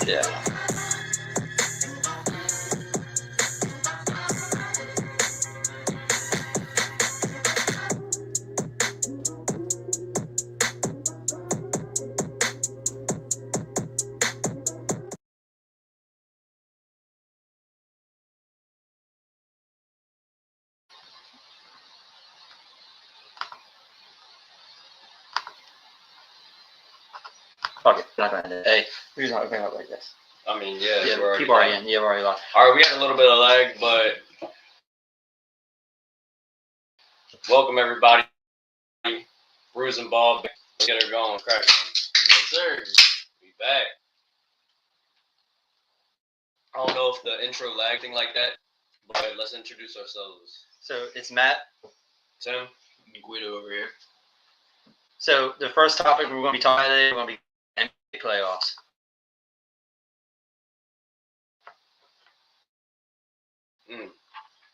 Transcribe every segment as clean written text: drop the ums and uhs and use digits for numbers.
Yeah. Fuck it. Not gonna end it. Hey, we're just not opening up like this. I mean, yeah, people are in. Yeah, we're already lost. All right, we had a little bit of lag, but welcome everybody. Brews and Bob, let's get her going. Crack. Yes, sir. We back. I don't know if the intro lag thing like that, but let's introduce ourselves. So it's Matt, Tim, and Guido over here. So the first topic we're going to be talking about today, we're going to be NBA playoffs.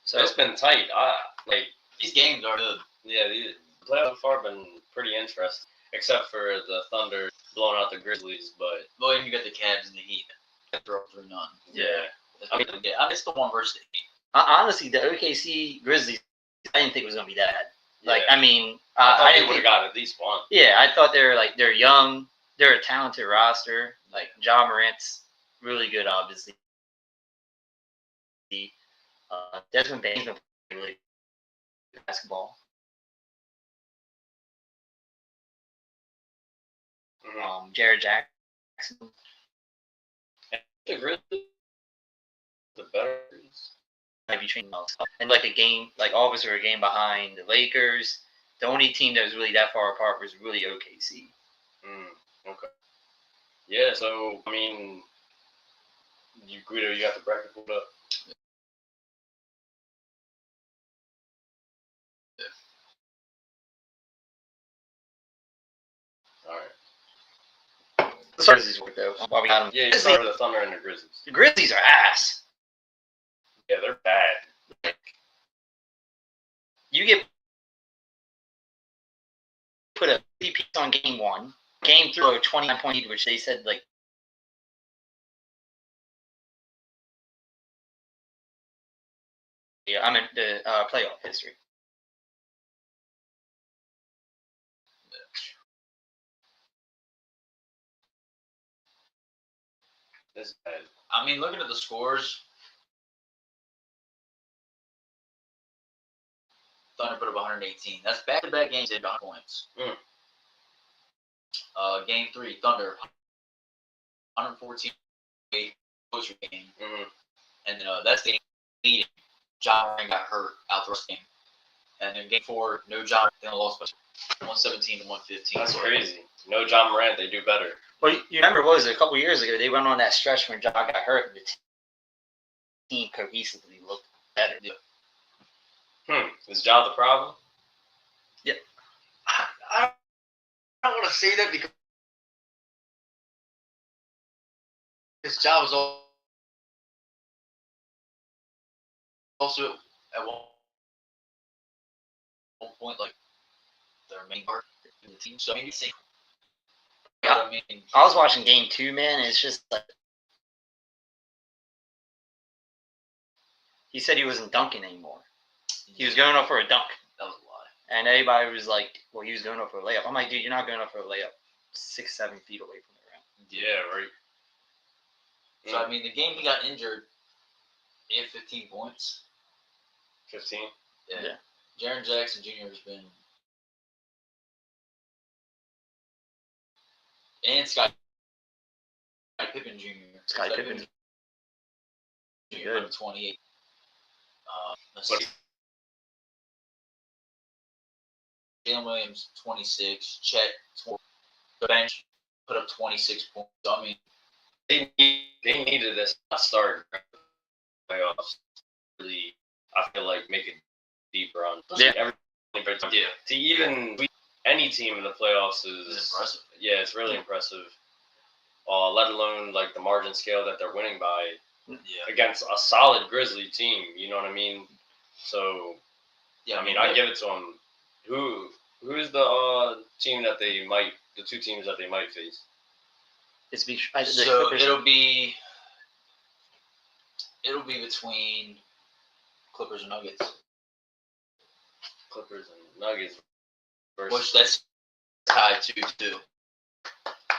So it's been tight. These games are good. Yeah, the playoffs so far have been pretty interesting, except for the Thunder blowing out the Grizzlies. But and you got the Cavs and the Heat. Throw through none. Yeah. It's the one versus the Heat. Honestly, the OKC Grizzlies, I didn't think it was going to be that. Like, yeah. I mean, I thought they would have got at least one. Yeah, I thought they're young, they're a talented roster. Like Ja Morant's really good, obviously. Desmond Bane's been playing really good basketball. Jared Jackson. The Grizzlies, the better. Might be training well. And like a game, like obviously a game behind the Lakers. The only team that was really that far apart was really OKC. Okay. Yeah, so I mean, Guido, you got the bracket pulled up. Yeah. All right. The Grizzlies work though. While we got them. Yeah, you started with the Thunder and the Grizzlies. The Grizzlies are ass. Yeah, they're bad. You get put a 3 piece on game 1. Game 3, a 29-point lead, which they said like. Yeah, I'm in the playoff history. This is bad. I mean, looking at the scores, Thunder put up 118. That's back-to-back games at 100 points. Game 3, Thunder 114 closer game. And that's the leading. Ja Morant got hurt out the rest game. And then game 4, no Ja, they lost by 117 to 115. That's crazy. No Ja Morant, they do better. Well, you remember what was it, a couple years ago? They went on that stretch when Ja got hurt, and the team cohesively looked better. Is Ja the problem? Yeah. I don't want to say that because Ja was also at one point like their main part in the team. So I mean, I was watching game 2, man, and it's just like he said he wasn't dunking anymore. He was going up for a dunk. That was a lie. And everybody was like, well, he was going up for a layup. I'm like, dude, you're not going up for a layup 6-7 feet away from the rim. Yeah, right. So, I mean, the game he got injured, he had 15 points. 15? Yeah. Jaren Jackson Jr. has been... And Scottie Pippen Jr. Scottie Pippen Jr. 28. Jalen Williams, 26. Chet, the bench, put up 26 points. So, I mean, they needed this start playoffs. Really, I feel like make it deeper on. Yeah. To even any team in the playoffs is impressive. Yeah, it's really impressive. Let alone like the margin scale that they're winning by against a solid Grizzly team. You know what I mean? So, I mean, I give it to them. Who's the team that they might? The two teams that they might face? So it'll be between Clippers and Nuggets. Clippers and Nuggets versus. Which that's tied 2-2.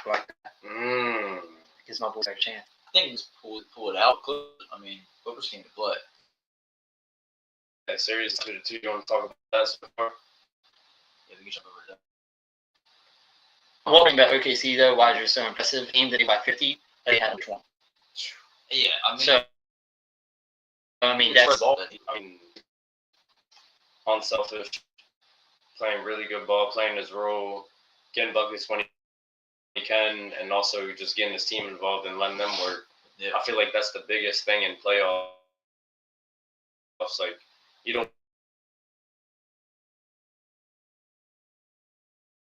Like that. Gives my boys a chance. I think just pull it out. I mean, Clippers came to play. That series 2-2. You want to talk about that so far? Yeah, we can jump over that. I'm wondering about OKC though. Why they're so impressive? Aimed at by 50, they had 20. Yeah, I mean. So, that's. Unselfish, playing really good ball, playing his role, getting buckets when he can, and also just getting his team involved and letting them work. Yeah. I feel like that's the biggest thing in playoffs. Like, you don't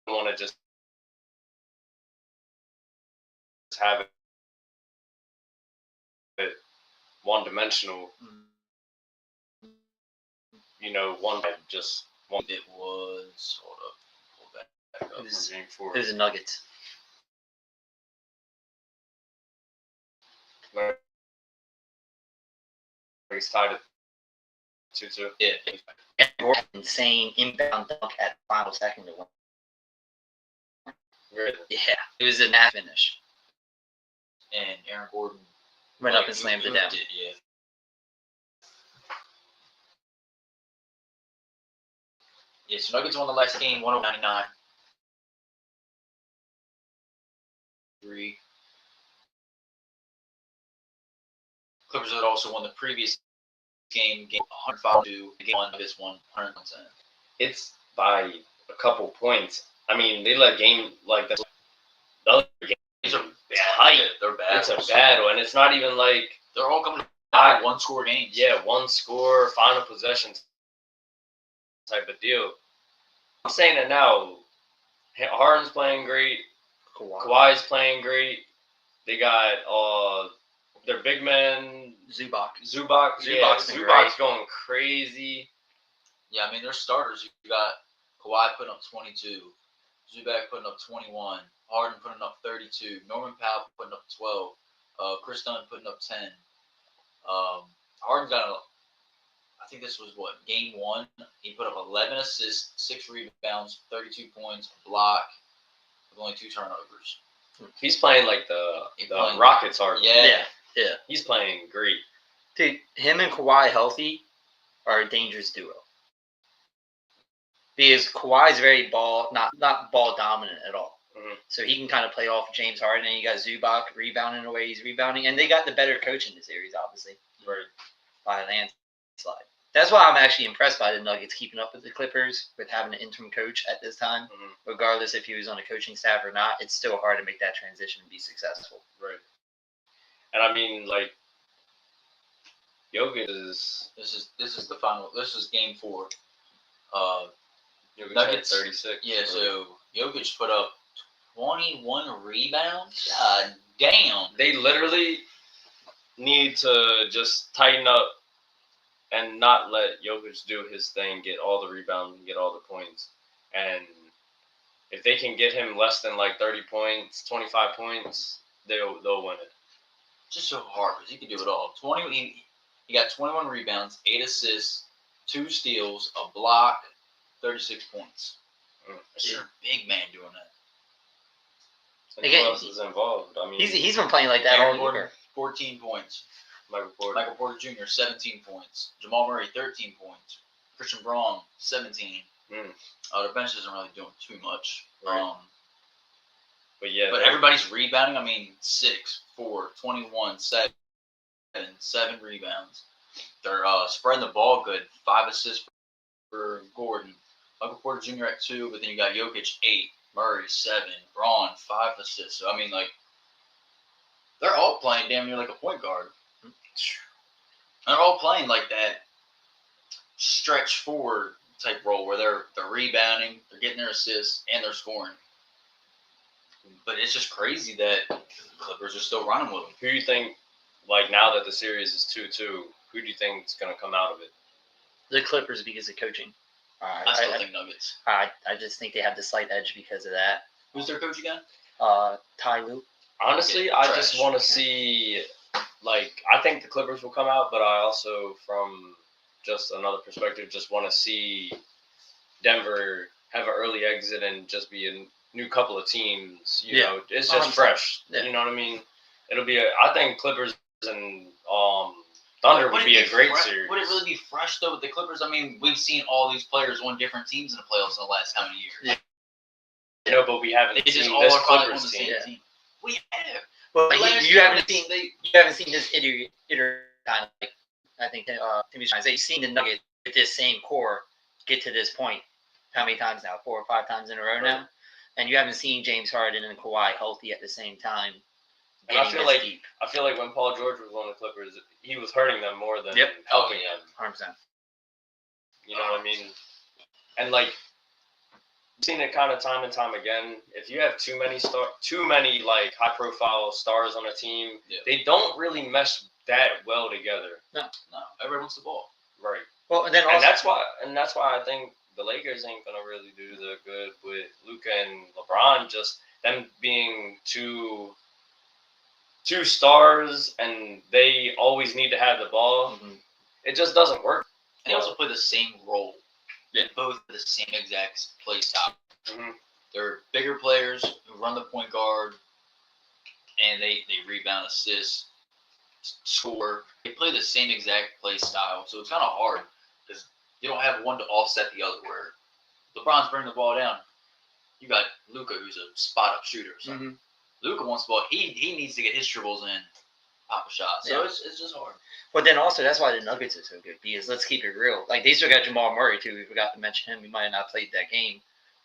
want to just have it one-dimensional. One just one. It was. Hold up. Pull back up. It was the Nuggets. He's tied at 2-2. Yeah. And Gordon insane inbound dunk at the final second to win. Really? Yeah, it was a nap finish. And Aaron Gordon went up and slammed it down. Yeah. Yeah, so Nuggets won the last game, 109-99. 3. Clippers had also won the previous game 105-2. Game 1, Nuggets won 100%. It's by a couple points. I mean, they let game like that. The other games are tight. They're bad. It's a battle, and it's not even like they're all coming out one-score games. Yeah, one score, final possession type of deal. I'm saying it now. Harden's playing great. Kawhi's playing great. They got their big man Zubac's going crazy. Yeah, I mean their starters. You got Kawhi putting up 22, Zubac putting up 21, Harden putting up 32, Norman Powell putting up 12, Chris Dunn putting up 10. Harden's got I think this was game 1. He put up 11 assists, 6 rebounds, 32 points, a block, with only 2 turnovers. He's playing like the Rockets are. Yeah. He's playing great. Dude, him and Kawhi healthy are a dangerous duo. Because Kawhi's very not ball dominant at all. Mm-hmm. So he can kind of play off James Harden, and you got Zubac rebounding the way he's rebounding, and they got the better coach in the series, obviously, by a landslide. That's why I'm actually impressed by the Nuggets keeping up with the Clippers with having an interim coach at this time. Mm-hmm. Regardless if he was on a coaching staff or not, it's still hard to make that transition and be successful. Right. And I mean, like, Jokic is. This is the final. This is game 4. Jokic Nuggets 36. Yeah, so Jokic put up 21 rebounds. God damn. They literally need to just tighten up and not let Jokic do his thing, get all the rebounds and get all the points. And if they can get him less than like 30 points, 25 points, they'll win it. Just so hard because he can do it all. He got 21 rebounds, 8 assists, 2 steals, a block, 36 points. You're a big man doing that. And who else is involved? I mean, he's been playing like that all year. 14 points. Michael Porter Jr. 17 points. Jamal Murray 13 points. Christian Braun 17. Their bench isn't really doing too much. Right. But everybody's rebounding. I mean, 6, 4, 21, 7 rebounds. They're spreading the ball good. 5 assists for Gordon. Michael Porter Jr. at 2, but then you got Jokic 8, Murray 7, Braun 5 assists. So I mean, like, they're all playing damn near like a point guard. They're all playing like that stretch forward type role where they're rebounding, they're getting their assists, and they're scoring. But it's just crazy that the Clippers are still running with them. Who do you think, like now that the series is 2-2, who do you think is going to come out of it? The Clippers because of coaching. I still think Nuggets. I just think they have the slight edge because of that. Who's their coach again? Ty Lue. Honestly, Yeah, I trash. just want to see, like, I think the Clippers will come out, but I also, from just another perspective, just want to see Denver have an early exit and just be a new couple of teams. You know, it's just 100%. fresh. Yeah. You know what I mean? It'll be. I think Clippers and Thunder would be a great series. Would it really be fresh though with the Clippers? I mean, we've seen all these players on different teams in the playoffs in the last how many years? Yeah. You know, but we haven't They just seen all this are probably on the Clippers same team. team. We have. Well, Last you year, haven't seen this iter kind of like I think Timmy's trying to say. You've seen the Nuggets with this same core get to this point. How many times now? 4 or 5 times in a row now, and you haven't seen James Harden and Kawhi healthy at the same time. And I feel like deep. when Paul George was on the Clippers, he was hurting them more than Yep. helping them. 100%. You know what I mean? And like, I've seen it kind of time and time again. If you have too many like high profile stars on a team, they don't really mesh that well together. No, everyone wants the ball. Right. Well, and then and that's why I think the Lakers ain't gonna really do the good with Luka and LeBron. Just them being two stars, and they always need to have the ball. Mm-hmm. It just doesn't work. They also play the same role. Yeah. Both the same exact play style. Mm-hmm. They're bigger players who run the point guard, and they rebound, assist, score. They play the same exact play style, so it's kind of hard because you don't have one to offset the other. Where LeBron's bringing the ball down, you got Luka, who's a spot-up shooter. So Luka wants the ball. He needs to get his dribbles in, pop a shot. So it's just hard. But then also that's why the Nuggets are so good because let's keep it real. Like they still got Jamal Murray too. We forgot to mention him. He might have not played that game.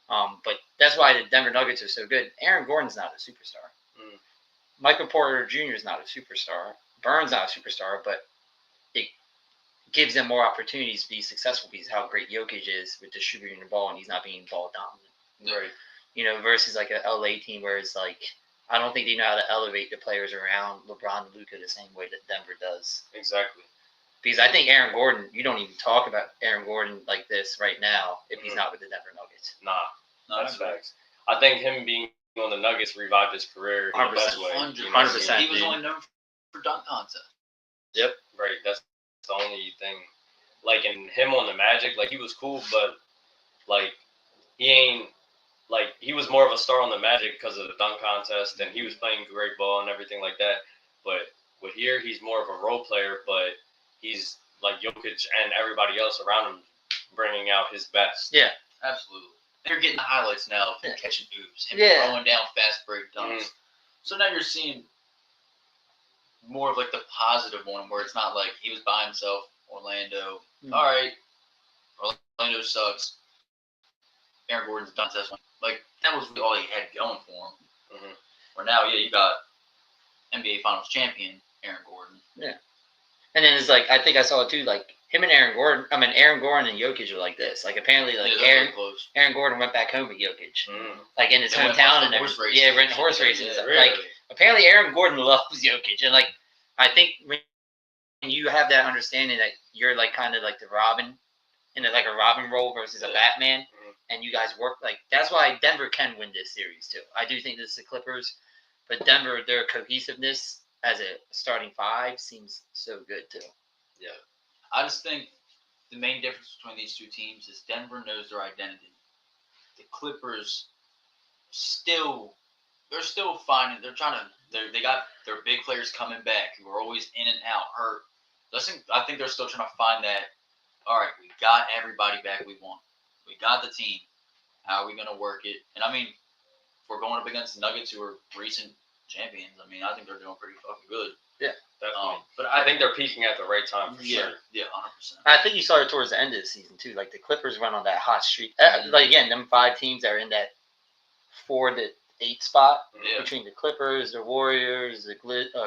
But that's why the Denver Nuggets are so good. Aaron Gordon's not a superstar. Michael Porter Jr. is not a superstar. Burns not a superstar, but it gives them more opportunities to be successful because how great Jokic is with distributing the ball and he's not being ball dominant. Right. You know, versus like an LA team where it's like I don't think they know how to elevate the players around LeBron and Luka the same way that Denver does. Exactly. Because I think Aaron Gordon, you don't even talk about Aaron Gordon like this right now if he's not with the Denver Nuggets. Nah, that's facts. I think him being on the Nuggets revived his career in the best way. 100%. He was only known for dunk contests. Yep. Right. That's the only thing. Like, and him on the Magic, like, he was cool, but, like, he ain't, like, he was more of a star on the Magic because of the dunk contest, and he was playing great ball and everything like that. But with here, he's more of a role player, but he's, like, Jokic and everybody else around him bringing out his best. Yeah. Absolutely. They're getting the highlights now of him catching oops, him throwing down fast break dunks. So now you're seeing more of like the positive one where it's not like he was by himself, Orlando. All right, Orlando sucks. Aaron Gordon's done this one. Like, that was really all he had going for him. Where now, you got NBA Finals champion Aaron Gordon. Yeah. And then it's like, I think I saw it too, like, him and Aaron Gordon and Jokic are like this. Like, apparently, like, Aaron Gordon went back home with Jokic. Like, in his hometown and everything. Yeah, renting horse racing. Really? Like, apparently Aaron Gordon loves Jokic. And, like, I think when you have that understanding that you're, like, kind of like the Robin, in a Robin role versus a Batman, and you guys work, like, that's why Denver can win this series, too. I do think this is the Clippers, but Denver, their cohesiveness as a starting five seems so good, too. Yeah. I just think the main difference between these two teams is Denver knows their identity. The Clippers they're still finding, they got their big players coming back who are always in and out, hurt. I think they're still trying to find that, all right, we got everybody back we want. We got the team. How are we going to work it? And, I mean, if we're going up against the Nuggets, who are recent champions, I mean, I think they're doing pretty fucking good. Yeah, definitely. But I think they're peaking at the right time for sure. Yeah, 100%. I think you saw it towards the end of the season, too. Like, the Clippers went on that hot streak. Like, again, them 5 teams are in that 4 to 8 spot between the Clippers, the Warriors, the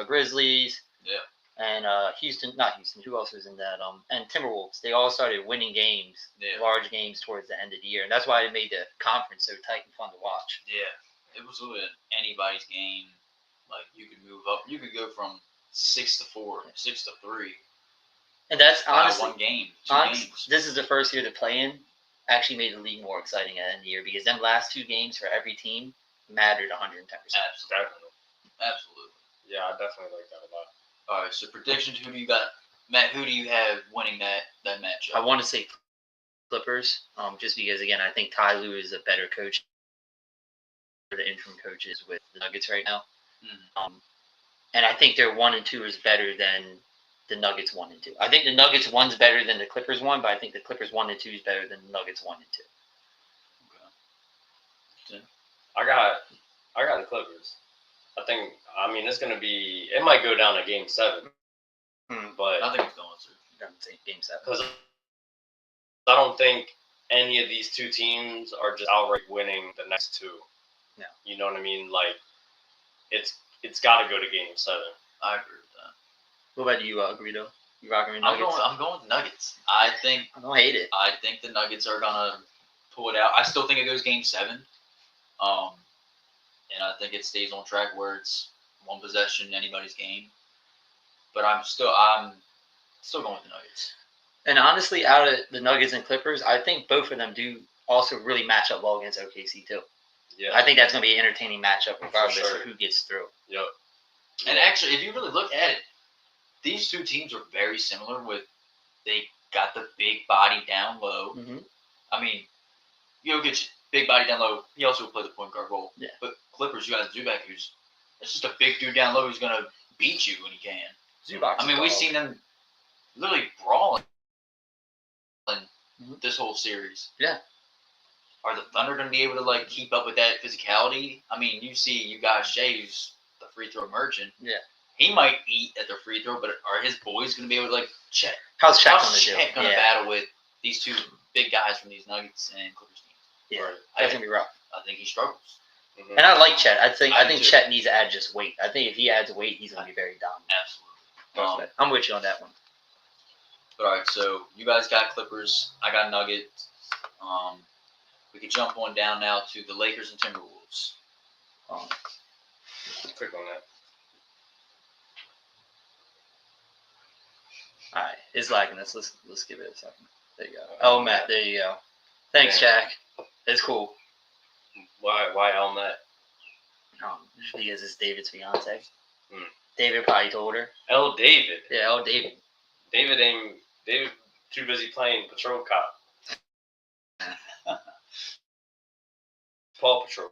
Grizzlies. Yeah. And not Houston. Who else was in that? And Timberwolves. They all started winning games, large games towards the end of the year, and that's why it made the conference so tight and fun to watch. Yeah, it was really anybody's game. Like, you could move up. You could go from 6-4, 6-3. And that's honestly one game, two games. This is the first year the play-in actually made the league more exciting at the end of the year because them last 2 games for every team mattered 110%. Absolutely. Yeah, I definitely like that a lot. All right, so predictions. Who do you got, Matt? Who do you have winning that matchup? I want to say Clippers, just because again I think Ty Lue is a better coach than the interim coaches with the Nuggets right now. And I think their 1 and 2 is better than the Nuggets 1 and 2. I think the Nuggets 1's better than the Clippers 1, but I think the Clippers 1 and 2 is better than the Nuggets 1 and 2. Okay. I got the Clippers. I mean, it's gonna be. It might go down to Game 7, but I think it's going to Game 7 because I don't think any of these two teams are just outright winning the next two. No. You know what I mean? Like, it's got to go to Game 7. I agree with that. What about you, Greedo? You rocking with Nuggets? I'm going with the Nuggets. I don't hate it. I think the Nuggets are gonna pull it out. I still think it goes Game 7. And I think it stays on track where it's one possession, anybody's game. But I'm still going with the Nuggets. And honestly, out of the Nuggets and Clippers, I think both of them do also really match up well against OKC too. Yeah. I think that's going to be an entertaining matchup regardless sure. of who gets through. Yep. And actually, if you really look at it, these two teams are very similar. They got the big body down low. Mm-hmm. I mean, Jokic, big body down low. He also plays the point guard role. Yeah. But Clippers, you got Zubac, it's just a big dude down low who's going to beat you when he can. Zubac. I mean, we've seen them literally brawling this whole series. Yeah. Are the Thunder going to be able to keep up with that physicality? I mean, you guys, Shea, who's the free throw merchant. Yeah. He might eat at the free throw, but are his boys going to be able to check? How's Shaq going to battle with these two big guys from these Nuggets and Clippers teams? Yeah, that's going to be rough. I think he struggles. Mm-hmm. And I like Chet. I think too. Chet needs to add just weight. I think if he adds weight, he's going to be very dominant. Absolutely. I'm with you on that one. But all right, so you guys got Clippers. I got Nuggets. We could jump on down now to the Lakers and Timberwolves. Quick on that. All right, it's lagging us. Let's give it a second. There you go. Oh, Matt, there you go. Thanks, Jack. It's cool. Why Elmet? Just because it's David's fiance. Hmm. David probably told her. L. David. Yeah, L. David. David too busy playing Patrol Cop. Paw Patrol.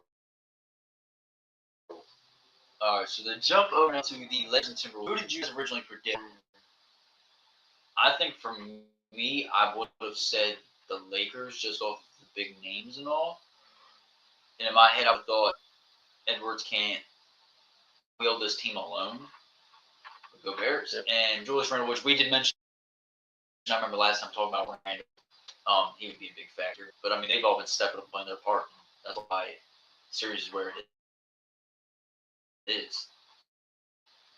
All right, so then jump over to the Lakers and Timberwolves. Who did you guys originally predict? I think for me, I would have said the Lakers just off the big names and all. And in my head, I would have thought Edwards can't wield this team alone. Go Bears. Yep. And Julius Randle, which we did mention. I remember last time talking about Randle. He would be a big factor. But, I mean, they've all been stepping up playing their part. And that's why the series is where it is.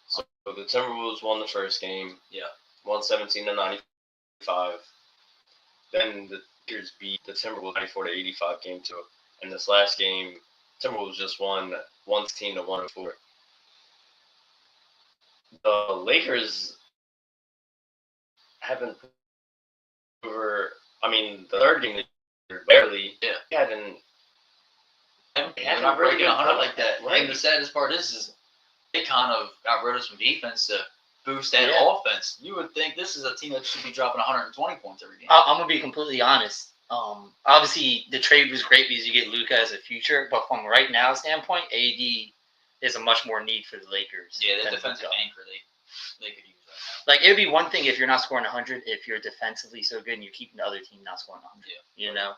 So the Timberwolves won the first game. Yeah. 117-95. Then the Lakers beat the Timberwolves 94-85 game 2. And this last game, Timberwolves just won 116-104. The Lakers haven't over. I mean, the third game they barely. Yeah. Hadn't not breaking 100 like that. Right. And the saddest part is they kind of got rid of some defense to boost that offense. You would think this is a team that should be dropping 120 points every game. I'm gonna be completely honest. Obviously the trade was great because you get Luka as a future, but from right now standpoint, AD is a much more need for the Lakers. Yeah, the defensive anchor they could use right now. Like, it would be one thing if you're not scoring 100 if you're defensively so good and you're keeping the other team not scoring 100. Yeah. You know?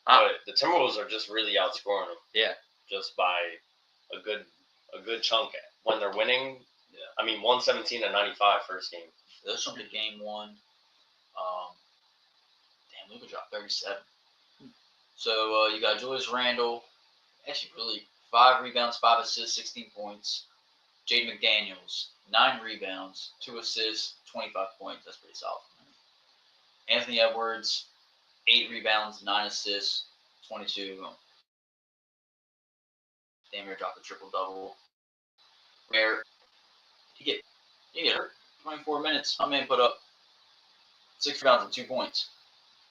But the Timberwolves are just really outscoring them. Yeah. Just by a good chunk when they're winning. Yeah. I mean, 117-95 first game. Those from the game one. Luka dropped 37. So you got Julius Randle, actually really 5 rebounds, 5 assists, 16 points. Jaden McDaniels, 9 rebounds, 2 assists, 25 points. That's pretty solid. Anthony Edwards, 8 rebounds, 9 assists, 22. Damn near dropped a triple-double. Where he get hurt. 24 minutes. My man put up 6 rebounds and 2 points.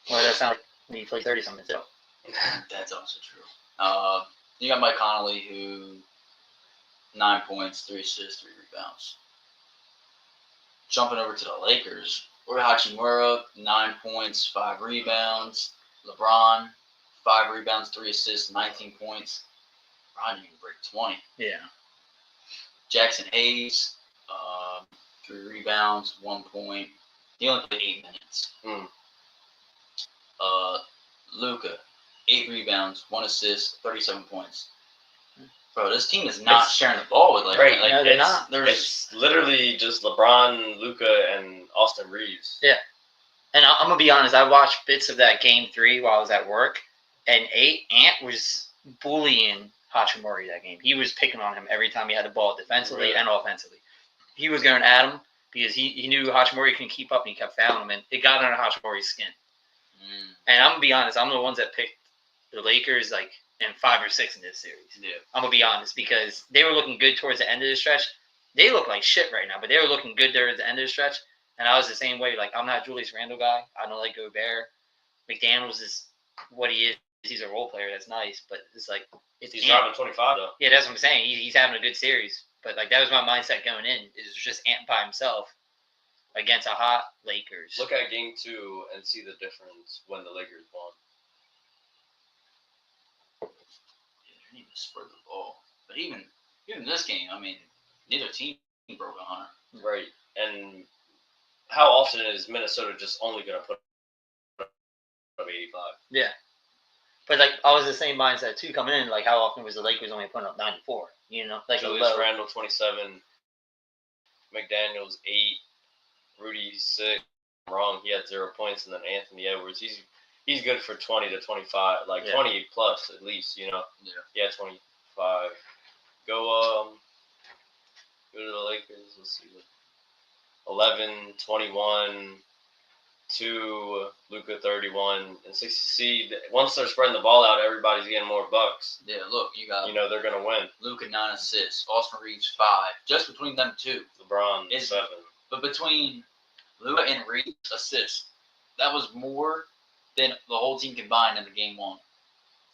Well, that sounds like when you play 30-something too. That's also true. You got Mike Conley, who 9 points, 3 assists, 3 rebounds. Jumping over to the Lakers, Roy Hachimura, 9 points, 5 rebounds. LeBron, 5 rebounds, 3 assists, 19 points. LeBron didn't even break 20. Yeah. Jackson Hayes, 3 rebounds, 1 point. He only played 8 minutes. Luka, 8 rebounds, 1 assist, 37 points. Bro, this team is not sharing the ball with right. Like, no, they're not. It's literally just LeBron, Luka, and Austin Reeves. Yeah. And I'm going to be honest, I watched bits of that game 3 while I was at work, and Ant was bullying Hachimura that game. He was picking on him every time he had the ball defensively and offensively. He was going at him because he knew Hachimura couldn't keep up, and he kept fouling him, and it got under Hachimura's skin. And I'm going to be honest, I'm the ones that picked the Lakers like in 5 or 6 in this series. Yeah. I'm going to be honest because they were looking good towards the end of the stretch. They look like shit right now, but they were looking good there at the end of the stretch. And I was the same way. Like, I'm not a Julius Randle guy. I don't like Gobert. McDaniels is what he is. He's a role player. That's nice. But it's like... He's dropping 25, though. Yeah, that's what I'm saying. He's having a good series. But, like, that was my mindset going in. It was just Ant by himself against a hot Lakers. Look at Game 2 and see the difference when the Lakers won. Yeah, they need to spread the ball. But even this game, I mean, neither team broke 100. Right. And how often is Minnesota just only going to put up 85? Yeah. But, like, I was the same mindset, too, coming in. Like, how often was the Lakers only putting up 94? You know? Like, Julius Randle, 27. McDaniels, 8. Rudy, 6. I'm wrong. He had 0 points. And then Anthony Edwards, he's good for 20 to 25. Like, 20 plus, at least, you know? Yeah, 25. Go to the Lakers. Let's see. 11, 21, 2, Luka 31, and 60. See, once they're spreading the ball out, everybody's getting more bucks. Yeah, look, you got... You know, they're going to win. Luka, 9 assists. Austin Reeves, 5. Just between them two. LeBron, 7. But between Luka and Reeves, assists. That was more than the whole team combined in the game 1.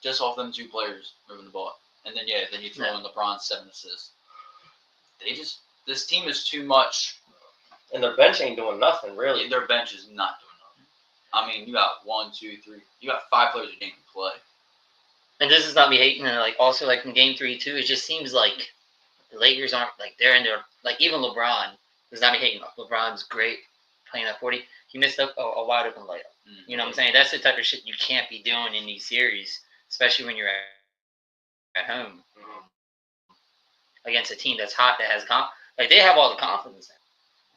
Just off them 2 players moving the ball. And then, then you throw in LeBron, 7 assists. This team is too much. And their bench ain't doing nothing, really. Their bench is not doing nothing. I mean, you got 1, 2, 3. You got 5 players who didn't play. And this is not me hating. And, like, also, like, in Game 3, too, it just seems like the Lakers aren't, like, they're in their, like, even LeBron, does not be hating. LeBron's great playing at 40. He missed a wide open layup. Mm-hmm. You know what I'm saying? That's the type of shit you can't be doing in these series, especially when you're at home against a team that's hot, that has like, they have all the confidence.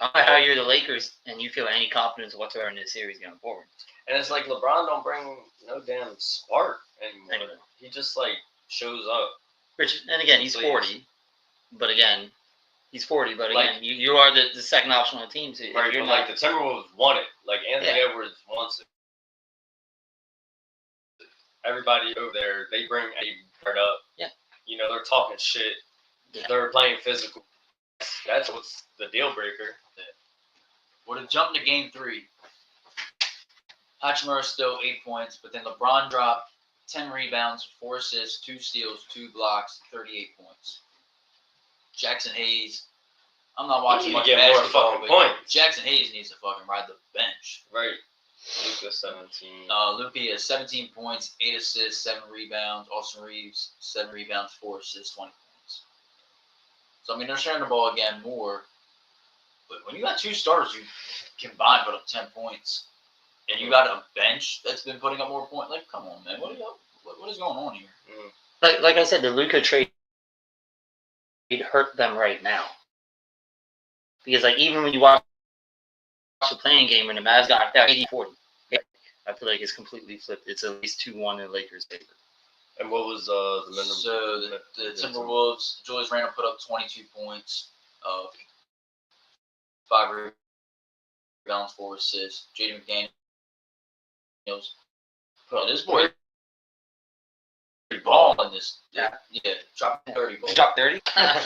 I don't know how you're the Lakers and you feel any confidence whatsoever in this series going forward. And it's like LeBron don't bring no damn spark anymore. He just, like, shows up. And again, he's 40. But again, he's 40. But again, like, you are the second option on the team. So right, you're like, the Timberwolves want it. Like, Anthony Edwards wants it. Everybody over there, they bring a guard up. Yeah. You know, they're talking shit. Yeah. They're playing physical. That's what's the deal breaker. Would have jumped to Game 3. Hachimura still 8 points, but then LeBron dropped 10 rebounds, 4 assists, 2 steals, 2 blocks, 38 points. Jackson Hayes, I'm not watching much basketball, but points. Jackson Hayes needs to fucking ride the bench. Right. Luka 17. Luka has 17 points, 8 assists, 7 rebounds. Austin Reeves, 7 rebounds, 4 assists, 20 points. So, I mean, they're sharing the ball again more. But when you got 2 starters who combined put up 10 points, and you got a bench that's been putting up more points, like, come on, man. What is going on here? Like I said, the Luka trade hurt them right now. Because, like, even when you watch the playing game when the Mavs got out 80-40, I feel like it's completely flipped. It's at least 2-1 in the Lakers' favor. And what was the minimum? So the Timberwolves, Julius Randle put up 22 points, 5 rebounds, 4 assists. Jaden McDaniels put up this boy ball in this. Yeah, dropped 30 balls. Dropped 30? Are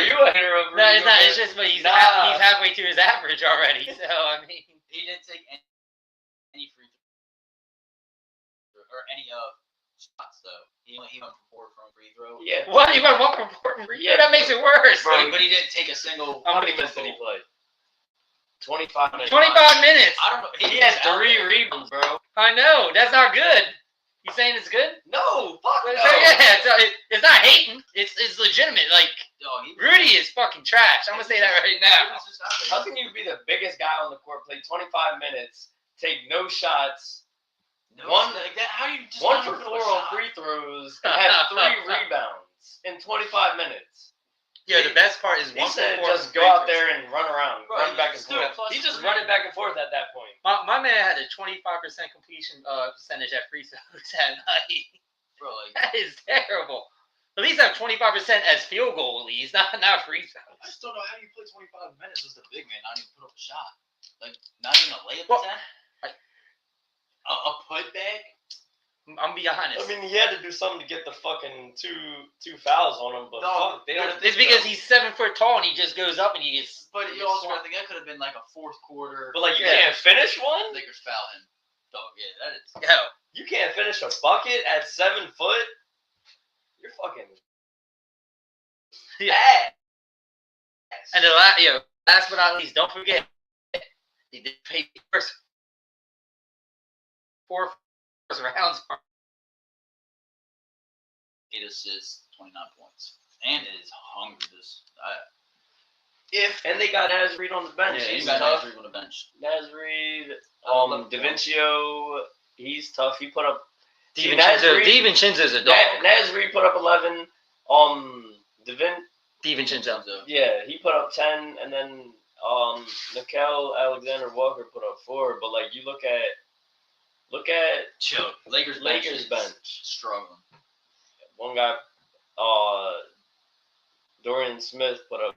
you a hater of? No, it's not. It's just, but he's halfway to his average already. So I mean, he didn't take any free throw or any shots. though. He went for 4 from free throw. Yeah. What? You went 1 from 4 from free throw? That makes it worse. But he didn't take a single. How many minutes did he play? 25 minutes. 25 minutes. I don't know. He had 3 rebounds, bro. I know. That's not good. You saying it's good? No, fuck no. Yeah, it's not hating. It's legitimate. Like, He Rudy is fucking trash. I'm going to say that right now. How can you be the biggest guy on the court, play 25 minutes, take no shots, How do you just 1 not for put 4 up a on shot? free throws, and have 3 rebounds in 25 minutes? Yeah, the best part is He 1 said for 4 just from go free out throws. there and run around, Bro, run back and just do it forth. plus He's just 3. running back and forth at that point. My man had a 25% completion percentage at free throws that night. Bro, like, That is terrible. At least have 25% as field goal at least, not free throws. I just don't know how you play 25 minutes as the big man, not even put up a shot. Like, not even a layup Well, attempt? A putback? I'm be honest. I mean, he had to do something to get the fucking two fouls on him, but No, fuck, they don't. It's because he's 7 foot tall and he just goes up and he gets. But you also got to think that could have been like a fourth quarter. But like, you Yeah. can't finish one. Lakers foul him. Dog, yeah, that is. Yo, You can't finish a bucket at 7 foot. You're fucking yeah. ass. And last but not least, don't forget he did pay first 4 first rounds. 8 assists, 29 points, and is hungry. And they got Naz Reid on the bench. Yeah, He's you got tough. Naz Reid on the bench. Naz Reid, love DaVincio, he's tough. He put up. DiVincenzo's a dog. Naz Reid put up 11. DiVincenzo. Yeah, he put up 10, and then Nickel Alexander Walker put up 4. But like, you look at Chill. Lakers bench. struggling. One guy, Dorian Smith put up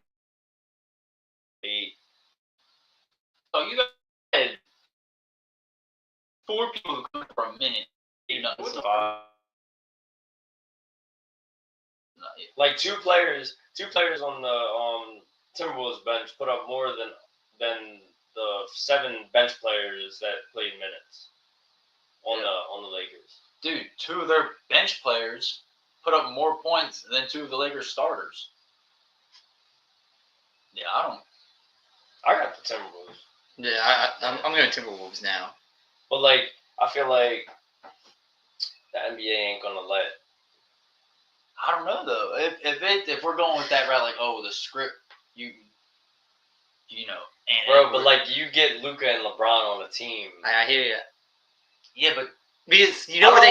8. Oh, you got 4 people who come for a minute. What the fuck? Like two players on the Timberwolves bench put up more than the 7 bench players that played minutes on the Lakers. Dude, 2 of their bench players put up more points than 2 of the Lakers starters. Yeah, I got the Timberwolves. Yeah, I'm going Timberwolves now. But like, I feel like the NBA ain't gonna let. I don't know though. If we're going with that route, like, oh, the script, you know, and Bro, but like, you get Luka and LeBron on a team. I hear you. yeah, but Because you know what the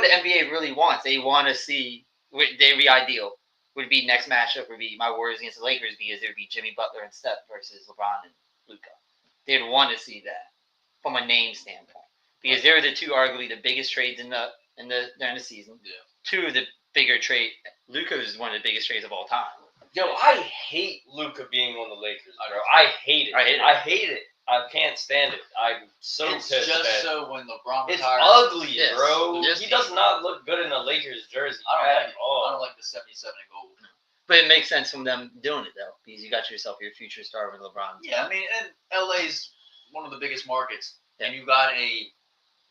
NBA really wants. They want to see their ideal would be next matchup would be my Warriors against the Lakers because there would be Jimmy Butler and Steph versus LeBron and Luka. They'd want to see that from a name standpoint because they're the 2 arguably the biggest trades during the season. Yeah. 2 of the bigger trade. Luka is one of the biggest trades of all time. Yo, I hate Luka being on the Lakers, bro. I hate it. I hate it. I can't stand it. I'm so it's pissed. just so when LeBron It's retires. ugly, Yes. bro. Yes. He does not look good in a Lakers jersey I at all. don't like the 77 and gold. But it makes sense from them doing it though because you got yourself your future star with LeBron. Yeah, I mean, and LA's one of the biggest markets, Yeah. and you got a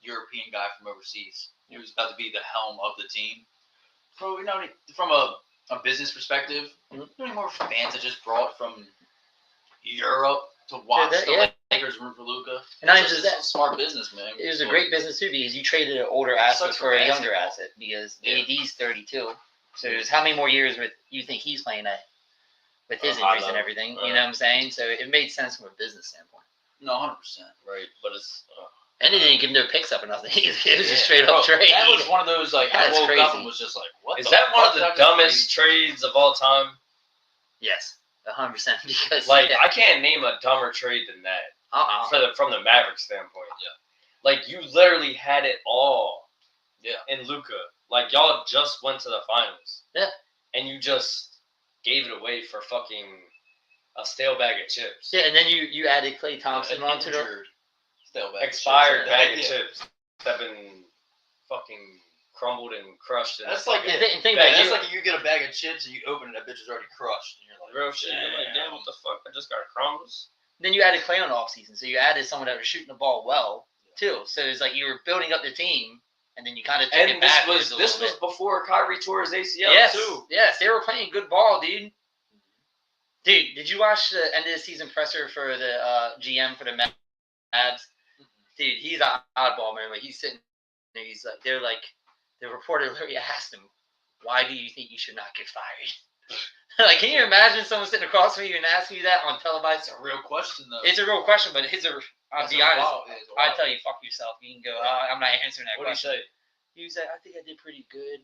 European guy from overseas who's about to be the helm of the team. Bro, you know, from a business perspective, you know how many more fans are just brought from Europe to watch the Lakers root for Luka? And not It's just just that. a smart business, man. It was a great business too because you traded an older asset Such for a younger basketball. asset because Yeah. AD's 32. So there's how many more years with you think he's playing at with his A high injuries and level, everything? right. You know what I'm saying? So it made sense from a business standpoint. No, 100%. Right, but it's. And they didn't give their picks up or nothing. It was just straight Bro, up trade. That was one of those, like, I That's woke up crazy. and was just like, what Is the that one fuck of did I the just dumbest trades of all time? Yes, 100% because Like, I can't name a dumber trade than that from the Mavericks standpoint. Yeah. Like, you literally had it all. Yeah. In Luka, like y'all just went to the finals. Yeah. And you just gave it away for fucking a stale bag of chips. Yeah, and then you added Klay Thompson An onto the. injured stale bag of Expired chips. bag of Yeah. chips that have been fucking crumbled and crushed. That's in a like fucking And think Yeah, about that's it. like if you get a bag of chips and you open it, that bitch is already crushed, and you're like, real shit. You're like, damn, what the fuck? I just got crumbs. Then you added Klay on the offseason, so you added someone that was shooting the ball well too. So it's like you were building up the team, and then you kind of took it And this backwards was before Kyrie tore his ACL yes, too. Yes, they were playing good ball, dude. Dude, did you watch the end of the season presser for the GM for the Mavs? Dude, he's an oddball, man. Like, he's sitting there, the reporter literally asked him, why do you think you should not get fired? Like, can you imagine someone sitting across from you and asking you that on televised? It's a real question, though. It's a real question, but I'll be honest. I'd tell you, fuck yourself. You can go, I'm not answering that question. What did he say? He was like, I think I did pretty good.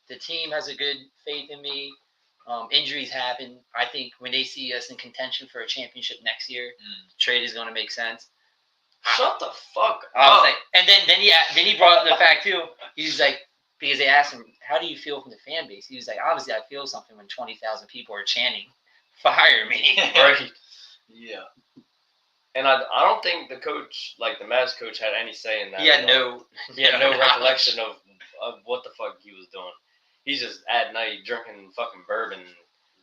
The team has a good faith in me. Injuries happen. I think when they see us in contention for a championship next year, trade is going to make sense. Shut the fuck up. I was like, and then he brought up the fact too. He was like, because they asked him, how do you feel from the fan base? He was like, obviously I feel something when 20,000 people are chanting, fire me. Right. Yeah. And I don't think the coach, like the Mavs coach, had any say in that. He had no recollection of what the fuck he was doing. He's just at night drinking fucking bourbon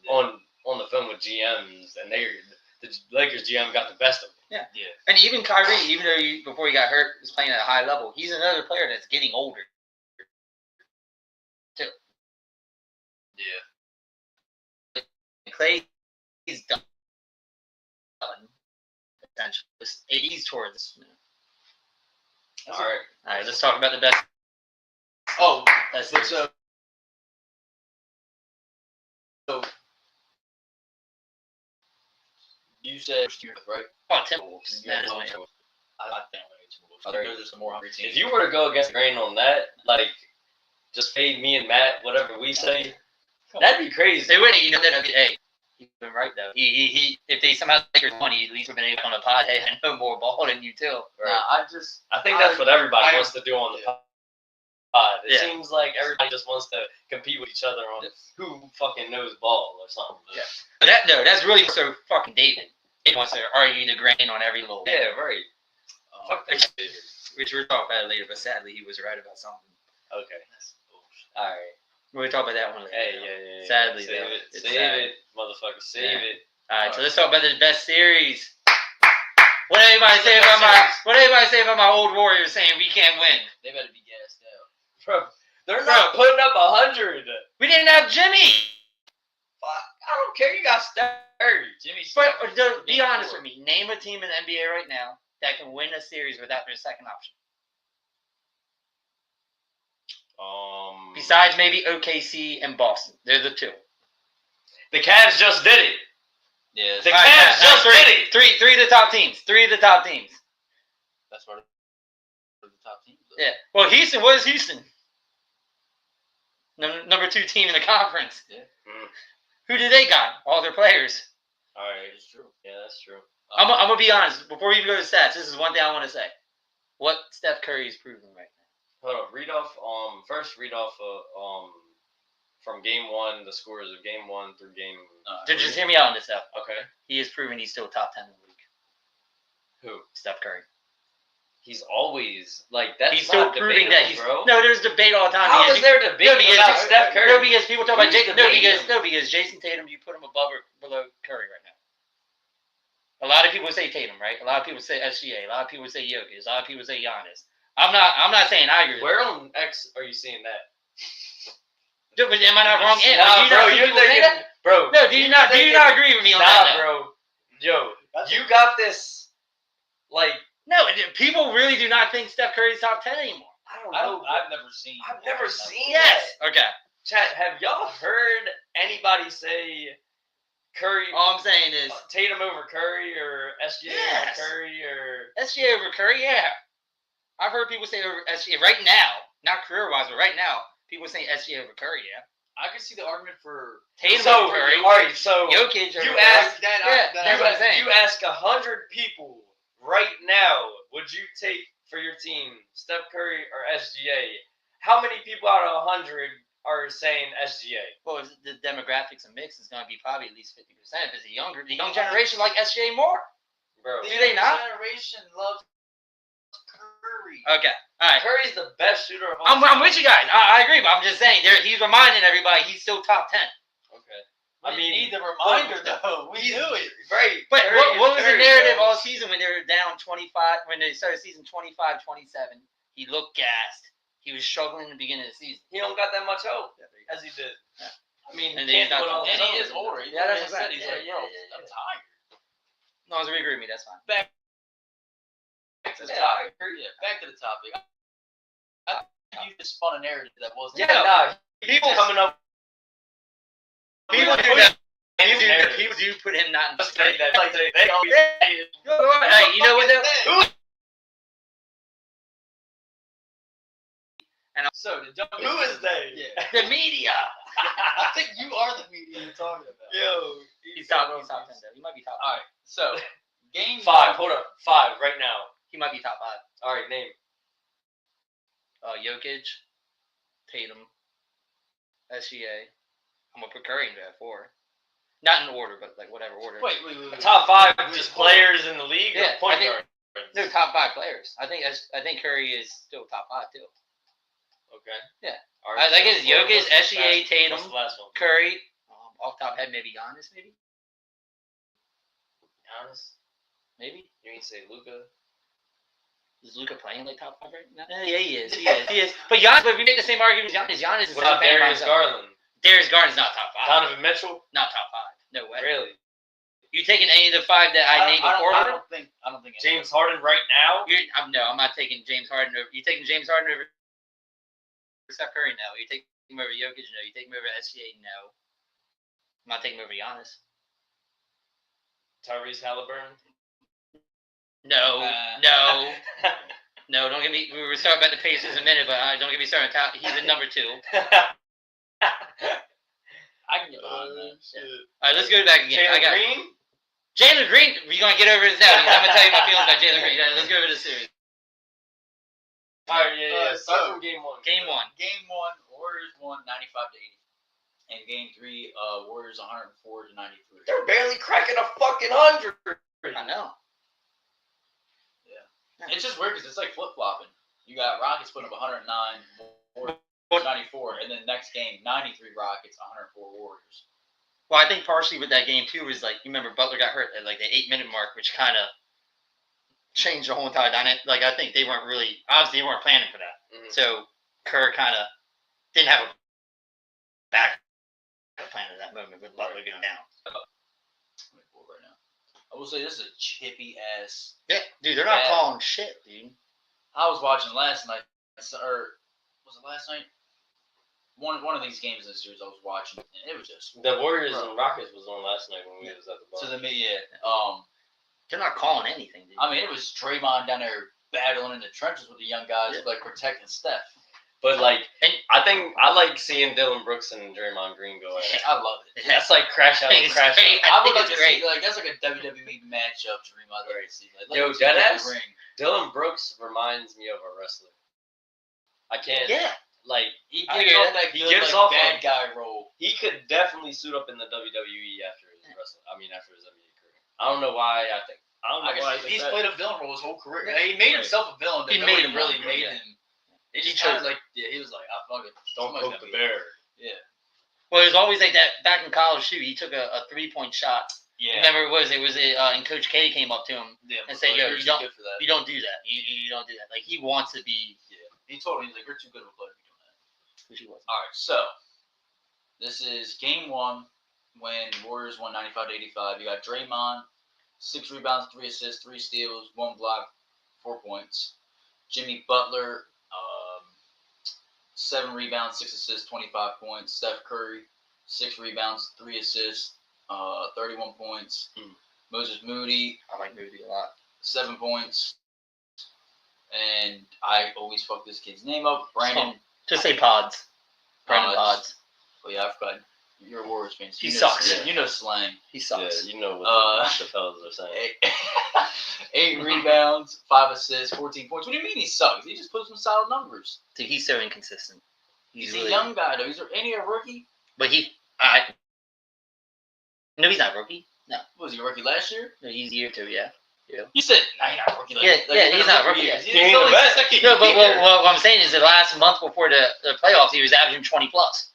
on the phone with GMs, and the Lakers GM got the best of him. Yeah. Yeah. And even Kyrie, even though before he got hurt, was playing at a high level, he's another player that's getting older. Too. Yeah. Clay's done. Essentially, he's towards. All right, let's talk about the best. Oh, That's but so you said right? Oh, Timberwolves. Yeah, That is I my- think Timberwolves. There's some more hungry teams. If you were to go against the grain on that, like just fade me and Matt, whatever we say, that'd be crazy. They wouldn't, that. Hey, he's been right though. He if they somehow take your money, at least we've been able on a pod. Hey, I know more ball than you too. Right. Nah, I think that's what everybody wants to do on the pod. It Yeah. seems like everybody just wants to compete with each other on who fucking knows ball or something. Yeah. But that's really so fucking David. He wants to argue the grain on every little. Yeah, right. Fuck that shit. Which we'll talk about it later, but sadly he was right about something. Okay. That's bullshit. All right. We'll talk about that one later. Hey, yeah. Sadly, save though, it, it's save sad. it, motherfucker, save Yeah. it. All right, so let's talk about the best series. What everybody say about my old Warriors saying we can't win? They better be gassed out. Bro, they're not putting up 100. We didn't have Jimmy. Fuck, I don't care. You got Steph Curry. Jimmy. But be honest with me. Name a team in the NBA right now that can win a series without their second option. Besides maybe OKC and Boston, they're the two. The Cavs just did it. Yeah. The Cavs just did it. Three of the top teams. That's one of the top teams. Though. Yeah. Well, Houston. What is Houston? Number 2 team in the conference. Yeah. Who do they got? All their players. All right. It's true. Yeah, that's true. I'm gonna be honest. Before we even go to stats, this is one thing I want to say. What Steph Curry is proving right now. Hold on. Read off from game 1 the scores of game 1 through game. Just hear me out on this stuff. Okay. He is proving he's still top 10 in the league. Who? Steph Curry. He's always like that's. He's still not proving debatable, that he's. bro. No, there's debate all the time. How is there debate about Steph Curry? No, because people talk about Who's Jason. debating Because Jason Tatum, you put him above or below Curry right now. A lot of people say Tatum, right? A lot of people say SGA. A lot of people say Jokic. A lot of people say Giannis. I'm not saying I agree. Where on X are you seeing that? Dude, but am I not wrong? Nah, bro, you're thinking, bro. No, do you not agree with me on that? Nah, bro. Yo, you got this. Like, no, people really do not think Steph Curry's top 10 anymore. I don't know. I've never seen. Yes. Okay. Chat, have y'all heard anybody say Curry? All I'm saying is Tatum over Curry or SGA over Curry or SGA over Curry. Yeah, I've heard people say over SGA right now, not career-wise, but right now, people saying SGA over Curry. Yeah, I can see the argument for Tatum so, over Curry. All right, so Jokic over you Curry. ask That's what I'm saying. You ask 100 people right now, would you take for your team Steph Curry or SGA? How many people out of 100 are saying SGA? Well, the demographics and mix is going to be probably at least 50%. Because the young generation like SGA more. Bro, Do they not? Generation loves Curry. Okay, all right. Curry's the best shooter of all I'm time. with you guys. I agree, but I'm just saying he's reminding everybody he's still top 10. Okay. I mean, need the reminder though. We knew it. Right. But what was the Curry, narrative bro. all season when they were down 25? When they started season 25-27, he looked gassed. He was struggling in the beginning of the season. He don't got that much help as he did. Yeah. I mean, And he he's can't not do it on his And he own. is older. Yeah, that's what what I'm He's saying. like, bro, Yeah. I'm tired. As long as you agree with me, that's fine. Back to the Yeah, topic. I agree. Yeah, back to the topic. I think you just spun a narrative that wasn't. Yeah, nah. People coming up. People do that. People do put him not in the Say that. Like they always say it. Hey, you know what though? So Who is they? Yeah. The media. I think you are the media you're talking about. Yo, He's top 10 though. He might be top All right. So game 5. Hold up. 5 right now. He might be top 5. All right, name. Jokic, Tatum, SGA. I'm gonna put Curry in that 4. Not in order, but like whatever order. Wait. Top 5 just players in the league. Yeah, or point I think- guards. No, top 5 players. I think Curry is still top 5 too. Okay. Yeah. All I think it's Jokic, what's the SGA, last- Tatum, What's the last one? Curry. Off top head, maybe Giannis, maybe. Giannis. Maybe. You ain't say Luka. Is Luka playing like top 5 right now? Yeah, he is. He is. But Giannis. But if we make the same argument, Giannis is What about still playing by Darius himself. Garland? Darius Garland's not top 5. Donovan Mitchell? Not top 5. No way. Really? You taking any of the 5 that I named before? I don't think. James Harden right now? I'm not taking James Harden over. You taking James Harden over Steph Curry? No. You taking him over Jokic? No. You taking him over SGA? No. I'm not taking him over Giannis. Tyrese Halliburton? No. No. No. Don't get me. We were talking about the Pacers in a minute, but don't get me started. He's a number 2. I can get behind that. All right, let's go back again. Jalen Green? Jalen Green. We're gonna get over this now. Because I'm gonna tell you my feelings about Jalen Green. Let's go over the series. All right, yeah. Start So, from game 1. Game 1. Game 1, Warriors won 95-80, and Game 3, Warriors 104-93. They're barely cracking a fucking 100. I know. It's just weird because it's like flip flopping. You got Rockets putting up 109, Warriors 94, and then next game 93 Rockets, 104 Warriors. Well, I think partially with that game too was like you remember Butler got hurt at like the 8-minute mark, which kind of changed the whole entire dynamic. Like I think they weren't obviously they weren't planning for that. Mhm. So Kerr kind of didn't have a back plan at that moment with Butler getting down. Let me pull it right now. I will say this is a chippy ass. Yeah, dude, they're not Bad. calling shit, dude. I was watching last night, or was it last night? One of these games in the series I was watching, and it was just The Warriors Bro. and Rockets was on last night when we was at the bar. to the media. They're not calling anything, dude. I mean, it was Draymond down there battling in the trenches with the young guys, Yeah. like protecting Steph. But like, And- I think I like seeing Dylan Brooks and Draymond Green go at it. I love it. That's like crash out, It's crash great. out. I would think like it's to great. see like that's like a WWE matchup dream I'd like to see. Like, Yo, let them deadass? get the ring. Dylan Brooks reminds me of a wrestler. I can't. Yeah. Like He I gives hear off that. that He good gives like, off bad a- guy role. he could definitely suit up in the WWE after his wrestling. I mean, after his NBA career. I don't know why. I don't know why. I think He's that. played a villain role his whole career. Yeah. He made himself a villain. But He made him really one, made yeah. him. It He just kind chose- of like he was like, oh, fuck it. Don't Somebody's poke gonna the be- bear. Yeah. Well, it was always like that back in college too. He took a 3-point shot. Yeah. Remember, and Coach K came up to him. Yeah, And but say, yo, you're you too don't- good for that. You don't do that. You don't do that. Like he wants to be. Yeah. He told me he's like, you're too good of a player to be doing that. Which he was. All right, so this is game 1 when Warriors won 95-85. You got Draymond, 6 rebounds, 3 assists, 3 steals, 1 block, 4 points. Jimmy Butler, 7 rebounds, 6 assists, 25 points. Steph Curry, 6 rebounds, 3 assists, 31 points. Mm. Moses Moody, I like Moody a lot. 7 points. And I always fuck this kid's name up. Brandon. Just say Pods. Brandon Pods. Oh yeah, I forgot. You're a Warriors fan. So He you know sucks. slang. You know slang. He Yeah, sucks. you know what the fellas are saying. 8 rebounds, 5 assists, 14 points. What do you mean he sucks? He just puts some solid numbers. Dude, he's so inconsistent. He's really, a young guy though. Ain't he a rookie? But no, he's not a rookie. No, Was he a rookie last year? no, he's a year two. Yeah. You said nah, he's not a rookie. Like, Yeah, like, yeah, he's he's been not a for rookie. years. He He's ain't only the best. second No, but year. what I'm saying is the last month before the playoffs, he was averaging 20 plus.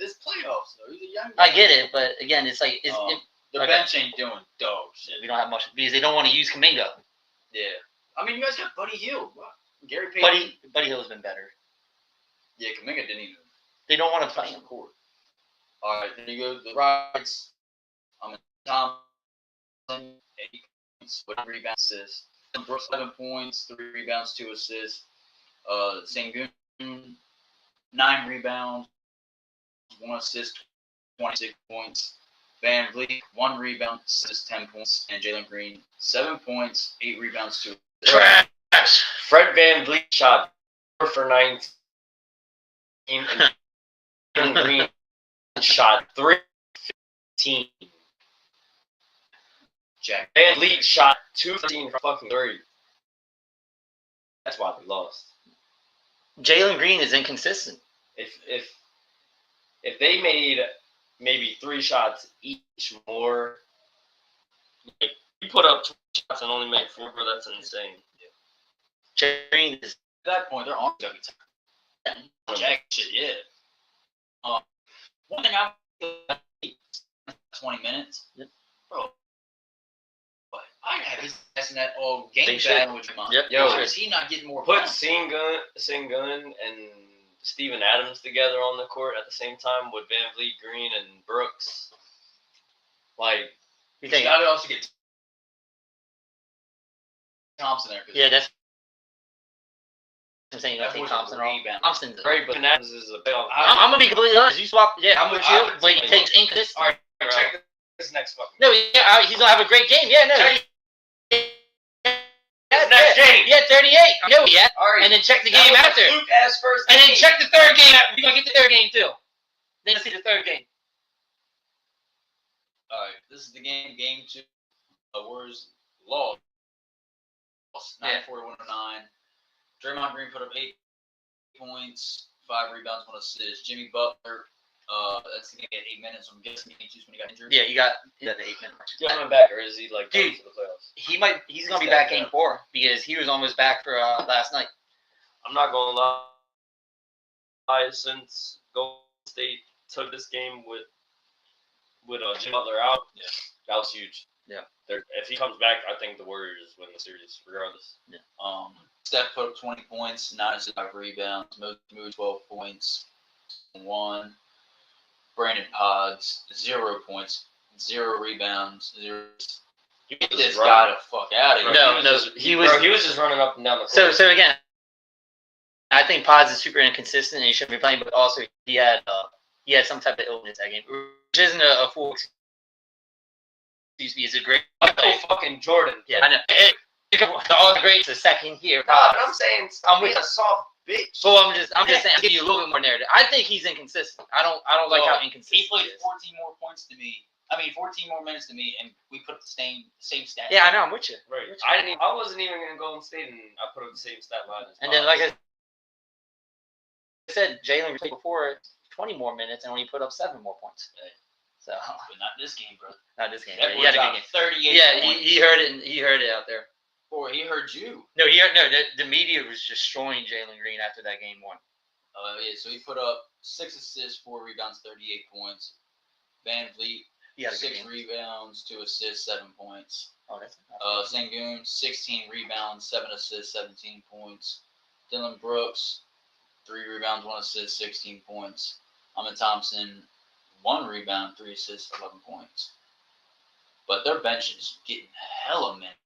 This playoffs though. He's a young I guy. get it, but again, it's like the bench ain't doing dog shit. we don't have much because they don't want to use Kuminga. Yeah. I mean, you guys got Buddy Hield. What? Gary Payton. Buddy Hill's been better. Yeah, Kuminga didn't even. They don't want to play touch him. the court. All right, then you go to the Rockets. Thompson, 8 points, 1 rebound, assist. Brooks, 11 points, 3 rebounds, 2 assists. Sengun, 9 rebounds, 1 assist, 26 points. Van Vliet, 1 rebound, assist, 10 points. And Jalen Green, 7 points, 8 rebounds, 2 assists. Trash. Fred Van Vliet shot 4 for 19. And Jalen Green shot 3 for 15. Jack Van Vliet shot 2 for 15 from fucking 3. That's why we lost. Jalen Green is inconsistent. If they made maybe 3 shots each more, like, you put up 2 shots and only make 4, bro, that's insane. Jalen Green is at that point, their arms gotta be tired. Jack shit, yeah. One thing I 20 minutes. Yep. Bro. But I have his ass in that all game They battle with Jamon. Yep. Yo, Why is he not getting more Put points? Sengun and Steven Adams together on the court at the same time with Van Vliet, Green, and Brooks. Like, you You think? gotta also get Thompson there. Yeah, that's. I'm saying you That don't take boy's a Thompson off. rebound. Thompson's. great, but Adams is a bell. I'm gonna be completely honest. You swap. Yeah, I'm with I you. would But he take- takes inconsistent. All right, check this next fucking. No, yeah, he's gonna have a great game. Yeah, no. Check Yeah, next game. Yeah, 38. I know he had. All right, And then check the game after. Luke ass first. And then game. check the third game. We're gonna get the third game too. Then let's see the third game. All right, this is the game. Game 2. Warriors lost. Yeah. 94-109. Draymond Green put up 8 points, 5 rebounds, 1 assist. Jimmy Butler. That's the game at 8 minutes. I'm guessing game 2 when he got injured. Yeah, you got the 8 minutes. Is he coming back, or is he like going Dude. to the playoffs? He's gonna be back game 4 because he was almost back for last night. I'm not gonna lie. Since Golden State took this game with Jimmy Butler out, Yeah. that was huge. Yeah. If he comes back, I think the Warriors win the series regardless. Steph put up 20 points, 9 assists, 5 rebounds. Moody 12 points, 1. Brandon Pods 0 points, 0 rebounds, 0. Get this guy the fuck out of here. No, he was just running up and down the court. So again, I think Pods is super inconsistent and he shouldn't be playing. But also he had some type of illness that game, which isn't a full excuse. He's a great player. fucking Jordan. Yeah, I know. All the greats the second year. God, I'm saying I'm with a soft bitch. So I'm just saying, I'll give you a little bit more narrative. I think he's inconsistent. I don't like how inconsistent He played he is. 14 more points to me. 14 more minutes to me, and we put up the same stat. Yeah, I know. I'm with you. Right. I wasn't even gonna go and state, and I put up the same stat line. As And then, like I said, Jalen played before 20 more minutes, and when he put up 7 more points. Right. So But not this game, bro. not this game. That He had a boy good got game. 38 Yeah, points. he heard it. He heard it out there. Boy, he heard you. No, the media was destroying Jalen Green after that game 1. Yeah, so he put up 6 assists, 4 rebounds, 38 points. Van Vliet, He had a good 6 game. rebounds, 2 assists, 7 points. Oh, that's Sengun, 16 rebounds, 7 assists, 17 points. Dylan Brooks, 3 rebounds, 1 assist, 16 points. Ahmed Thompson, 1 rebound, 3 assists, 11 points. But their bench is getting hella minutes.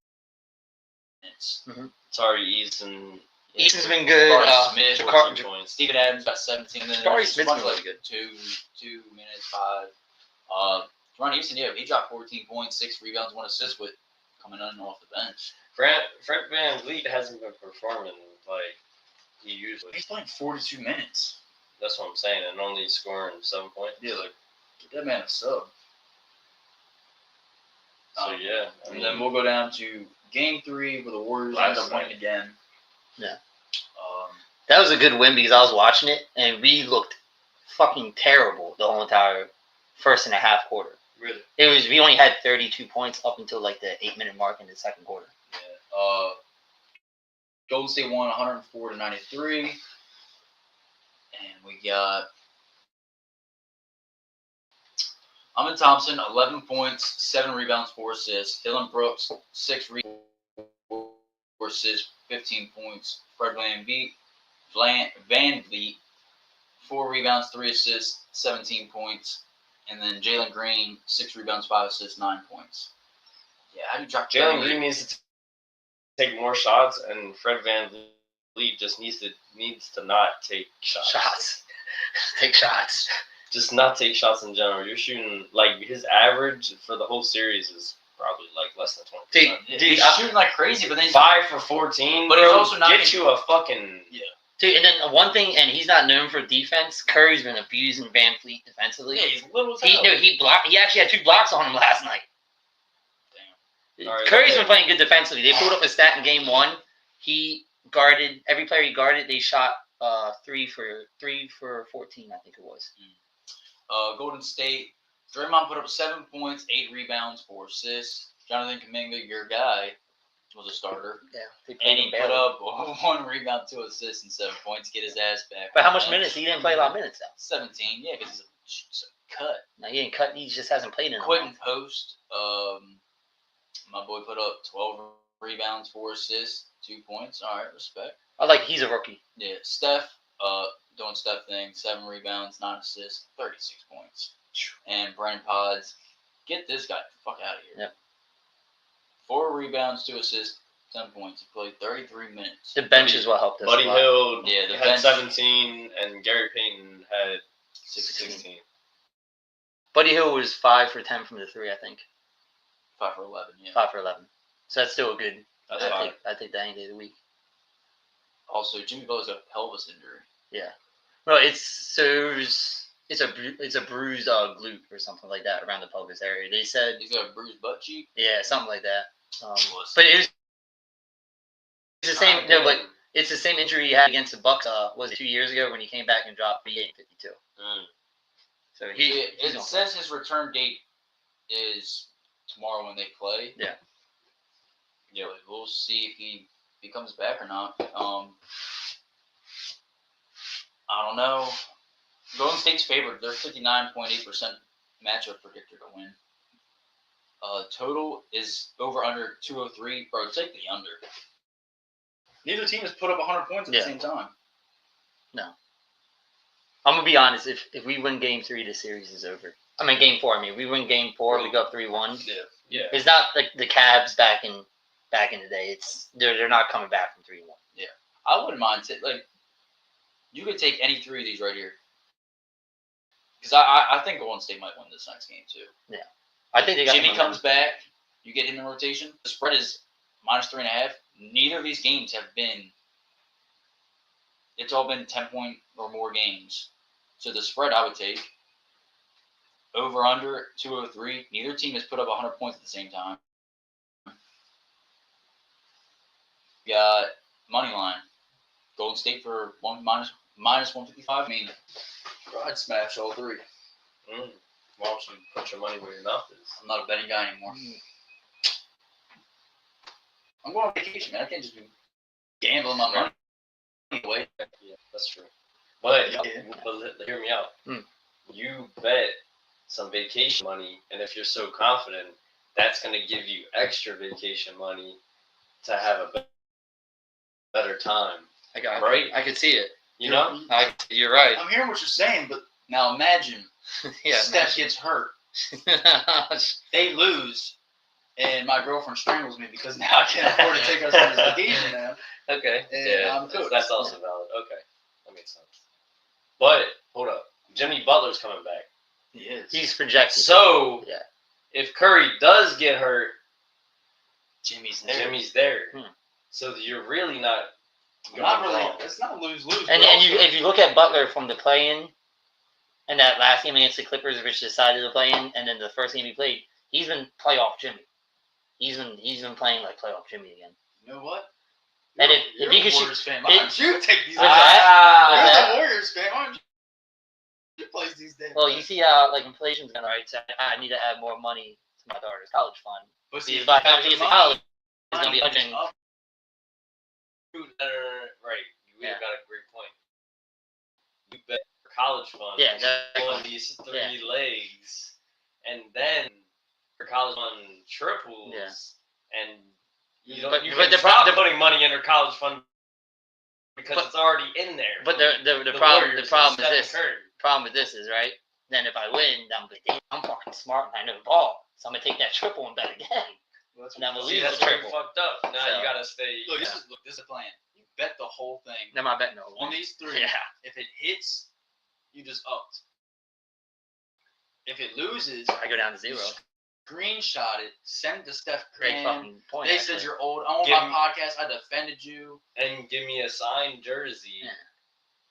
Sorry, Easton. Easton's been good. Jabari Smith, 14 points. Steven Adams got 17 minutes. Jabari Smith's Bunch been really like good. 2 minutes, 5. Ron Easton, yeah, he dropped 14 points, 6 rebounds, 1 assist with coming in off the bench. Fred Van Vliet hasn't been performing like he usually. He's playing 42 minutes. That's what I'm saying, and only scoring 7 points. Yeah, like, get that man a sub. So yeah, And then we'll go down to game 3 where the Warriors end up winning again. Yeah. Um, That was a good win because I was watching it and we looked fucking terrible the whole entire first and a half quarter. really. We only had 32 points up until like the 8-minute mark in the second quarter. yeah. Golden State won 104-93. And we got Amin Thompson, 11 points, 7 rebounds, 4 assists. Dylan Brooks, 6 rebounds, 4 assists, 15 points. Fred Van Vliet, 4 rebounds, 3 assists, 17 points. And then Jalen Green, 6 rebounds, 5 assists, 9 points. Yeah, how do you drop Jalen Green needs to take more shots, and Fred Van Vliet just needs to not take shots. Take shots. Just not take shots in general. You're shooting like his average for the whole series is probably like less than 20%. Dude, he's shooting like crazy, but then he's 5 for 14. But bro, he's also not get you a fucking Dude, and then one thing, and he's not known for defense. Curry's been abusing Van Fleet defensively. Yeah, he's little as hell. He actually had 2 blocks on him last night. Damn. All right, Curry's been playing good defensively. They pulled up a stat in game 1. He guarded every player he guarded. They shot 3 for 14, I think it was. Golden State, Draymond put up 7 points, 8 rebounds, 4 assists. Jonathan Kuminga, your guy, was a starter. Yeah, And he put up 1 rebound, 2 assists, and 7 points. Get his ass back. But how much minutes? He didn't play a lot of minutes though. 17, yeah, because he's a cut. No, he didn't cut. He just hasn't played in a Quentin month. Post, my boy put up 12 rebounds, 4 assists, 2 points. All right, respect. He's a rookie. Yeah, Steph, doing Steph thing, 7 rebounds, 9 assists, 36 points. And Brandon Pods, get this guy the fuck out of here. Yep. 4 rebounds, 2 assists, 10 points. He played 33 minutes. The bench is what helped us. Buddy a lot. Hill the had bench, 17, and Gary Payton had 16. Buddy Hill was 5 for 10 from the 3, I think. 5 for 11, yeah. 5 for 11. So that's still a good. That's I take that any day of the week. Also, Jimmy Butler's got a pelvis injury. Yeah. Well, it's a bruised glute or something like that around the pelvis area. They said. He's got a bruised butt cheek. Yeah, something like that. But it's the same. No, but it's the same injury he had against the Bucks. Was it 2 years ago when he came back and dropped 58 and 52? So it says his return date is tomorrow when they play. Yeah. Yeah, we'll see if he comes back or not. I don't know. Golden State's favored. They're 59.8% matchup predictor to win. Total is over under 203. Bro, take the under. Neither team has put up 100 points at the same time. No. I'm gonna be honest. If we win Game 3, the series is over. I mean Game 4. We win Game 4. We go up 3-1. Yeah. It's not like the Cavs back in the day. It's they're not coming back from 3-1. Yeah. I wouldn't mind you could take any 3 of these right here. Because I think Golden State might win this next game too. Yeah. I think they got Jimmy comes back. You get him in rotation. The spread is -3.5. Neither of these games have been. It's all been 10-point or more games. So the spread I would take. Over under 203. Neither team has put up 100 points at the same time. Got money line. Golden State for -155. I mean, I'd smash all 3. Why don't you put your money where your mouth is? I'm not a betting guy anymore. I'm going on vacation, man. I can't just be gambling my money away. Yeah, that's true. But, Yeah. but hear me out. You bet some vacation money, and if you're so confident, that's going to give you extra vacation money to have a better time. I got right. I could see it. You know? You're right. I'm hearing what you're saying, but now imagine Yeah. Steph gets hurt. They lose, and my girlfriend strangles me because now I can't afford to take us on this vacation now. Okay. And I'm cool. That's also valid. Okay. That makes sense. But, hold up. Jimmy Butler's coming back. He is. He's projected. So, yeah. If Curry does get hurt, Jimmy's there. Jimmy's there. So you're really not Not really. wrong. It's not lose-lose. And if you look at Butler from the play-in, and that last game against the Clippers, which decided to play in, and then the first game he played, he's been playoff Jimmy. He's been playing like playoff Jimmy again. You know what? And You're if he a could Warriors shoot, fan. Why don't you take these? What's You're that? a Warriors fan. Why don't you play these days? Well, you see how like inflation's gonna right. So I need to add more money to my daughter's college fund. But See, if I have to get to college, it's gonna be Right. You got a great point. You bet for college fund. Yeah, exactly. Pulling these 3 legs, and then her college fund triples, and you don't. But- you but can the stop pro- putting money in her college fund because it's already in there. But the Warriors problem and is Stephen this. Curry. Problem with this is right. Then if I win, I'm like, damn, I'm fucking smart and I know the ball, so I'm gonna take that triple and bet again. And I'm gonna See, lose that's the where you triple. fucked up. Now So- you gotta stay. Look, this is a plan. You bet the whole thing Then my bet no. on these three. Yeah. If it hits, you just upped. If it loses, I go down to zero. screenshot it, send it to Steph Great Curry. fucking point. They actually. said you're old. On Give my me- podcast, I defended you. And give me a signed jersey. Yeah.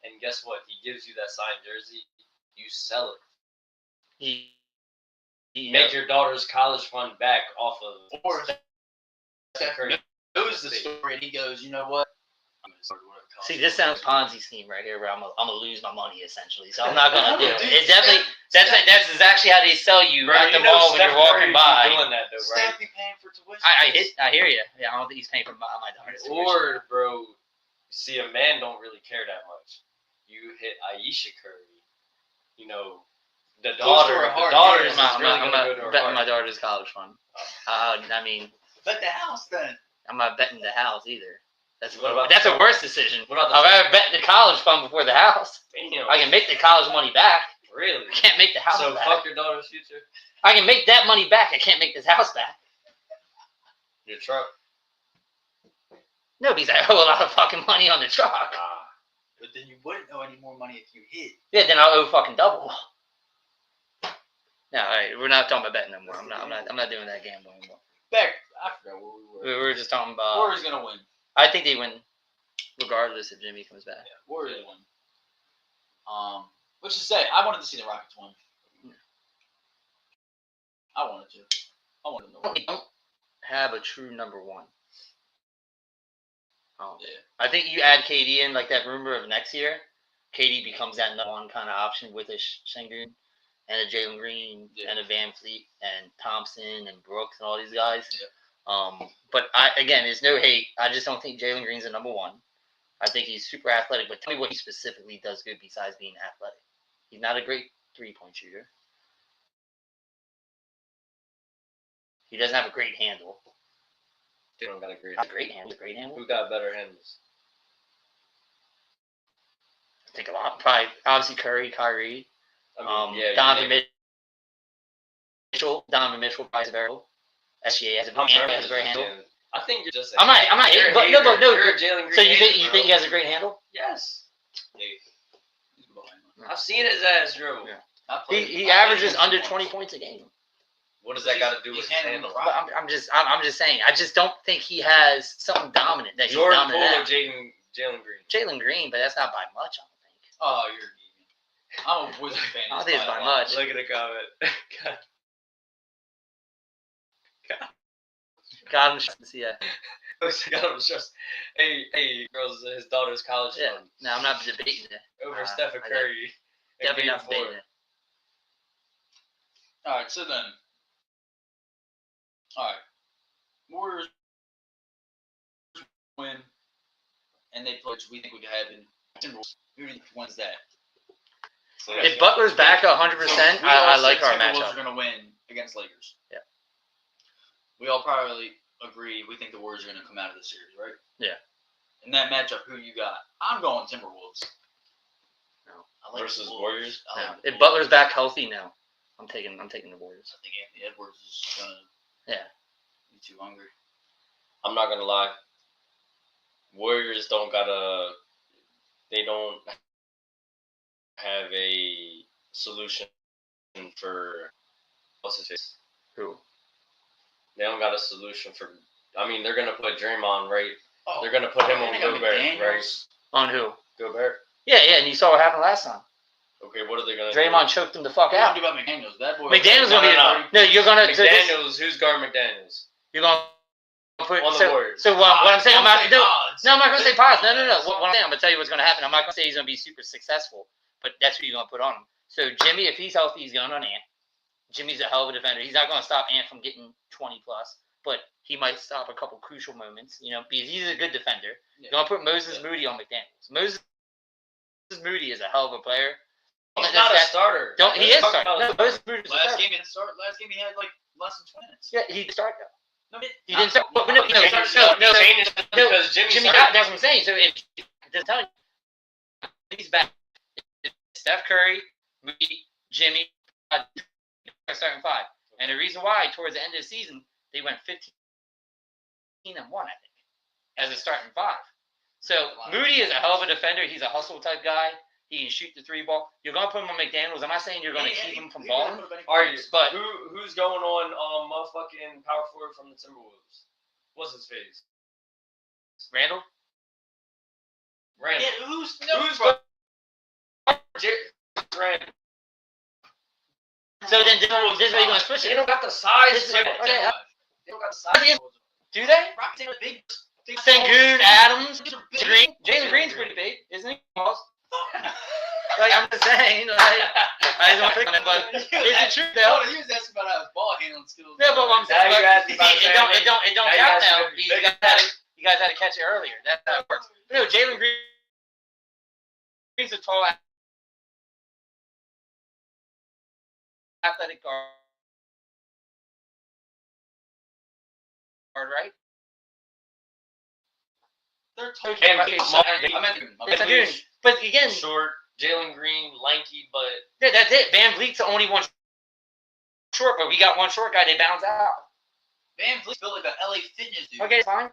And guess what? He gives you that signed jersey. You sell it. You Make know, your daughter's college fund back off of. Or Steph Steph Curry. knows the story, and he goes, you know what? I'm gonna start whatever college see, this football sounds Ponzi scheme right here, where I'm gonna lose my money essentially. So I'm not gonna do it. Dude, It definitely Steph- that's exactly how they sell you Bro, at the you know mall when Steph you're walking Curry's by. doing that though, right? Steph be paying for tuition. I hear you. Yeah, I don't think he's paying for my daughter's tuition. Or, bro, see, a man don't really care that much. You hit Aisha Curry, you know, the Close to daughter. her The heart, daughter yeah. is I'm really not gonna go to her betting heart. my daughter's college fund. I mean, Bet the house then. I'm not betting the house either. That's What about that's the- a worse decision. What about the- I'd rather bet the college fund before the house. Damn, I can make the college money back. really? I can't make the house So back. fuck your daughter's future. I can make that money back. I can't make this house back. Your truck. No, because I owe a lot of fucking money on the truck. Ah, But then you wouldn't owe any more money if you hit. Yeah, then I'll owe fucking double. No, all right, we're not talking about betting no more. I'm not doing that gamble anymore. Back, I forgot where we were. We were just talking about. Warriors gonna win. I think they win, regardless if Jimmy comes back. Yeah, Warriors win. Which is say, I wanted to see the Rockets win. I wanted to. I wanted them to win. We don't have a true number one. Yeah. I think you add KD in, like that rumor of next year. KD becomes that number one kind of option with a Şengün and a Jalen Green and a Van Fleet and Thompson and Brooks and all these guys. Yeah. But again, it's no hate. I just don't think Jalen Green's a number one. I think he's super athletic, but tell me what he specifically does good besides being athletic. He's not a great three-point shooter. He doesn't have a great handle. they don't got a great. Not a great handle. Great handle. Who got better handles? I think a lot. Probably, obviously, Curry, Kyrie. I mean, yeah. Donovan Mitchell. Donovan Mitchell probably is very low. SGA has a great handle. I think you're just. I'm not You're hating, a but hater. no. You're a Jalen Green So you hater, think he bro. has a great handle? Yes. He's behind me. I've seen his ass dribble. Yeah. I played- He I played averages him under once. 20 points a game. What does that got to do with He's his handling handle? the But rock. I'm just saying. I just don't think he has something dominant that he's Jordan dominant Poole or at. Jalen Green? Jalen Green, but that's not by much. I don't think. Oh, you're deviant. I'm a Wizard fan. I don't think it's by a lot. much. Look at the comment. Got him. See that? Got him stressed. Hey, girls, his daughter's college Yeah. fund No, I'm not debating it. over Stephen I Curry. and Definitely Game not debating 4. it. All right, so then. All right. Warriors win, and they play, which we think we could happen. Timberwolves, who do you think wins that? So, If Butler's back 100%, We I all like said our Timberwolves matchup. are going to win against Lakers. Yeah. We all probably agree we think the Warriors are going to come out of the series, right? Yeah. In that matchup, who you got? I'm going Timberwolves. No. I like Versus the Wolves. Warriors? I like No. the If Wolves. Butler's back healthy, no. I'm taking the Warriors. I think Anthony Edwards is going to Yeah. be too hungry. I'm not gonna lie. Warriors don't they don't have a solution for what's his face. Who? They don't got a solution for. I mean, they're gonna put Draymond right. Oh, They're gonna put him on they got Gobert, McDaniels. right? On who? Gobert. Yeah, and you saw what happened last time. Okay, what are they gonna Draymond choked him the fuck What do you out. do about McDaniels? That boy. McDaniels No, gonna be no, no. You're gonna do? so this- McDaniels. Who's guard McDaniels? you're gonna put On the so, Warriors. so what I'm saying, I'm not no, odds. no, I'm not gonna say pods. No. What I'm saying, I'm gonna tell you what's gonna happen. I'm not gonna say he's gonna be super successful, but that's who you're gonna put on him. So Jimmy, if he's healthy, he's going on Ant. Jimmy's a hell of a defender. He's not gonna stop Ant from getting 20 plus, but he might stop a couple crucial moments, because he's a good defender. Yeah. You're gonna put Moses Yeah. Moody on McDaniels. Moses Moody is a hell of a player, He's not a starter. He is starting. Last game he didn't start. Last game he had like less than 20 minutes. Yeah, he started. No, he didn't start. No, because Jimmy. That's what I'm saying. So if just tell you, he's back. Steph Curry, Jimmy, starting 5. And the reason why, towards the end of the season, they went 15-1, I think, as a starting 5. So Moody is a hell of a defender. He's a hustle type guy. He can shoot the 3 ball. You're gonna put him on McDaniels. I'm not saying you're gonna keep him from balling. Are you? But who's going on motherfucking power forward from the Timberwolves? What's his face? Randall. Yeah, who's Randall? So then this is where you're gonna switch it. They don't got the size. They don't got the size. Do they? Rockets are big. Sengun, Adams, Green. Jalen Green's pretty big, isn't he? Like I'm just saying, like, I don't pick on it, but it's the truth though. He was asking about his ball handling skills. Yeah, but what I'm saying, it don't count now. You guys had to catch it earlier. That's how it works. But no, Jalen Green's a tall, athletic guard, right? They're tall. But again, short. Jalen Green, lanky, but yeah, that's it. Van Vliet's the only one short, but we got one short guy. They bounce out. Van Vliet's built like a LA Fitness dude. Okay, fine.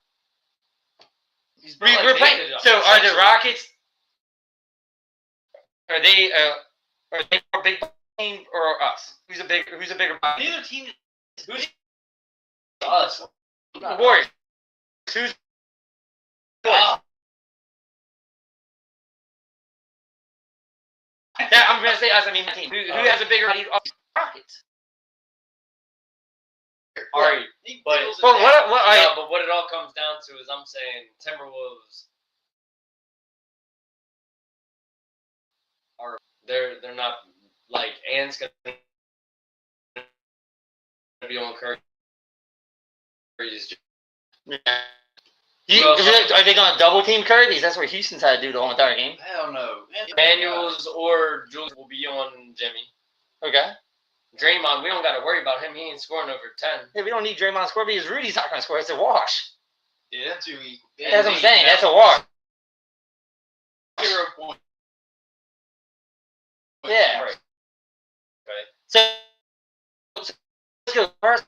We're playing. So are the Rockets? Are they more big team or us? Who's a bigger? Neither team. Who's us? Warriors. Who's? Yeah, I'm gonna say us. I mean, my team. Who has a bigger body? Rockets. All right, but what it all comes down to is I'm saying Timberwolves are they're not like Ant's gonna be on Curry's. Yeah. Are they going to double team Curry? Because that's what Houston's had to do the whole entire game. Hell no. Daniels or Julius will be on Jimmy. Okay. Draymond, we don't got to worry about him. He ain't scoring over 10. Yeah, we don't need Draymond to score because Rudy's not going to score. It's a wash. Yeah, that's who we. That's what I'm saying. That's a wash. 0 point. Yeah. Right. Okay. So let's go first.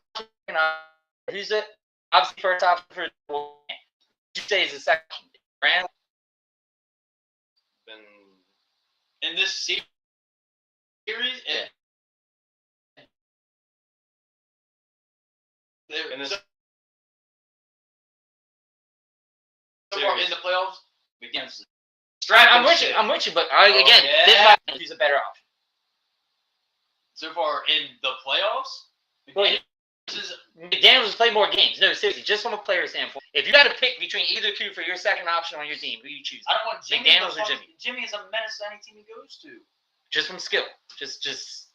Who's it? Obviously, first option for you say is the second. Randall. In this series, yeah. In the playoffs, against. I'm with you, but who's a better option? So far in the playoffs, McDaniels has played more games. No, seriously, just from a player standpoint. If you got to pick between either two for your second option on your team, who you choose? I don't want Jimmy. McDaniels or Jimmy. Jimmy is a menace to any team he goes to. Just from skill. Just.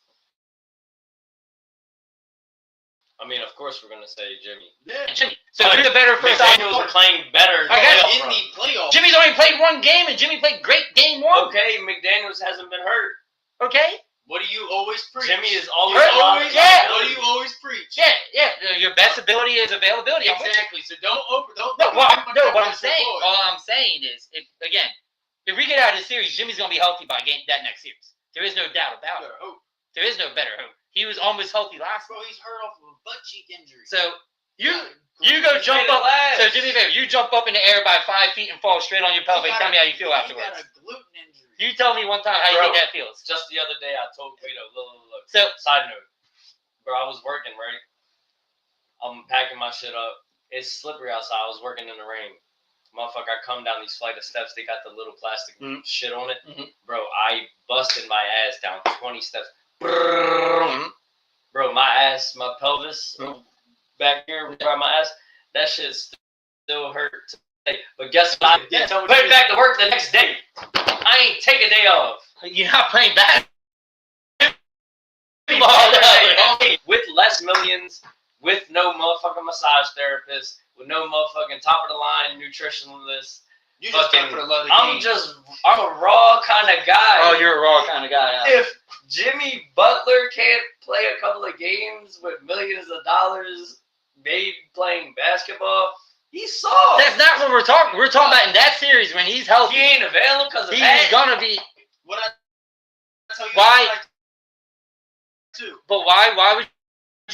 I mean, of course, we're gonna say Jimmy. Yeah, Jimmy. So who's the better first option? McDaniels are playing better. In the playoffs. Jimmy's only played one game, and Jimmy played great game 1. Okay, McDaniels hasn't been hurt. Okay. What do you always preach? Jimmy is always What do you always preach? Yeah. Your best ability is availability. Exactly. So don't. What I'm saying is, if we get out of this series, Jimmy's gonna be healthy by that next series. There is no doubt about it. There is no better hope. He was almost healthy last. Bro, he's hurt off of a butt cheek injury. So you go jump up. So do me a favor. You jump up in the air by 5 feet and fall straight on your pelvic. Tell me how you feel afterwards. He got a gluten injury. You tell me one time how you think that feels. Just the other day, I told Guido, look. So, side note, bro, I was working, right? I'm packing my shit up. It's slippery outside. I was working in the rain. Motherfucker, I come down these flight of steps. They got the little plastic shit on it. Mm-hmm. Bro, I busted my ass down 20 steps. Bro, my ass, my pelvis, back here, by my ass, that shit still hurt today. But guess what? I put it back to work the next day. I ain't take a day off. You're not playing back. With less millions, with no motherfucking massage therapist, with no motherfucking top of the line nutritionalist, You just fucking. for the love of the I'm game. I'm a raw kind of guy. Oh, you're a raw kind of guy. Huh? If Jimmy Butler can't play a couple of games with millions of dollars made playing basketball, he's soft. That's not what we're talking. We're talking about in that series when he's healthy. He ain't available because of He's that. gonna be. What I tell you Why? Too. But why would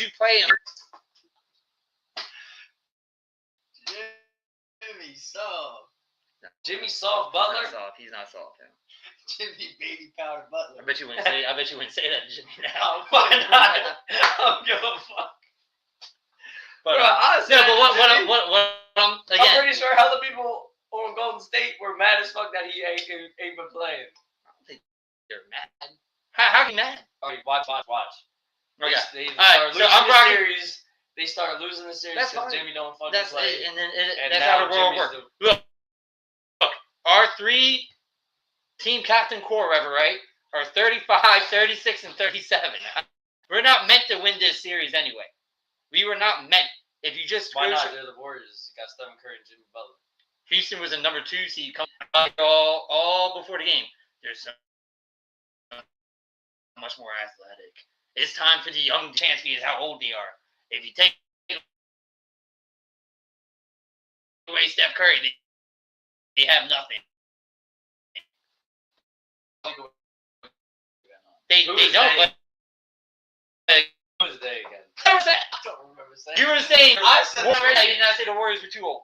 you play him? Jimmy soft. Jimmy soft Butler. He's not soft. Him. Jimmy baby powder Butler. I bet you wouldn't say. I bet you wouldn't say that to Jimmy now. Why not? I don't give a fuck. But, Bro, honestly, no, but what I'm again? pretty sure other people on Golden State were mad as fuck that he ain't been playing. I don't think they're mad. How can you mad? Oh, watch. Okay. They All right, start so I'm losing the rocking- series. They start losing the series That's because fine. Jimmy don't fucking That's play. and then And that's now how the world Jimmy's works. Look, our three team captain core, whatever, right? Are 35, 36, and 37. We're not meant to win this series anyway. We were not meant. If you just Why go not? to- They're the Warriors. You got Stephen Curry and Jimmy Butler. Houston was a number 2 seed coming all before the game. They're so much more athletic. It's time for the young champions how old they are. If you take away Steph Curry, they have nothing. They Who is don't. they? But Who was they again? I was saying- I don't remember saying. you were saying I said Warriors. I did not say the Warriors were too old.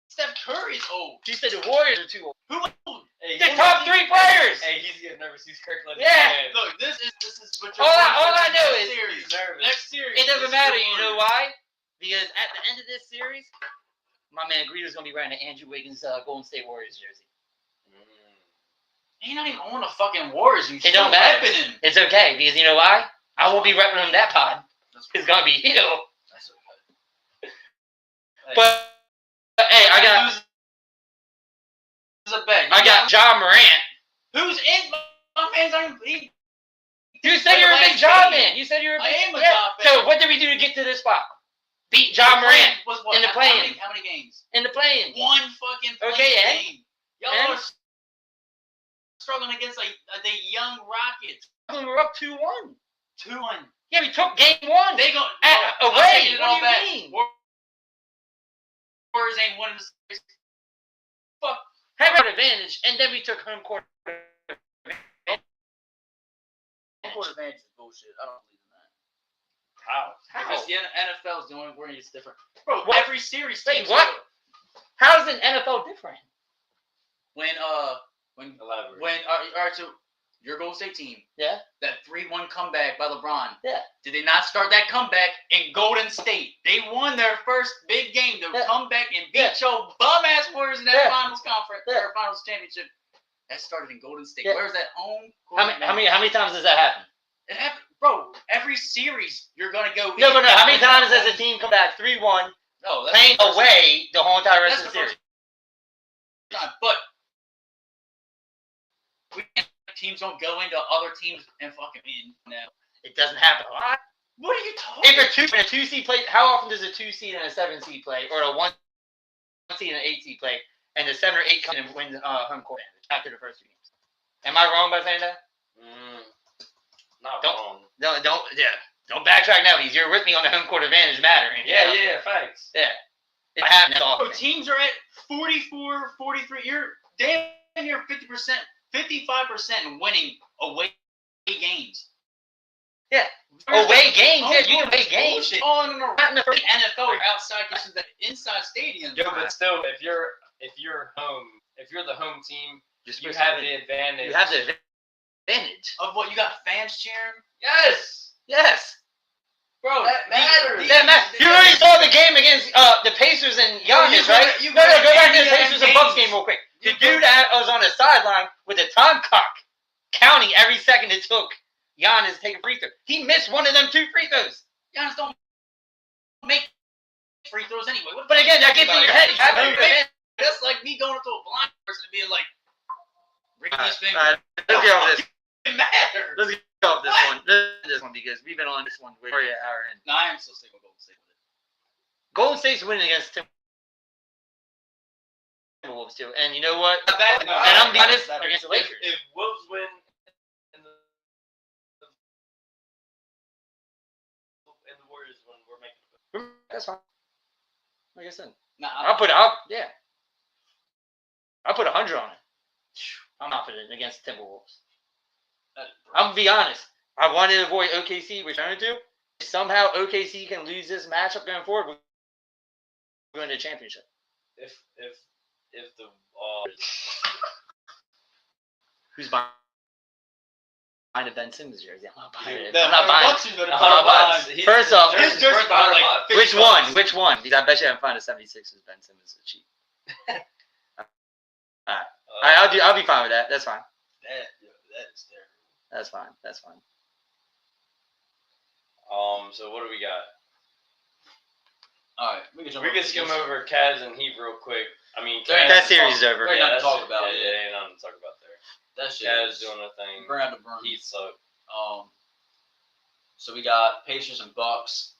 Steph Curry's old. You said the Warriors are too old. Who old? Hey, The top 3 players. Hey, he's getting nervous. He's Kirkland. Yeah. Look, this is what All I know is series. He's nervous. Next series. it doesn't is matter. the You know Warriors. why? Because at the end of this series, my man Greedo's gonna be wearing an Andrew Wiggins Golden State Warriors jersey. He's not even on the fucking Warriors. You It don't matter. repping him. It's okay because you know why? I won't be repping him that pod. That's It's gonna be Hill. That's okay. But hey, I got John Morant. Who's in my man's on he You said you're a big last John game. man. You said you're a I big am a yeah. John fan. So what did we do to get to this spot? Beat John Morant was what? in the How play-in. many- How many games? in the play-in. One fucking Okay, and? game. Y'all And? are struggling against like the young Rockets. We were up 2-1. 2-1. Yeah, we took game 1. They go Away. I'm taking it What all do you back. mean? Warriors ain't winning the series. Fuck. Had an advantage, and then we took home court. Home court advantage is bullshit. I don't believe in that. How? Because the NFL is the only where it's different. Bro, What? every series Wait, teams what? go- How is an NFL different? When Elaborate. all right, so your Golden State team, Yeah. that 3-1 comeback by LeBron. Yeah. Did they not start that comeback in Golden State? They won their first big game to Yeah. come back and beat Yeah. your bum ass Warriors in that Yeah. finals conference Yeah. or finals championship. That started in Golden State. Yeah. Where's that home? How many times does that happen? It happened, bro. Every series you're gonna go. No, but no. How many times has a team come back 3-1, No, that's playing the first away the whole entire rest That's of the the series? time. But teams don't go into other teams and fucking win. No. It doesn't happen a lot. What are you talking? If a 2 seed play, how often does a 2 seed and a 7 seed play, or a 1 seed and an 8 seed play, and the 7 or 8 come in and win home court advantage after the first 2 games? Am I wrong by saying that? Not Don't- wrong. Don't backtrack now because you're with me on the home court advantage matter. Yeah, facts. Yeah. It happens Bro, often. teams are at 44, 43. You're damn near 50%, 55% winning away games. Yeah. Away games. Yeah, you can away games. Bullshit. Oh, no. Not in the first. NFL or outside, this is the inside stadium. Yo, but still, if you're home, if you're the home team, you have the advantage. You have the advantage. Of what you got fans cheering, Yes. Yes. bro. That matters. That matters. You already saw the game against the Pacers and Giannis, you right? go Go back to the to Pacers and games. Bucks game real quick. The dude that was on the sideline with a time clock, counting every second it took Giannis to take a free throw. He missed one of them 2 free throws. Giannis don't make free throws anyway. What the But fuck again, you that gets in talking your about? head. You have home advantage. That's like me going into a blind person and being like, "Bring this finger." Alright, let's get off this. It matters. Let's get off this one. This one because we've been on this one. We're already an hour in. No, I am still sticking with Golden State with it. Golden State's winning against Timberwolves too, and you know what? bad. And I'm being honest, Better. against the Lakers. If Wolves win and the Warriors win, we're making it. That's fine. Like I said, Nah, I'll put 100 on it. I'm confident against Timberwolves. I'm gonna be honest. I wanted to avoid OKC returning to. If somehow OKC can lose this matchup going forward, we're going to the championship. If the Who's buying a Ben Simmons jersey? I'm not buying it. The I'm not buying it. Bucks is gonna I'm put not up buying on- it. First off, his jersey's worth behind, like, $100. which one? Which one? Because I bet you I can find a 76ers Ben Simmons is cheap. I'll be fine with that. That's fine. That is terrible. That's fine. That's fine. So what do we got? All right, we can jump. We can skim over Cavs and Heat real quick. I mean, There ain't That Cavs, series is over. There ain't nothing to that's- talk about. Yeah, Yeah, ain't nothing to talk about there. that shit. Cavs is doing their thing. ground to burn. Heat suck. So we got Pacers and Bucks.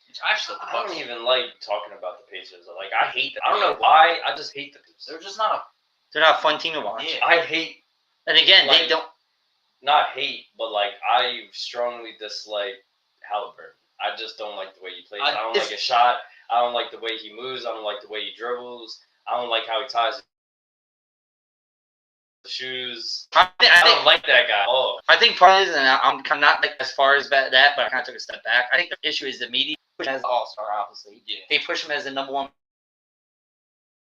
Which I actually thought the I Bucks. don't even like talking about the Pacers. Like, I hate them. I don't know why. I just hate the Pacers. They're just not They're not a fun team to watch. Yeah. I hate, And again, they Like- don't. not hate, but like I strongly dislike Halliburton. I just don't like the way he plays. I don't like his shot. I don't like the way he moves. I don't like the way he dribbles. I don't like how he ties the shoes. I I don't think, like that guy. Oh, I think part of it is, and I'm kind of not like as far as that, but I kind of took a step back. I think the issue is the media push him as an all-star, obviously. Yeah. They push him as the number one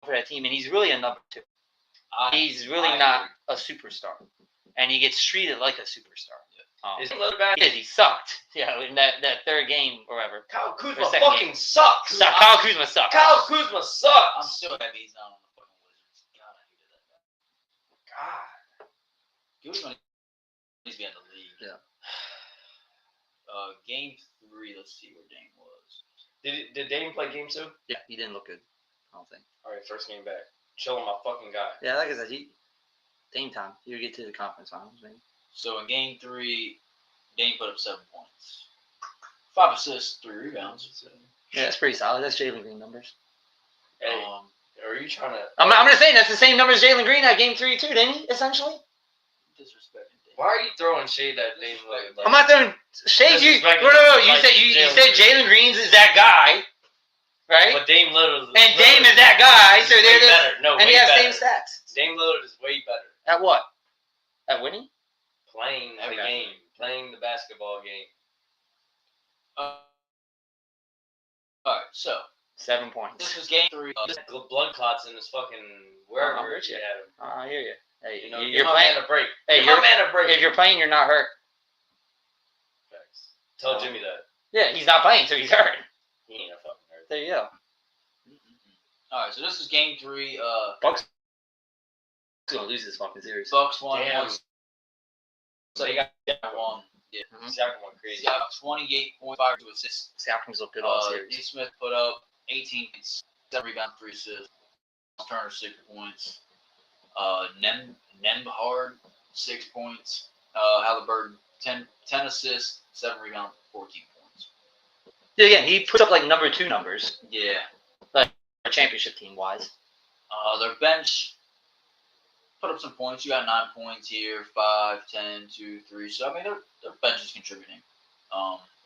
for that team, and he's really a number two. He's really I not a superstar, and he gets treated like a superstar. is he low bad? He sucked. Yeah, in that third game or whatever. Kyle Kuzma Or second fucking sucks. Kyle Kuzma sucked. Kyle Kuzma I'm sucks. still happy he's not on the fucking Wizards. God, I hated that guy. God. Kuzma needs to be in the league. Yeah. Game 3. Let's see where Dame was. Did Dame play game 2? Yeah, he didn't look good. I don't think. All right, first game back. Chilling my fucking guy. Yeah, like I said, Dame time. You get to the conference finals, man. So in Game 3, Dame put up 7 points, 5 assists, 3 rebounds. Yeah, that's pretty solid. That's Jalen Green numbers. Hey, are you trying to? I'm gonna say that's the same numbers Jalen Green had game 3 too, didn't he? Essentially. Disrespecting Dame. Why are you throwing shade at Dame Lillard? I'm not throwing shade. You no. You said you said Jalen Green's is that guy, right? But Dame Lillard. And Dame is that guy, so way they're just, better. No, and way he has better. same stats. Dame Lillard is way better. At what? At winning? Playing the Okay. game, playing the basketball game. All right, so 7 points. this was Game 3. Just blood clots in his fucking wherever I'm with he you. had him. I hear you. Hey, You know, you're give my playing. man a break. Hey, Give my man a break. If you're playing, you're not hurt. Facts. Tell Jimmy that. Yeah, he's not playing, so he's hurt. He ain't a fucking hurt. There you go. All right, so this is Game 3. Bucks gonna lose this fucking series. Bucks won. Damn. One, So you got one. Yeah. Siakam went crazy. He got 28.5 to assists. Siakam's look good all D. series. Smith put up 18 points, 7 rebounds, 3 assists. Turner 6 points. Nembhard 6 points. Halliburton 10 assists, 7 rebounds, 14 points. Yeah, again, he puts up like number 2 numbers, Yeah. championship team wise. Their bench put up some points. You got 9 points here, 5, 10, 2, 3. So I mean, their bench is contributing.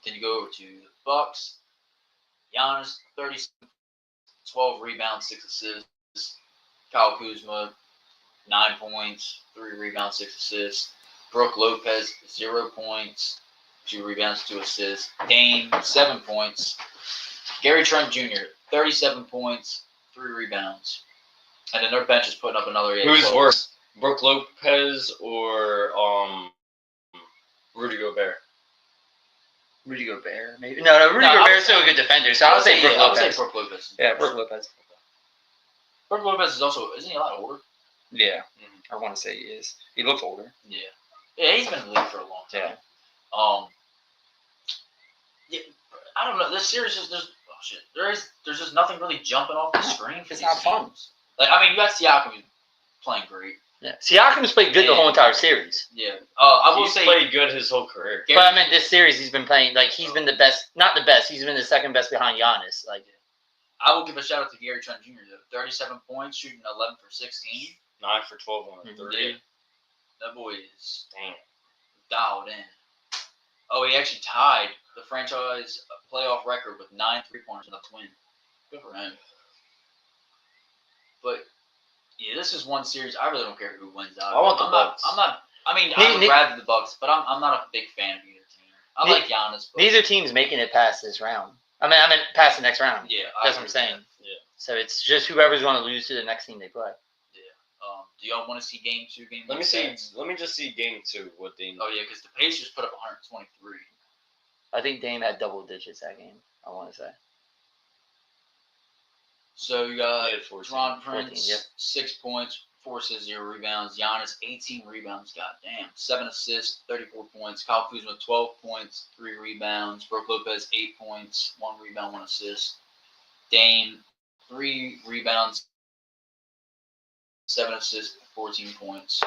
Then you go over to the Bucks. Giannis 30, 12 rebounds, 6 assists. Kyle Kuzma 9 points, 3 rebounds, 6 assists. Brooke Lopez 0 points, 2 rebounds, 2 assists. Dame 7 points. Gary Trent Jr. 37 points, 3 rebounds. And then their bench is putting up another 8. Who's 12. worse, Brooke Lopez or Rudy Gobert? Rudy Gobert, maybe. No, Rudy No, I Gobert's would- still a good defender, so I'll say Brooke I would Lopez. say Brooke Lopez. Yeah, Brooke Lopez. Brooke Lopez is also, isn't he a lot older? Yeah, I want to say he is. He looks older. Yeah. Yeah, he's been in the league for a long time. Yeah, I don't know. This series is just there's just nothing really jumping off the screen. For It's these not fun. teams. Like I mean, you got Siakam who's playing great. Yeah, Siakam's played good the whole entire series. Yeah. I will He's say played good his whole career. But I meant this series, he's been playing like he's been the best. Not the best. He's been the second best behind Giannis. Like I will give a shout out to Gary Trent Jr. though. 37 points, shooting 11 for 16. 9 for 12 on a Mhm. 3. Yeah. That boy is Damn. dialed in. Oh, he actually tied the franchise playoff record with 9 3-pointers in the Twin. Good for him. But yeah, this is one series. I really don't care who wins out. I want the I'm Bucks. not. I mean, I would rather the Bucks, but I'm not a big fan of either team. I like Giannis. But These are teams making it past this round. I mean, past the next round. yeah, That's what I'm saying. Yeah. So it's just whoever's going to lose to the next team they play. Do y'all want to see game 2, game 1? Let me see. Let me just see game 2. What they. Oh yeah, because the Pacers put up 123. I think Dame had double digits that game. I want to say. So you got He had 14. Toronto 14, Prince, yep. 6 points, 4 assists, 0 rebounds. Giannis, 18 rebounds. Goddamn, 7 assists, 34 points. Kyle Kuzma, 12 points, 3 rebounds. Brook Lopez, 8 points, 1 rebound, 1 assist. Dame, 3 rebounds, 7 assists, 14 points.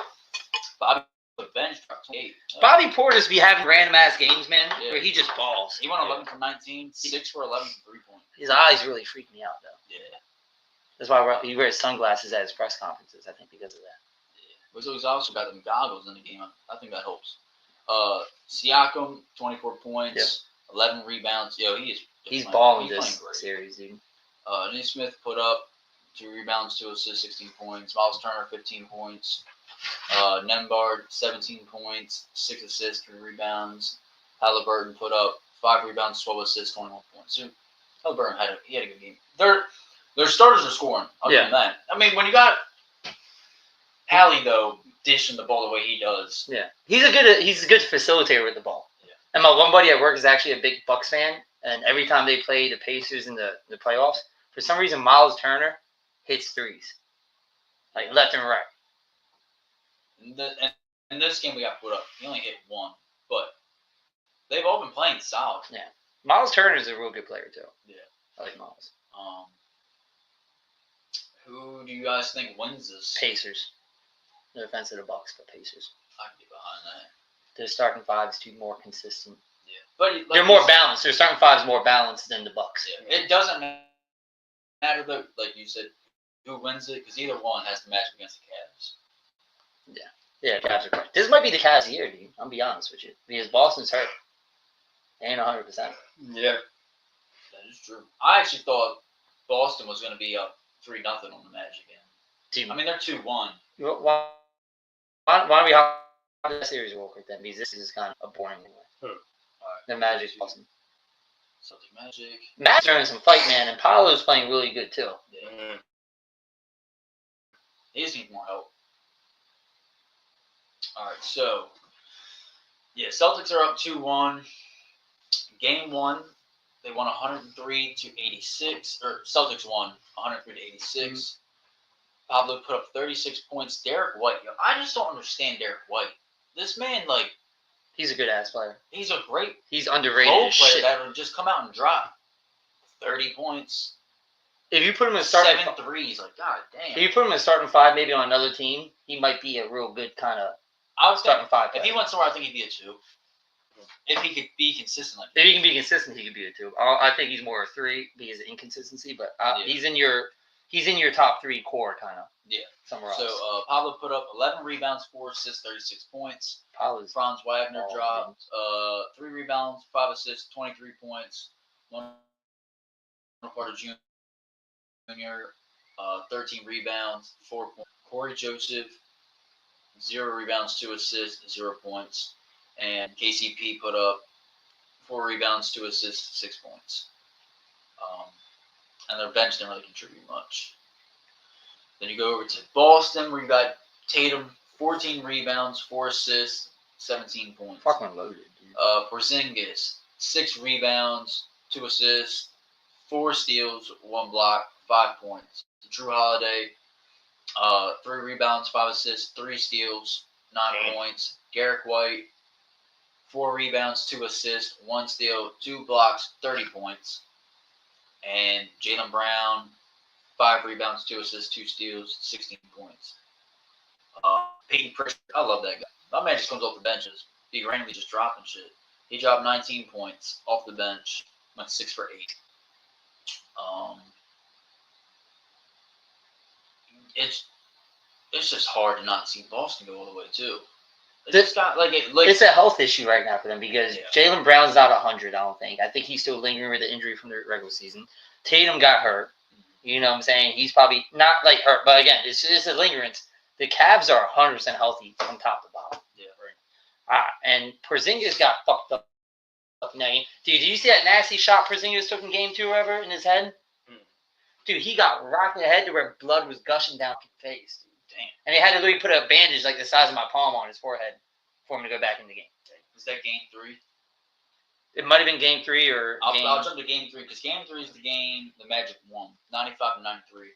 Bobby the bench dropped 28. Bobby Portis be having random ass games, man, Yeah. where he just balls. He went 11 for 19, 6 for 11 from 3-point. His eyes really freak me out though. Yeah. That's why he wears sunglasses at his press conferences. I think because of that. But he's also got them goggles in the game. I think that helps. Siakam, 24 points, 11 rebounds. Yo, He's playing- balling he's this playing great. series, dude. Naismith put up 2 rebounds, 2 assists, 16 points. Miles Turner, 15 points. Nembhard, 17 points, 6 assists, 3 rebounds. Halliburton put up 5 rebounds, 12 assists, 21 points. So Halliburton had a good game. Their starters are scoring. Other than that, I mean, when you got Allie though dishing the ball the way he does, Yeah, he's a good facilitator with the ball. Yeah. And my one buddy at work is actually a big Bucks fan, and every time they play the Pacers in the playoffs, for some reason Miles Turner hits threes, like left and right. in this game we got put up. He only hit 1, but they've all been playing solid. Yeah, Miles Turner is a real good player too. Yeah, I like Miles. Who do you guys think wins this? Pacers. No offense to the Bucks, but Pacers. I can get behind that. Their starting five's too more consistent. Yeah, but They're more balanced. Their starting five's more balanced than the Bucks. Yeah. It doesn't matter though, like you said, who wins it, because either one has to match against the Cavs. Yeah, Cavs are great. This might be the Cavs year, dude. I'll be honest with you. Because Boston's hurt. They ain't 100%. Yeah. That is true. I actually thought Boston was going to be up 3-0 on the Magic again. Dude, I mean, they're 2-1. why don't we hop into that series real quick then? Because this is kind of a boring anyway. Alright. The Magic's awesome. Celtic Magic. Magic's showing some fight, man, and Paolo's playing really good too. Yeah. Mm-hmm. He just needs more help. Alright, so yeah, Celtics are up 2-1. Game 1, they won 103-86. Or Celtics won 103-86. Pablo put up 36 points. Derek White, yo, I just don't understand Derek White. This man, like, He's a good ass player. he's a great He's underrated role as player shit. that would just come out and drop 30 points, If you put him in starting 7 threes. Like, god damn. if you put him in starting five, maybe on another team, he might be a real good kind of I was starting five if player. he went somewhere, I think he'd be a 2. If he could be consistent like If he can be consistent, he could be a 2. I think he's more a 3 because of inconsistency, but Yeah. he's in your top 3 core kind of. Yeah. Somewhere else. So Pablo put up 11 rebounds, 4 assists, 36 points. Paolo's Franz Wagner Oh, dropped 3 rebounds, 5 assists, 23 points. One Porter Jr. 13 rebounds, 4 points. Corey Joseph, 0 rebounds, 2 assists, 0 points. And KCP put up 4 rebounds, 2 assists, 6 points. And their bench didn't really contribute much. Then you go over to Boston, where you got Tatum, 14 rebounds, 4 assists, 17 points. fucking loaded, dude. Porzingis, 6 rebounds, 2 assists, 4 steals, 1 block, 5 points. Drew Holiday, 3 rebounds, 5 assists, 3 steals, 9 points. Garrick White, 4 rebounds, 2 assists, 1 steal, 2 blocks, 30 points. And Jaylen Brown, 5 rebounds, 2 assists, 2 steals, 16 points. Peyton Pritchard, I love that guy. That man just comes off the benches. He randomly just dropping shit. He dropped 19 points off the bench, went 6 for 8. it's just hard to not see Boston go all the way too. They The- just got like It's a health issue right now for them because Yeah. Jaylen Brown's not 100. I don't think. I think he's still lingering with the injury from the regular season. Tatum got hurt. You know what I'm saying? He's probably not like hurt, but again, it's a lingerance. The Cavs are 100% healthy from top to bottom. Yeah, right. And Porzingis got fucked up in that game. Dude, did you see that nasty shot Porzingis took in game 2 or whatever in his head? Dude, he got rocked in the head to where blood was gushing down his face. Dude. Damn. And they had to literally put a bandage like the size of my palm on his forehead for him to go back in the game. Was that game 3? It might have been game 3 or I'll jump to game 3 because game 3 is the game the Magic won, 95-93.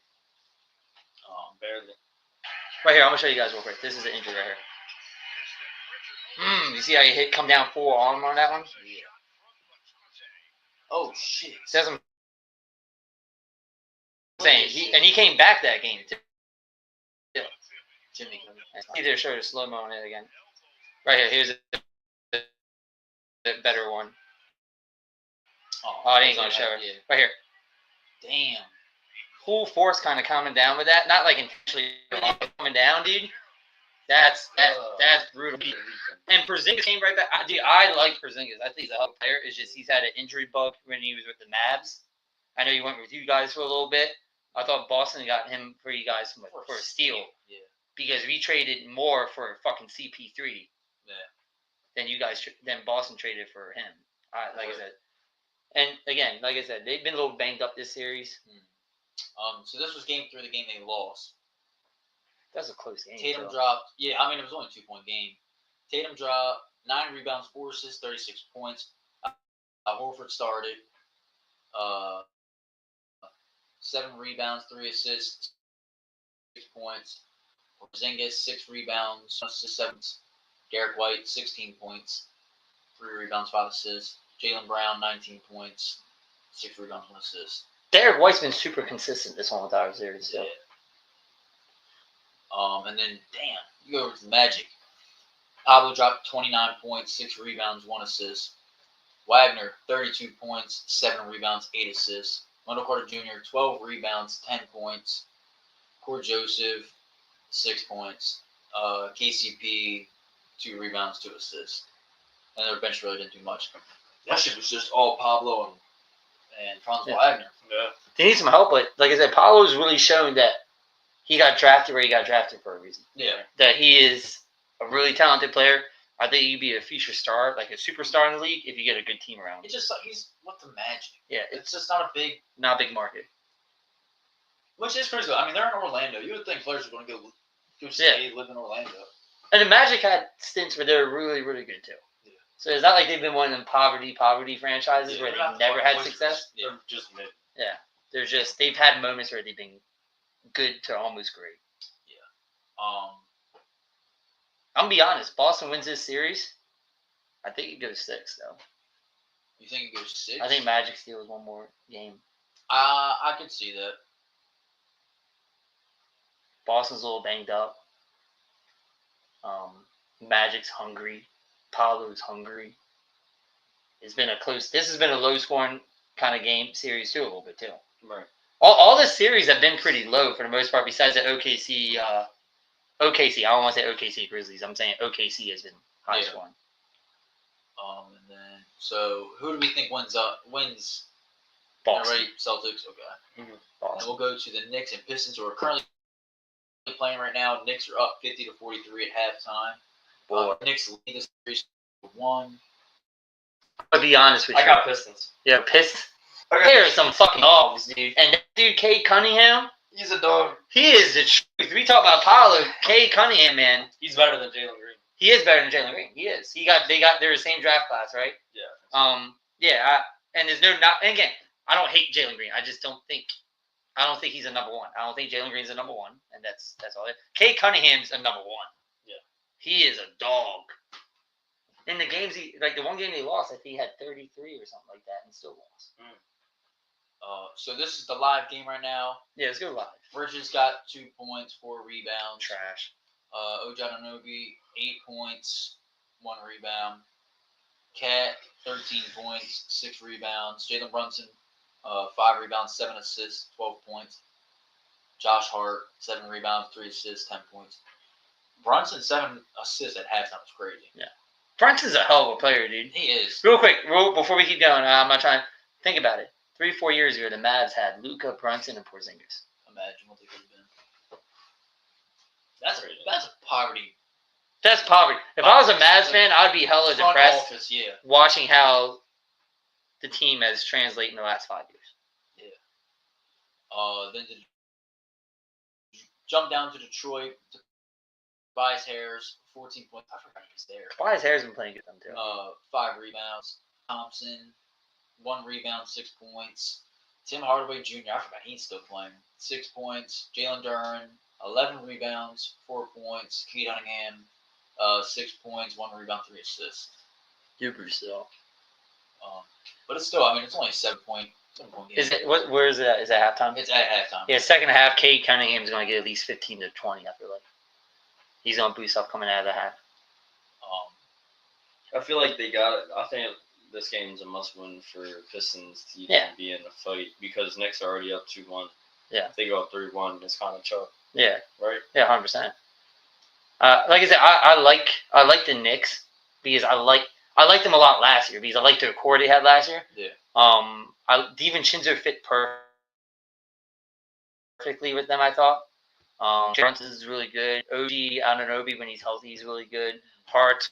Barely. Right here, I'm gonna show you guys real quick. This is the injury right here. You see how he come down full arm on that one? Yeah. Oh shit. Says I'm saying he came back that game too. Jimmy. Either show the slow mo on it again. Right here, here's a better one. Oh, I ain't gonna show it. Yeah. Right here. Damn. Full force kind of coming down with that. Not like intentionally coming down, dude. That's brutal. And Porzingis came right back. I like Porzingis. I think he's a hell of a player. It's just he's had an injury bug when he was with the Mavs. I know he went with you guys for a little bit. I thought Boston got him for you guys for a steal. Yeah. Because we traded more for fucking CP3. Yeah. Than Boston traded for him. Like I said. And again, like I said, they've been a little banged up this series. So this was game 3 of the game they lost. That's a close game. Tatum dropped. Yeah, I mean it was only a 2-point game. Tatum dropped 9 rebounds, 4 assists, 36 points. Horford started. 7 rebounds, 3 assists, 6 points. Porzingis 6 rebounds, 1 assist, 7. Derek White 16 points, 3 rebounds, 5 assists. Jaylen Brown 19 points, 6 rebounds, 1 assist. Derek White's been super consistent this whole entire series. So. Yeah. And then, damn, you go over to the Magic. Pablo dropped 29 points, 6 rebounds, 1 assist. Wagner, 32 points, 7 rebounds, 8 assists. Wendell Carter Jr., 12 rebounds, 10 points. Corey Joseph, 6 points. KCP, 2 rebounds, 2 assists. And their bench really didn't do much. That shit was just all Pablo and Franz Wagner. Yeah. They need some help, but like I said, Paulo's really shown that he got drafted where he got drafted for a reason. Yeah. That he is a really talented player. I think he'd be a future star, like a superstar in the league, if you get a good team around him. It's just like he's with the Magic. Yeah, It's just not a big market. Which is crazy. I mean, they're in Orlando. You would think players are going to go stay, live in Orlando. And the Magic had stints where they were really, really good too. Yeah. So it's not like they've been one of them poverty franchises where they've never had success. Yeah. They're just mid. Yeah. They've had moments where they've been good to almost great. Yeah. I'm gonna be honest. Boston wins this series. I think it goes 6 though. You think it goes 6? I think Magic steals one more game. I could see that. Boston's a little banged up. Magic's hungry. Paulo's hungry. This has been a low scoring kind of game series too, a little bit too. Right. All the series have been pretty low for the most part, besides the OKC. OKC. I don't want to say OKC Grizzlies. I'm saying OKC has been high scoring. And then so who do we think wins? Boston. Right, Celtics. Okay. And Boston. we'll go to the Knicks and Pistons, who are currently playing right now. Knicks are up 50-43 at halftime. Knicks lead the series 1. I'll be honest with you. I got Pistons. Yeah, Pistons. They're some fucking dogs, dude. And that dude, Cade Cunningham, He's a dog. he is the truth. We talk about Paolo. Cade Cunningham, man. He's better than Jalen Green. He is better than Jalen Green. He is. They're the same draft class, right? Yeah. And there's and again, I don't hate Jalen Green. I don't think he's a number 1. I don't think Jalen Green's a number 1, and that's all. Cade Cunningham's a number 1. Yeah. He is a dog. In the games, the one game they lost, I think he had 33 or something like that, and still lost. So this is the live game right now. Yeah, let's go live. Bridges got 2 points, 4 rebounds. Trash. Ojanonobi, 8 points, 1 rebound. Cat, 13 points, 6 rebounds. Jalen Brunson, 5 rebounds, 7 assists, 12 points. Josh Hart, 7 rebounds, 3 assists, 10 points. Brunson, 7 assists at halftime was crazy. Yeah. Brunson's a hell of a player, dude. He is. Real quick, before we keep going, I'm not trying to think about it. 3-4 years ago, the Mavs had Luka, Brunson, and Porzingis. Imagine what they could have been. That's a poverty. That's poverty. If I was a Mavs fan, I'd be hella Front depressed office, yeah. watching how the team has translated in the last 5 years. Then jump down to Detroit. Tobias Harris, 14 points. I forgot he was there. Tobias Harris been playing good them too. 5 rebounds. Thompson, 1 rebound, 6 points. Tim Hardaway Jr., I forgot he's still playing. 6 points. Jalen Duren, 11 rebounds, 4 points. Kate Cunningham, 6 points, 1 rebound, 3 assists. Super still. But it's still, I mean, it's only a 7-point game. Is it? Where is it at? Is it halftime? It's at halftime. Yeah, second half, Kate Cunningham's going to get at least 15 to 20, I feel like. He's going to boost up coming out of the half. I feel like they got it. I think this game's a must-win for Pistons to even be in the fight because Knicks are already up 2-1. Yeah. If they go up 3-1, it's kind of chalk. Yeah. Right? Yeah, 100%. Like I said, I like the Knicks because I liked them a lot last year because I liked their core they had last year. Yeah. DiVincenzo fit perfectly with them, I thought. Brunson is really good. OG Anunoby, when he's healthy, he's really good. Hart's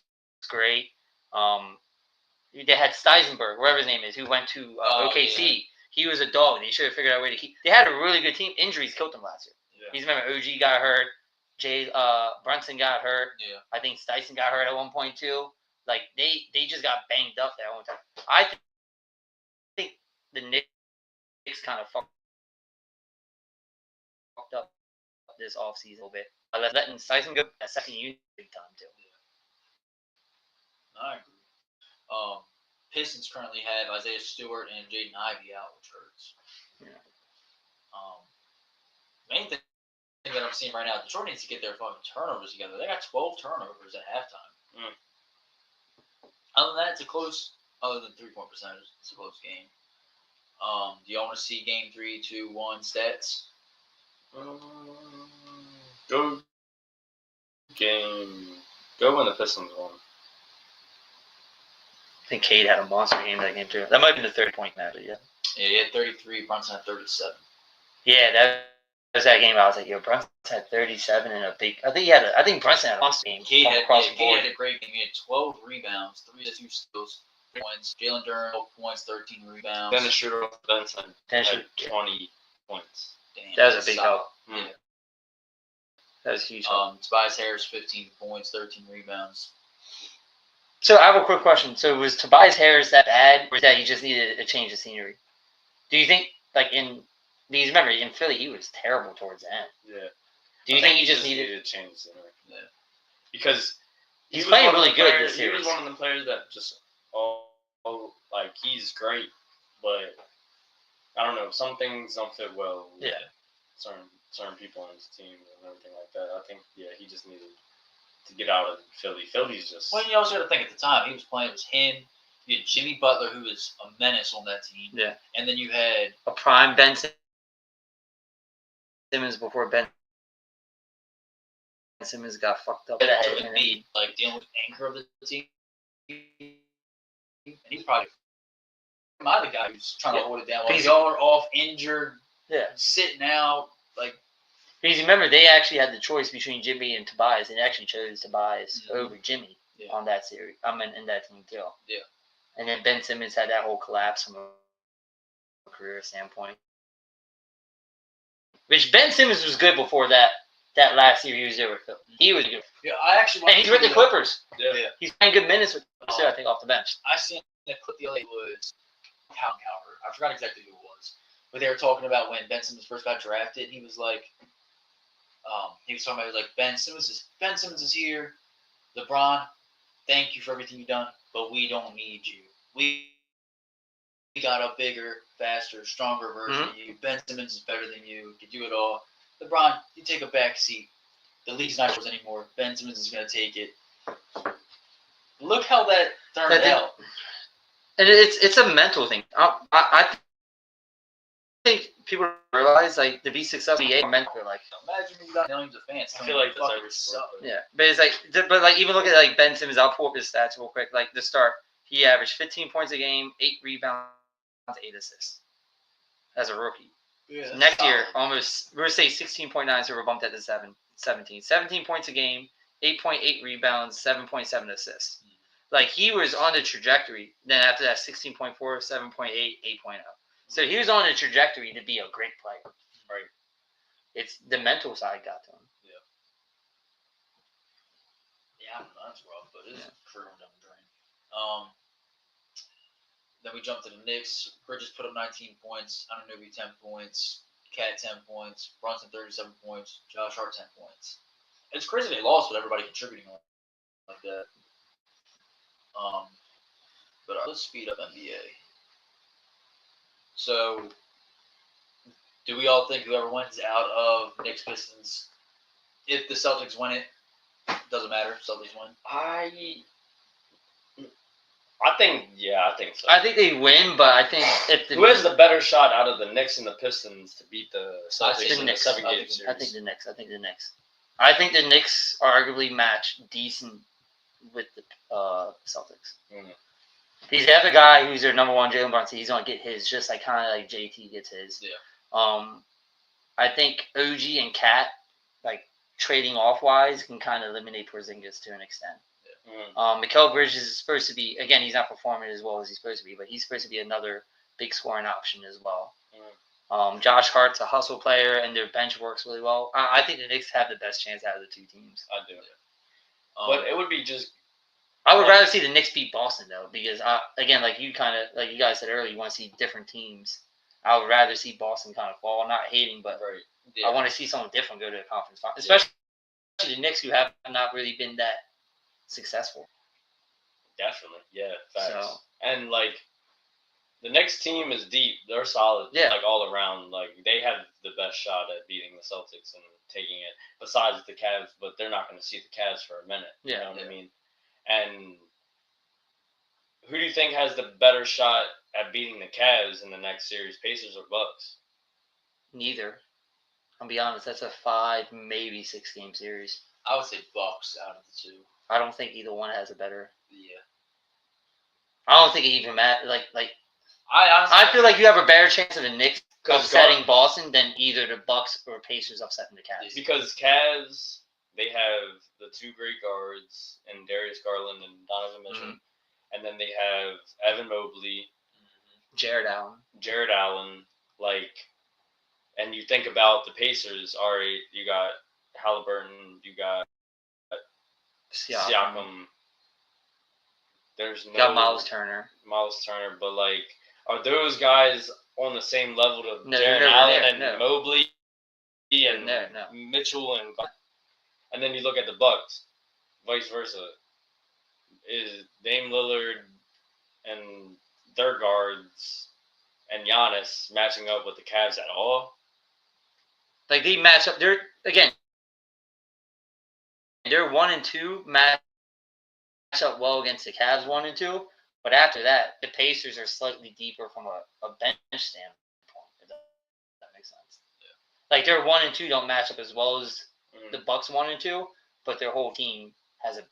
great. They had Steisenberg, whatever his name is, who went to OKC. Yeah. He was a dog. They should have figured out a way to keep. They had a really good team. Injuries killed them last year. Yeah. Because remember, OG got hurt. Brunson got hurt. Yeah. I think Steichen got hurt at one point too. Like they just got banged up that one time. I think the Knicks kind of fucked up this offseason a little bit. Letting Steichen go at second unit big time too. Yeah. I agree. Pistons currently have Isaiah Stewart and Jaden Ivey out, which hurts. Yeah. Main thing that I'm seeing right now, Detroit needs to get their fucking turnovers together. They got 12 turnovers at halftime. Other than that, it's a close. Other than 3-point percentage, it's a close game. Do you want to see game 3, 2, 1 stats? Go when the Pistons won. I think Cade had a monster game that game too. That might have been the 30-point match, yeah. Yeah, he had 33. Brunson had 37. Yeah, that was that game. I was like, yo, Brunson had 37 and a big. I think Brunson had a monster game. Cade had a great game. He had 12 rebounds, 3 to 2 steals, 3 points. Jalen Duren 12 points, 13 rebounds. Then the shooter off Benson had 20 points. Damn, that was a big help. Yeah. That was huge. Tobias Harris 15 points, 13 rebounds. So I have a quick question. So was Tobias Harris that bad, or that he just needed a change of scenery? Do you think, because remember, in Philly, he was terrible towards the end. Yeah. Do you think he just needed a change of scenery? Yeah. Because he's playing really good this year. series. He was one of the players that just, he's great, but I don't know, some things don't fit well with certain people on his team and everything like that. I think, he just needed to get out of Philly. Philly's just... Well, you also got to think at the time, he was playing, it was him. You had Jimmy Butler, who was a menace on that team. Yeah. And then you had... a prime Ben Simmons before Ben Simmons got fucked up. Dealing with the anchor of the team. And he's probably the guy who's trying to hold it down. While y'all are off, injured, sitting out, Because remember, they actually had the choice between Jimmy and Tobias, and they actually chose Tobias over Jimmy on that series. In that team too. Yeah. And then Ben Simmons had that whole collapse from a career standpoint. Which Ben Simmons was good before that last year he was there with Phil. He was good. Yeah, I actually. And he's with the Clippers. Yeah. He's playing good minutes with them, I think, off the bench. I seen the clip the other day was Cowherd. I forgot exactly who it was. But they were talking about when Ben Simmons first got drafted. He was like, talking about Ben Simmons is here. LeBron, thank you for everything you've done, but we don't need you. We got a bigger, faster, stronger version of you. Ben Simmons is better than you. Can do it all. LeBron, you take a back seat. The league's not yours anymore. Ben Simmons is going to take it. Look how that turned out. And it's a mental thing. I think people realize like to be successful, are meant for like. Imagine you got millions of fans. I feel like that's fucking every sport. suck. Yeah, but it's like, even look at like Ben Simmons. I'll pull up his stats real quick. Like the start, he averaged 15 points a game, 8 rebounds, 8 assists as a rookie. Yeah, Next year, we're gonna say 16.9, so we're bumped at the 17. 17 points a game, 8.8 rebounds, 7.7 assists. Like he was on the trajectory. Then after that, 16.4, 7.8, 8.0. So he was on a trajectory to be a great player. Right. It's the mental side got to him. Yeah, I don't know, that's rough, but it's career down the drain. Then we jumped to the Knicks. Bridges put up 19 points. Anunoby 10 points. Cat 10 points. Brunson 37 points. Josh Hart 10 points. It's crazy they lost with everybody contributing like that. But let's speed up NBA. So, do we all think whoever wins out of Knicks Pistons, if the Celtics win it, doesn't matter. Celtics win. I think so. I think they win, but I think if who has the better shot out of the Knicks and the Pistons to beat the Celtics in the Knicks. 7-game series? I think the Knicks. I think the Knicks arguably match decent with the Celtics. Mm. He's the other guy who's their number one, Jalen Brunson. He's gonna get his, just like kind of like JT gets his. Yeah. I think OG and Cat, like trading off wise, can kind of eliminate Porzingis to an extent. Mikal Bridges is supposed to be, again, he's not performing as well as he's supposed to be, but he's supposed to be another big scoring option as well. Josh Hart's a hustle player, and their bench works really well. I think the Knicks have the best chance out of the two teams. I do. But it would be just. I would rather see the Knicks beat Boston though, because again, like you guys said earlier, you want to see different teams. I would rather see Boston kind of fall. Not hating, but I want to see someone different go to the conference final, especially the Knicks, who have not really been that successful. Definitely, yeah, facts. So, and like the next team is deep; they're solid, like all around. Like they have the best shot at beating the Celtics and taking it. Besides the Cavs, but they're not going to see the Cavs for a minute. You know what I mean? And who do you think has the better shot at beating the Cavs in the next series, Pacers or Bucks? Neither. I'll be honest. That's a 5, maybe 6 game series. I would say Bucks out of the two. I don't think either one has a better. Yeah. I don't think it even matters. Like I feel like you have a better chance of the Knicks upsetting Boston than either the Bucks or Pacers upsetting the Cavs. Because Cavs, they have the two great guards in Darius Garland and Donovan Mitchell, and then they have Evan Mobley, Jared Allen, and you think about the Pacers. All right, you got Halliburton, you got Siakam. There's no Miles Turner, but are those guys on the same level to Jared Allen and Mobley and Mitchell and then you look at the Bucks, vice versa. Is Dame Lillard and their guards and Giannis matching up with the Cavs at all? Like they match up. They're 1 and 2 match up well against the Cavs 1 and 2, but after that, the Pacers are slightly deeper from a bench standpoint. If that makes sense. Yeah. Like their 1 and 2 don't match up as well as the Bucks 1 and 2, but their whole team has a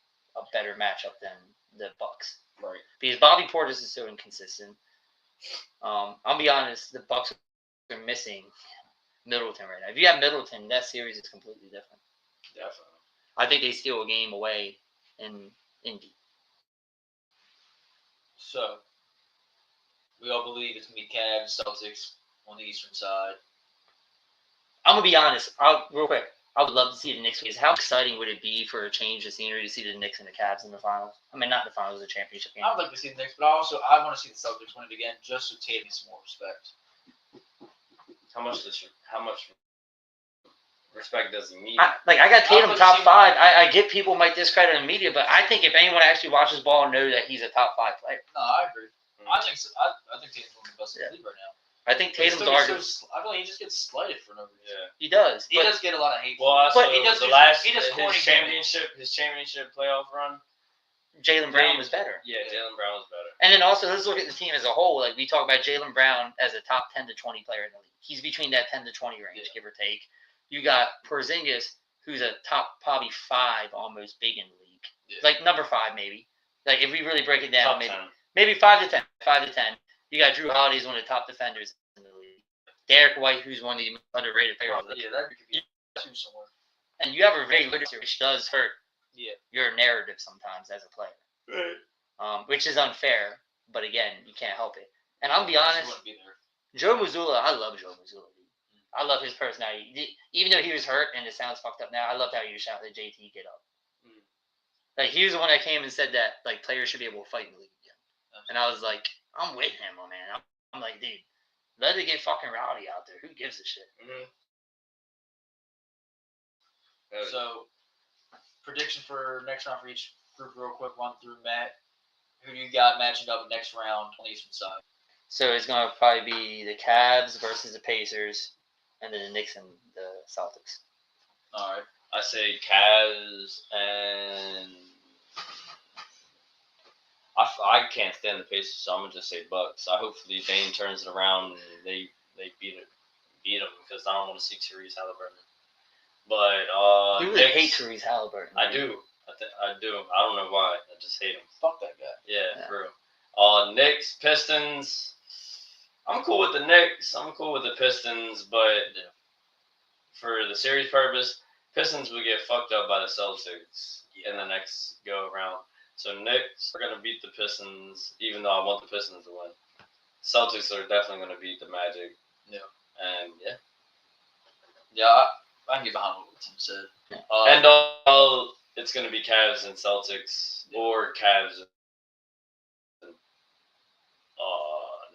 better matchup than the Bucks. Right. Because Bobby Portis is so inconsistent. I'll be honest, the Bucks are missing Middleton right now. If you have Middleton, that series is completely different. Definitely. I think they steal a game away in Indy. So, we all believe it's going to be Cavs, Celtics on the eastern side. I'm going to be honest. Real quick. I would love to see the Knicks. Because how exciting would it be for a change of scenery to see the Knicks and the Cavs in the finals? I mean, not the finals, the championship game. I would like to see the Knicks, but I want to see the Celtics win it again, just so Tatum gets some more respect. How much respect does he need? I got Tatum top 5. I get people might discredit in the media, but I think if anyone actually watches ball, know that he's a top 5 player. No, I agree. I think Tatum's one of the best in the league right now. I think Tatum's arguably. I feel like he just gets slighted for no reason. Yeah, he does. He does get a lot of hate. Well, but he does his championship playoff run. Jaylen Brown was better. Yeah, Jaylen Brown was better. And then also, let's look at the team as a whole. Like, we talk about Jaylen Brown as a top 10 to 20 player in the league. He's between that 10 to 20 range, give or take. You got Porzingis, who's a top probably 5 almost big in the league. Yeah. Like, number 5 maybe. Like, if we really break it down, Top 10. maybe 5 to 10. 5 to 10. You got Drew Holiday, who's one of the top defenders in the league. Derek White, who's one of the underrated players. Yeah, that could be two somewhere. And you have a very good, which does hurt your narrative sometimes as a player. Right. Which is unfair, but again, you can't help it. And I'll be honest, Joe Mazzulla, I love Joe Mazzulla. I love his personality. Even though he was hurt and it sounds fucked up now, I loved how he was shouting at JT, get up. Like, he was the one that came and said that, like, players should be able to fight in the league again. And I was like, I'm with him, man. I'm like, dude, let it get fucking rowdy out there. Who gives a shit? So, prediction for next round for each group, real quick, run through Matt. Who do you got matching up next round on the Eastern side? So it's going to probably be the Cavs versus the Pacers, and then the Knicks and the Celtics. All right. I say Cavs, and I can't stand the Pacers, so I'm gonna just say Bucks. Hopefully Dane turns it around and they beat them because I don't want to see Therese Halliburton. But you really hate Therese Halliburton. I do. I do. I don't know why. I just hate him. Fuck that guy. Yeah, for real. Knicks, Pistons. I'm cool with the Knicks. I'm cool with the Pistons, but for the series purpose, Pistons will get fucked up by the Celtics in the next go around. So Knicks are gonna beat the Pistons, even though I want the Pistons to win. Celtics are definitely gonna beat the Magic. Yeah. And I can get behind what the team said. And it's gonna be Cavs and Celtics or Cavs and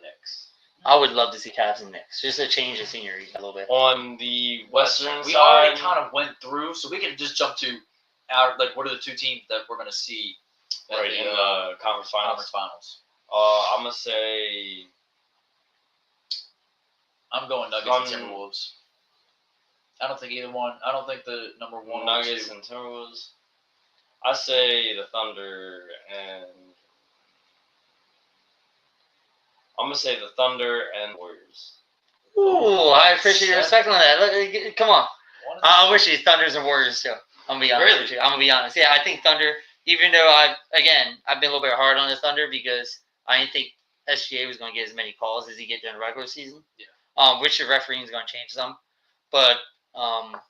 Knicks. I would love to see Cavs and Knicks, just to change the scenery a little bit. On the Western We side, already kind of went through, so we can just jump to what are the two teams that we're gonna see right in the conference finals. I'm gonna say I'm going Nuggets and Timberwolves. I don't think either one. I don't think the number one Nuggets and Timberwolves. I say the Thunder and I'm gonna say the Thunder and Warriors. Ooh, I appreciate your respect on that. Look, come on. I wish you Thunders and Warriors too. I'm gonna be honest with you. I'm gonna be honest. Yeah, I think Thunder. Even though I've been a little bit hard on the Thunder because I didn't think SGA was gonna get as many calls as he get during the regular season. Yeah. Which the refereeing is gonna change some, but I'm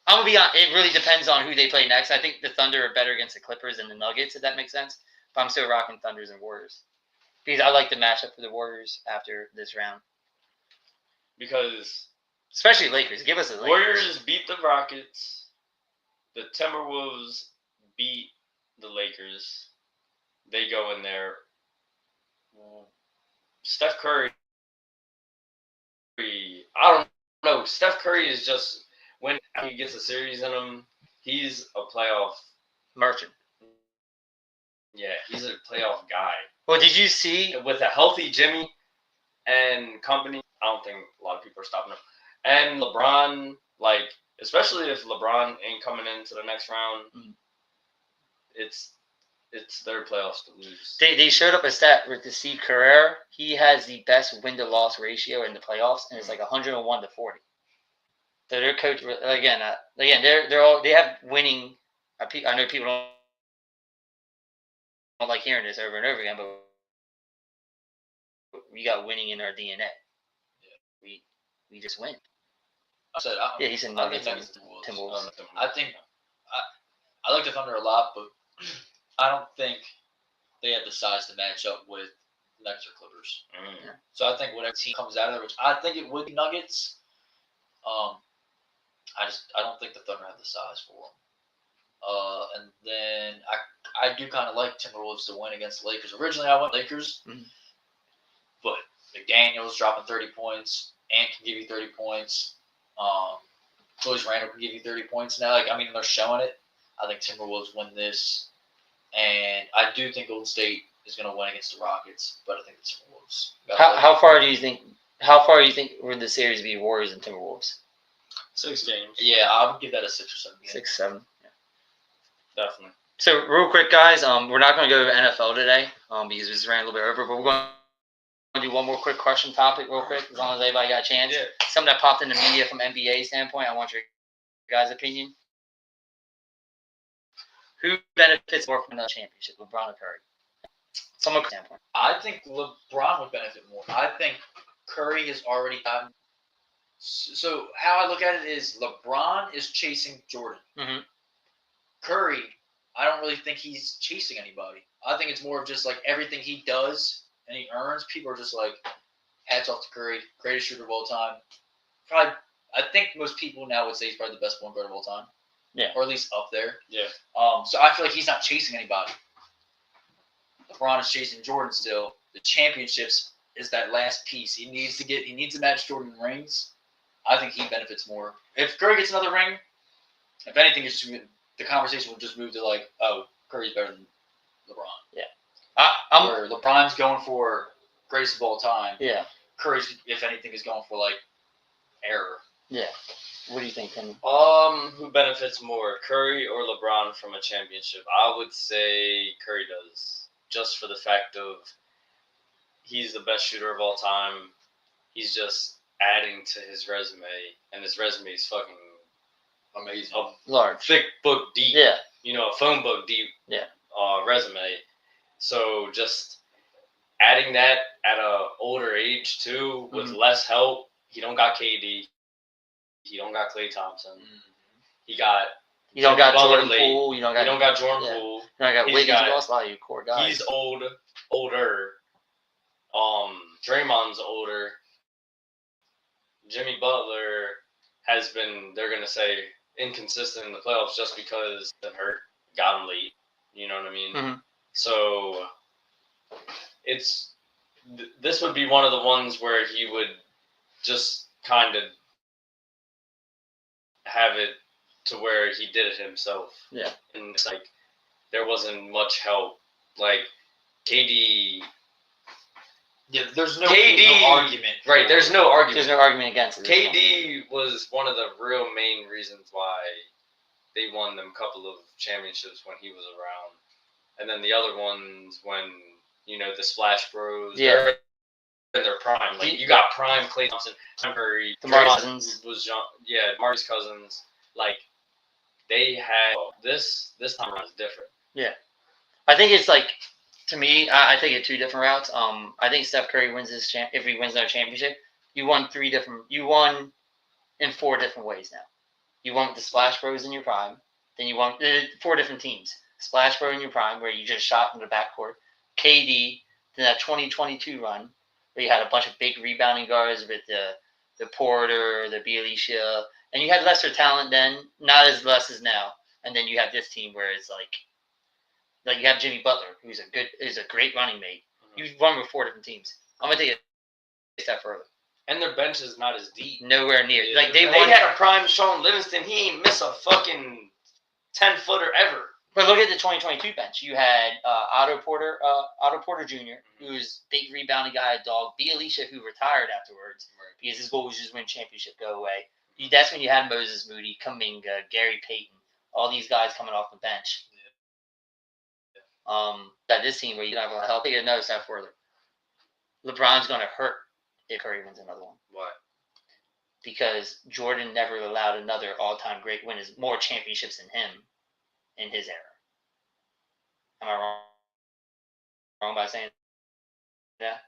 gonna be honest. It really depends on who they play next. I think the Thunder are better against the Clippers than the Nuggets, if that makes sense. But I'm still rocking Thunders and Warriors because I like the matchup for the Warriors after this round. Because especially Lakers. Give us a Lakers. Warriors beat the Rockets. The Timberwolves beat the Lakers. They go in there. Steph Curry. I don't know. Steph Curry is just when he gets a series in him, he's a playoff merchant. Yeah, he's a playoff guy. Well, did you see with a healthy Jimmy and company? I don't think a lot of people are stopping him. And LeBron, like, especially if LeBron ain't coming into the next round, it's their playoffs to lose. They showed up a stat with Steve Kerr. He has the best win-to-loss ratio in the playoffs, and it's like 101 to 40. So their coach again, they have winning. I know people don't like hearing this over and over again, but we got winning in our DNA. Yeah. We just win. I said, he said Nuggets and Timberwolves. I think I like the Thunder a lot, but I don't think they have the size to match up with Nuggets or Clippers. Yeah. So I think whatever team comes out of there, which I think it would be Nuggets, I don't think the Thunder have the size for them. And then I do kind of like Timberwolves to win against the Lakers. Originally, I went Lakers, but McDaniels dropping 30 points, Ant can give you 30 points. Julius Randle can give you 30 points now. They're showing it. I think Timberwolves win this, and I do think Golden State is going to win against the Rockets, but I think the Timberwolves. How far do you think? How far do you think would the series be? Warriors and Timberwolves. 6 games. Yeah, I would give that a 6 or 7 games. 6, 7. Yeah. Definitely. So real quick, guys, we're not going to go to NFL today because we just ran a little bit over, but we're going to do one more quick question topic real quick, as long as everybody got a chance. Yeah. Something that popped in the media from NBA standpoint. I want your guys' opinion. Who benefits more from the championship, LeBron or Curry? From a standpoint. I think LeBron would benefit more. I think Curry has already gotten. So how I look at it is LeBron is chasing Jordan. Mhm. Curry, I don't really think he's chasing anybody. I think it's more of just like everything he does and he earns. People are just like, hats off to Curry, greatest shooter of all time. Probably, I think most people now would say he's probably the best point guard of all time. Yeah. Or at least up there. Yeah. So I feel like he's not chasing anybody. LeBron is chasing Jordan still. The championships is that last piece. He needs to match Jordan in rings. I think he benefits more. If Curry gets another ring, if anything, the conversation will just move to like, oh, Curry's better than LeBron. Yeah. Where LeBron's going for greatest of all time. Yeah. Curry's, if anything, is going for like error. Yeah. What do you think, Kenny? Who benefits more, Curry or LeBron from a championship? I would say Curry does, just for the fact of he's the best shooter of all time. He's just adding to his resume, and his resume is fucking Amazing. Large. thick book deep. Yeah. A phone book deep. Yeah. Resume. So just adding that at a older age too, with less help. He don't got KD. He don't got Klay Thompson. You don't got Jordan Poole. You don't got Jordan Poole. You don't got Wiggins. You lost a lot of your core guys. He's older. Draymond's older. Jimmy Butler has been, they're going to say, inconsistent in the playoffs just because he hurt, got him late. You know what I mean? Mm-hmm. So this would be one of the ones where he would just kind of have it to where he did it himself. Yeah. And it's like there wasn't much help. Like KD. Yeah, there's no argument. Right, there's no argument. There's no argument against it. KD was one of the real main reasons why they won them couple of championships when he was around. And then the other ones when, the Splash Bros. Yeah. In their prime. Like, you got prime Klay Thompson, Curry, DeMarcus Cousins. DeMarcus Cousins. Like, they had this time around is different. Yeah. I think it's like, to me, I take it two different routes. I think Steph Curry wins if he wins another championship. You won in 4 different ways now. You won with the Splash Bros in your prime. Then you won 4 different teams. Splash Bro in your prime, where you just shot in the backcourt. KD, then that 2022 run, where you had a bunch of big rebounding guards with the Porter, the Bjelica, and you had lesser talent then, not as less as now. And then you have this team where it's like you have Jimmy Butler, who's a great running mate. Mm-hmm. You've run with 4 different teams. I'm gonna take it a step further. And their bench is not as deep. Nowhere near. Yeah. Like they had a prime Sean Livingston. He ain't miss a fucking 10-footer ever. But look at the 2022 bench. You had Otto Porter Jr., who's big rebounding guy, a dog. Bjelica, who retired afterwards because his goal was just win championship, go away. That's when you had Moses Moody, Kuminga, Gary Payton, all these guys coming off the bench. That this team where you don't have a lot of help. Take another step further. LeBron's going to hurt if Curry wins another one. Why? Because Jordan never allowed another all-time great win more championships than him in his era. Am I wrong by saying that?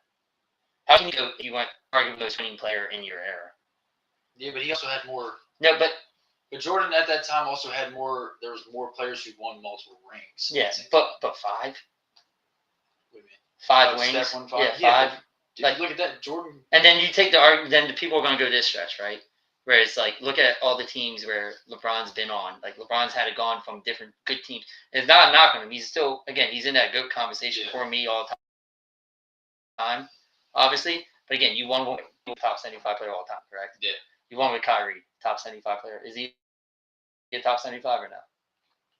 How can you go if you want arguably the most winning player in your era? Yeah, but he also had more. No, but Jordan at that time also had more. There was more players who won multiple rings. Yes, but 5. What do you mean? 5 wins. Steph won 5. Yeah, 5. Dude, look at that, Jordan. And then you take the argument. Then the people are going to go this stretch, right? Where it's like, look at all the teams where LeBron's been on. Like, LeBron's had it gone from different good teams. And it's not knocking him. He's still, again, he's in that GOAT conversation for me all the time, obviously. But again, you won with top 75 player all time, correct? Yeah. You won with Kyrie, top 75 player. Is he a top 75 or no?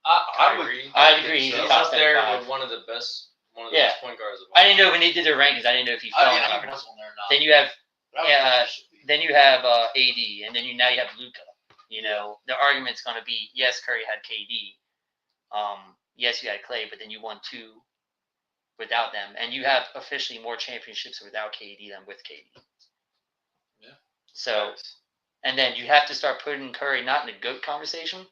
I agree. He's He's top up there 75. with one of the best point guards of all. I didn't know when they did their rankings. I didn't know if he fell. He was on there or not. Then you have then you have AD, and then now you have Luka. The argument's going to be, yes, Curry had KD, Yes, you had Clay, but then you won 2 without them, and you have officially more championships without KD than with KD. Yeah. So, and then you have to start putting Curry not in the GOAT conversation,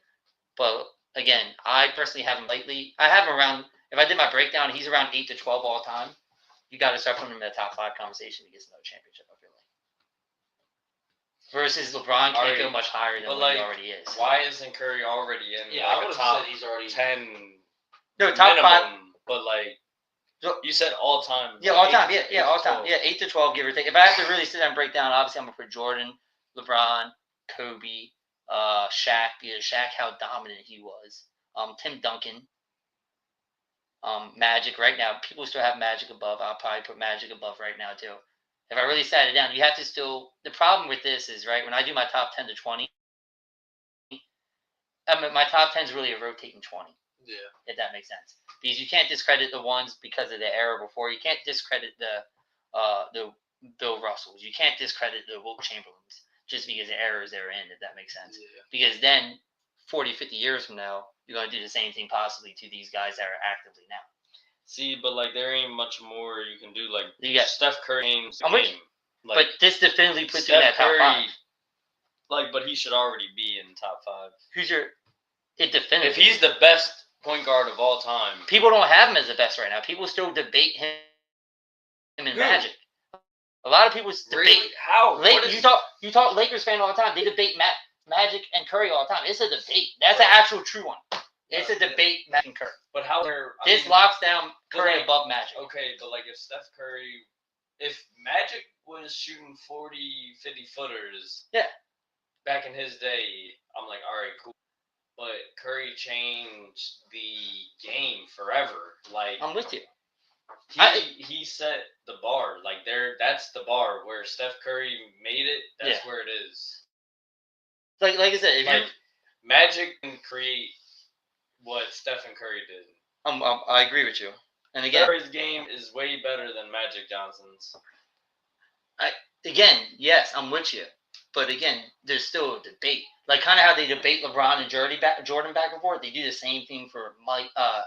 but again, I personally have him lately. I have him around. If I did my breakdown, he's around 8 to 12 all time. You got to start putting him in the top 5 conversation to get another championship. I feel like. Versus LeBron can't go much higher than what he already is. Why isn't Curry already in I would a have top said he's already 10? No, top minimum, 5. But you said all time. Yeah, all time. Yeah, all time. Yeah, 8 to 12, give or take. If I have to really sit down and break down, obviously I'm going to put Jordan, LeBron, Kobe, Shaq, because Shaq, how dominant he was. Tim Duncan, Magic. Right now, people still have Magic above. I'll probably put Magic above right now too. If I really sat it down, you have to still. The problem with this is right when I do my top 10 to 20. My top 10 is really a rotating 20. Yeah. If that makes sense, because you can't discredit the ones because of the era before. You can't discredit the Bill Russells. You can't discredit the Wilt Chamberlains just because the eras they're in. If that makes sense, because then 40, 50 years from now, you're going to do the same thing possibly to these guys that are actively now. See, but there ain't much more you can do. You got Steph Curry. But this definitively puts you in that top 5. But he should already be in top 5. Who's your? It definitively. If he's the best point guard of all time, people don't have him as the best right now. People still debate him in Magic. A lot of people debate how. You talk Lakers fan all the time. They debate Magic and Curry all the time. It's a debate. That's an actual true one. It's a debate, Magic and Curry. But how locks down Curry above Magic. Okay, but if Steph Curry, if Magic was shooting 40, 50 footers, back in his day, I'm like, all right, cool. But Curry changed the game forever. I'm with you. He set the bar. That's the bar where Steph Curry made it. That's where it is. Like I said, if Magic can create what Stephen Curry did. I agree with you. And again, Curry's game is way better than Magic Johnson's. Yes, I'm with you. But again, there's still a debate. Like kind of how they debate LeBron and Jordan back and forth. They do the same thing for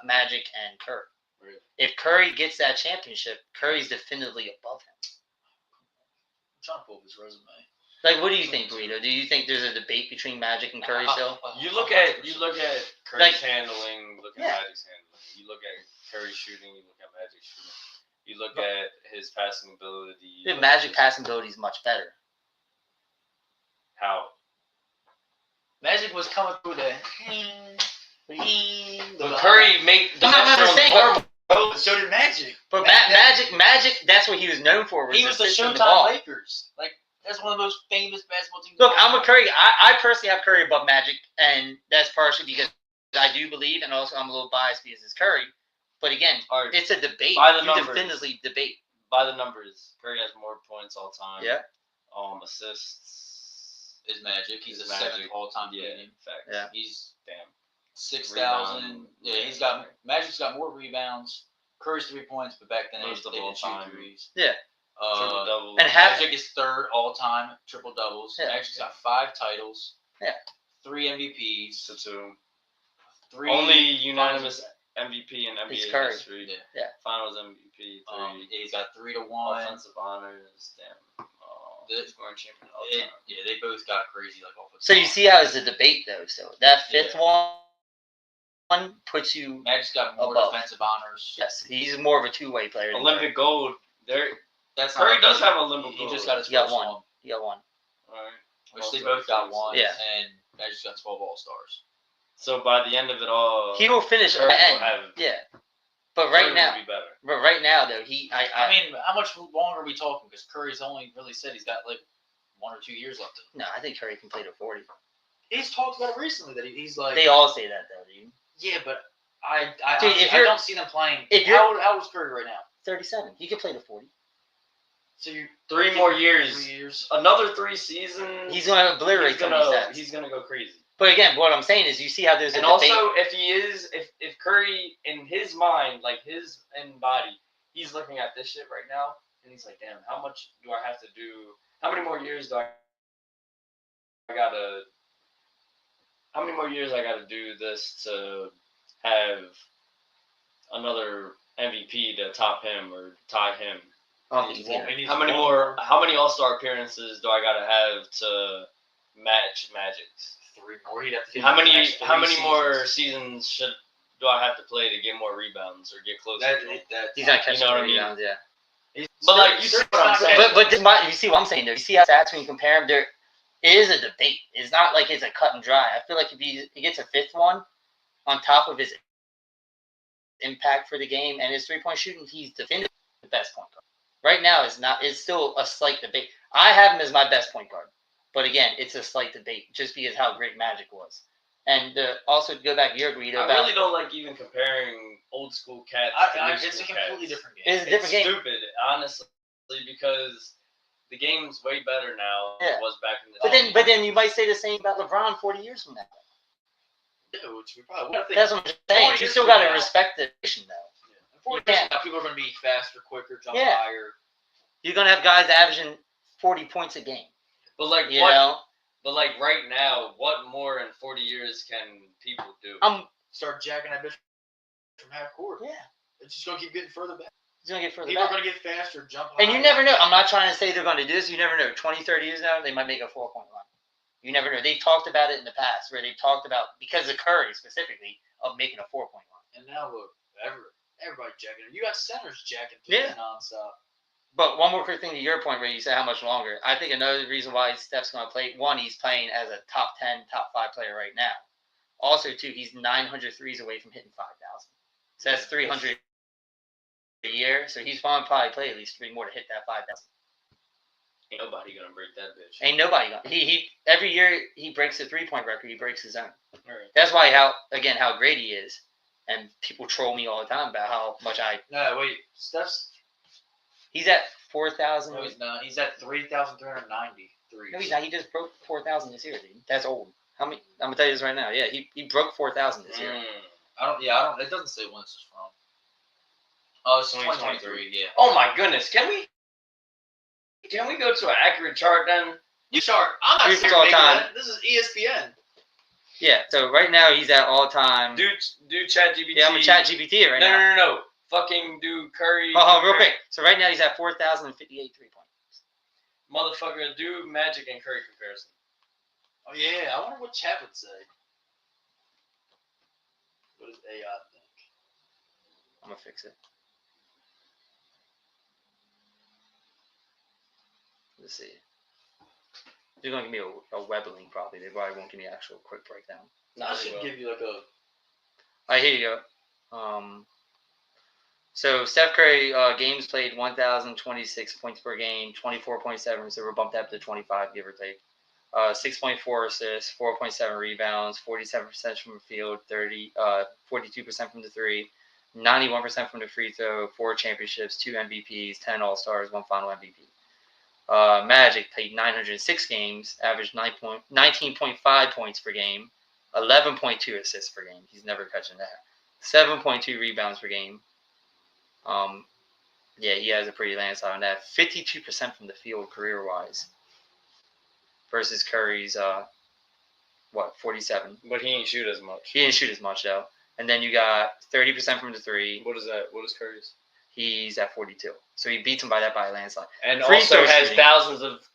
Magic and Curry. Right. If Curry gets that championship, Curry's definitively above him. I'm trying to pull up his resume. Like, what do you think, Burrito? Do you think there's a debate between Magic and Curry still? You look at Curry's handling, look at Magic's handling. You look at Curry shooting, you look at Magic shooting. You look at his passing ability. The Magic passing ability is much better. How? Magic was coming through the. But Curry made the so did Magic. But Magic, that's what he was known for. He was the Showtime Lakers. That's one of the most famous basketball teams. Look, I'm a Curry. I personally have Curry above Magic, and that's partially because I do believe, and also I'm a little biased because it's Curry. But again, it's a debate. Definitively debate. By the numbers, Curry has more points all time. Yeah. Assists is Magic. He's the 7th all-time leading. Yeah. He's 6,000. Yeah, he's got Magic's got more rebounds. Curry's 3 points, but back then most of they all didn't shoot time. threes. Yeah. Triple doubles. And Magic is 3rd all-time triple doubles. Yeah. Magic's got 5 titles. Yeah. 3 MVPs. So 2. 3 only unanimous MVP in NBA history. Yeah. Finals MVP. 3. He's got 3 to 1 offensive honors. Damn. Scoring champion all time. Yeah, they both got crazy offensive. So you see how it's a debate though. So that 5th one puts you. Magic's got more above. defensive honors. Yes, he's more of a two-way player. Olympic gold. That's Curry does have Olympic gold. He just got his He got first one. one. He got one. All right. Which they both got one. Yeah. And Magic's got 12 All-Stars. So by the end of it all, he will finish at the end. Yeah. But right now, though, I mean, how much longer are we talking? Because Curry's only really said he's got 1 or 2 years left. No, I think Curry can play to 40. He's talked about it recently that he's like. They all say that though, dude. Yeah, but I don't see them playing. How old is Curry right now? 37. He could play to 40. So you 3 more years. 3 years. Another 3 seasons. He's gonna obliterate some of these stats. He's gonna go crazy. But again, what I'm saying is, you see how there's a debate. And also, if Curry in his mind, his body, he's looking at this shit right now, and he's like, damn, how much do I have to do? How many more years do I gotta? How many more years I gotta do this to have another MVP to top him or tie him. I don't think you can. How many All-Star appearances do I gotta have to match Magic's? 3 more. He'd have to How many next 3 more seasons do I have to play to get more rebounds or get closer? He's not catching what I mean? rebounds, yeah. But like you see what I'm saying. But you see what I'm saying though. You see how stats when you compare them, there is a debate. It's not like it's a cut and dry. I feel like if he gets a 5th one on top of his impact for the game and his 3-point shooting, he's definitively the best point guard. Right now, it's still a slight debate. I have him as my best point guard, but again, it's a slight debate just because how great Magic was. And also to go back to your Guido, I really don't like even comparing old school cats to new it's a school completely cats. different game. It's a different game. Stupid, honestly, because the game's way better now than it was back in the day. But then you might say the same about LeBron 40 years from now. Yeah, which we probably would. That's what I'm saying. You still got to respect the position, though. Yeah. Now people are going to be faster, quicker, jump higher. You're going to have guys averaging 40 points a game. But like you know? But like right now, what more in 40 years can people do? Start jacking that bitch from half court. Yeah. It's just going to keep getting further back. It's going to get further People back. are going to get faster, jump higher. And you never know. I'm not trying to say they're going to do this. You never know. 20, 30 years now, they might make a 4-point line. You never know. They've talked about it in the past where they've talked about, because of Curry specifically, of making a 4-point line. And now look, everybody jacking it. You got centers jacking nonstop. But one more quick thing to your point where you said how much longer. I think another reason why Steph's going to play, one, he's playing as a top 10, top 5 player right now. Also, two, he's 900 threes away from hitting 5,000. So that's 300 a year. So he's going to probably play at least 3 more to hit that 5,000. Ain't nobody going to break that bitch. Ain't nobody going to. He every year he breaks the 3-point record, he breaks his own. Right. That's why how great he is. And people troll me all the time about how much No, wait. Steph's... He's at 4,000. No, he's not. He's at 3,393. No, he's not. He just broke 4,000 this year, dude. That's old. How many? I'm gonna tell you this right now. Yeah, he broke 4,000 this year. I don't. It doesn't say when this is from. Oh, it's 2023. Yeah. Oh my goodness! Can we go to an accurate chart then? You chart. I'm not Here's sure all time. This is ESPN. Yeah. So right now he's at all time. Do ChatGPT. Yeah, I'm gonna ChatGPT it right now. No. Fucking do Curry. Oh, real quick. So right now he's at 4,058 3-points. Motherfucker, do Magic and Curry comparison. Oh yeah, I wonder what chat would say. What does AI think? I'm gonna fix it. Let's see. They're gonna give me a web link probably. They probably won't give me an actual quick breakdown. I should give you like a. All right, here you go. So Steph Curry games played 1,026 points per game, 24.7. So we're bumped up to 25, give or take. 6.4 assists, 4.7 rebounds, 47% from the field, 42% from the three, 91% from the free throw, 4 championships, 2 MVPs, 10 All-Stars, 1 final MVP. Magic played 906 games, averaged 19.5 points per game, 11.2 assists per game. He's never catching that. 7.2 rebounds per game. Yeah, he has a pretty landslide on that. 52% from the field career-wise versus Curry's 47. But he didn't shoot as much. He didn't shoot as much though. And then you got 30% from the three. What is that? What is Curry's? He's at 42. So he beats him by a landslide. And Free also throw has shooting.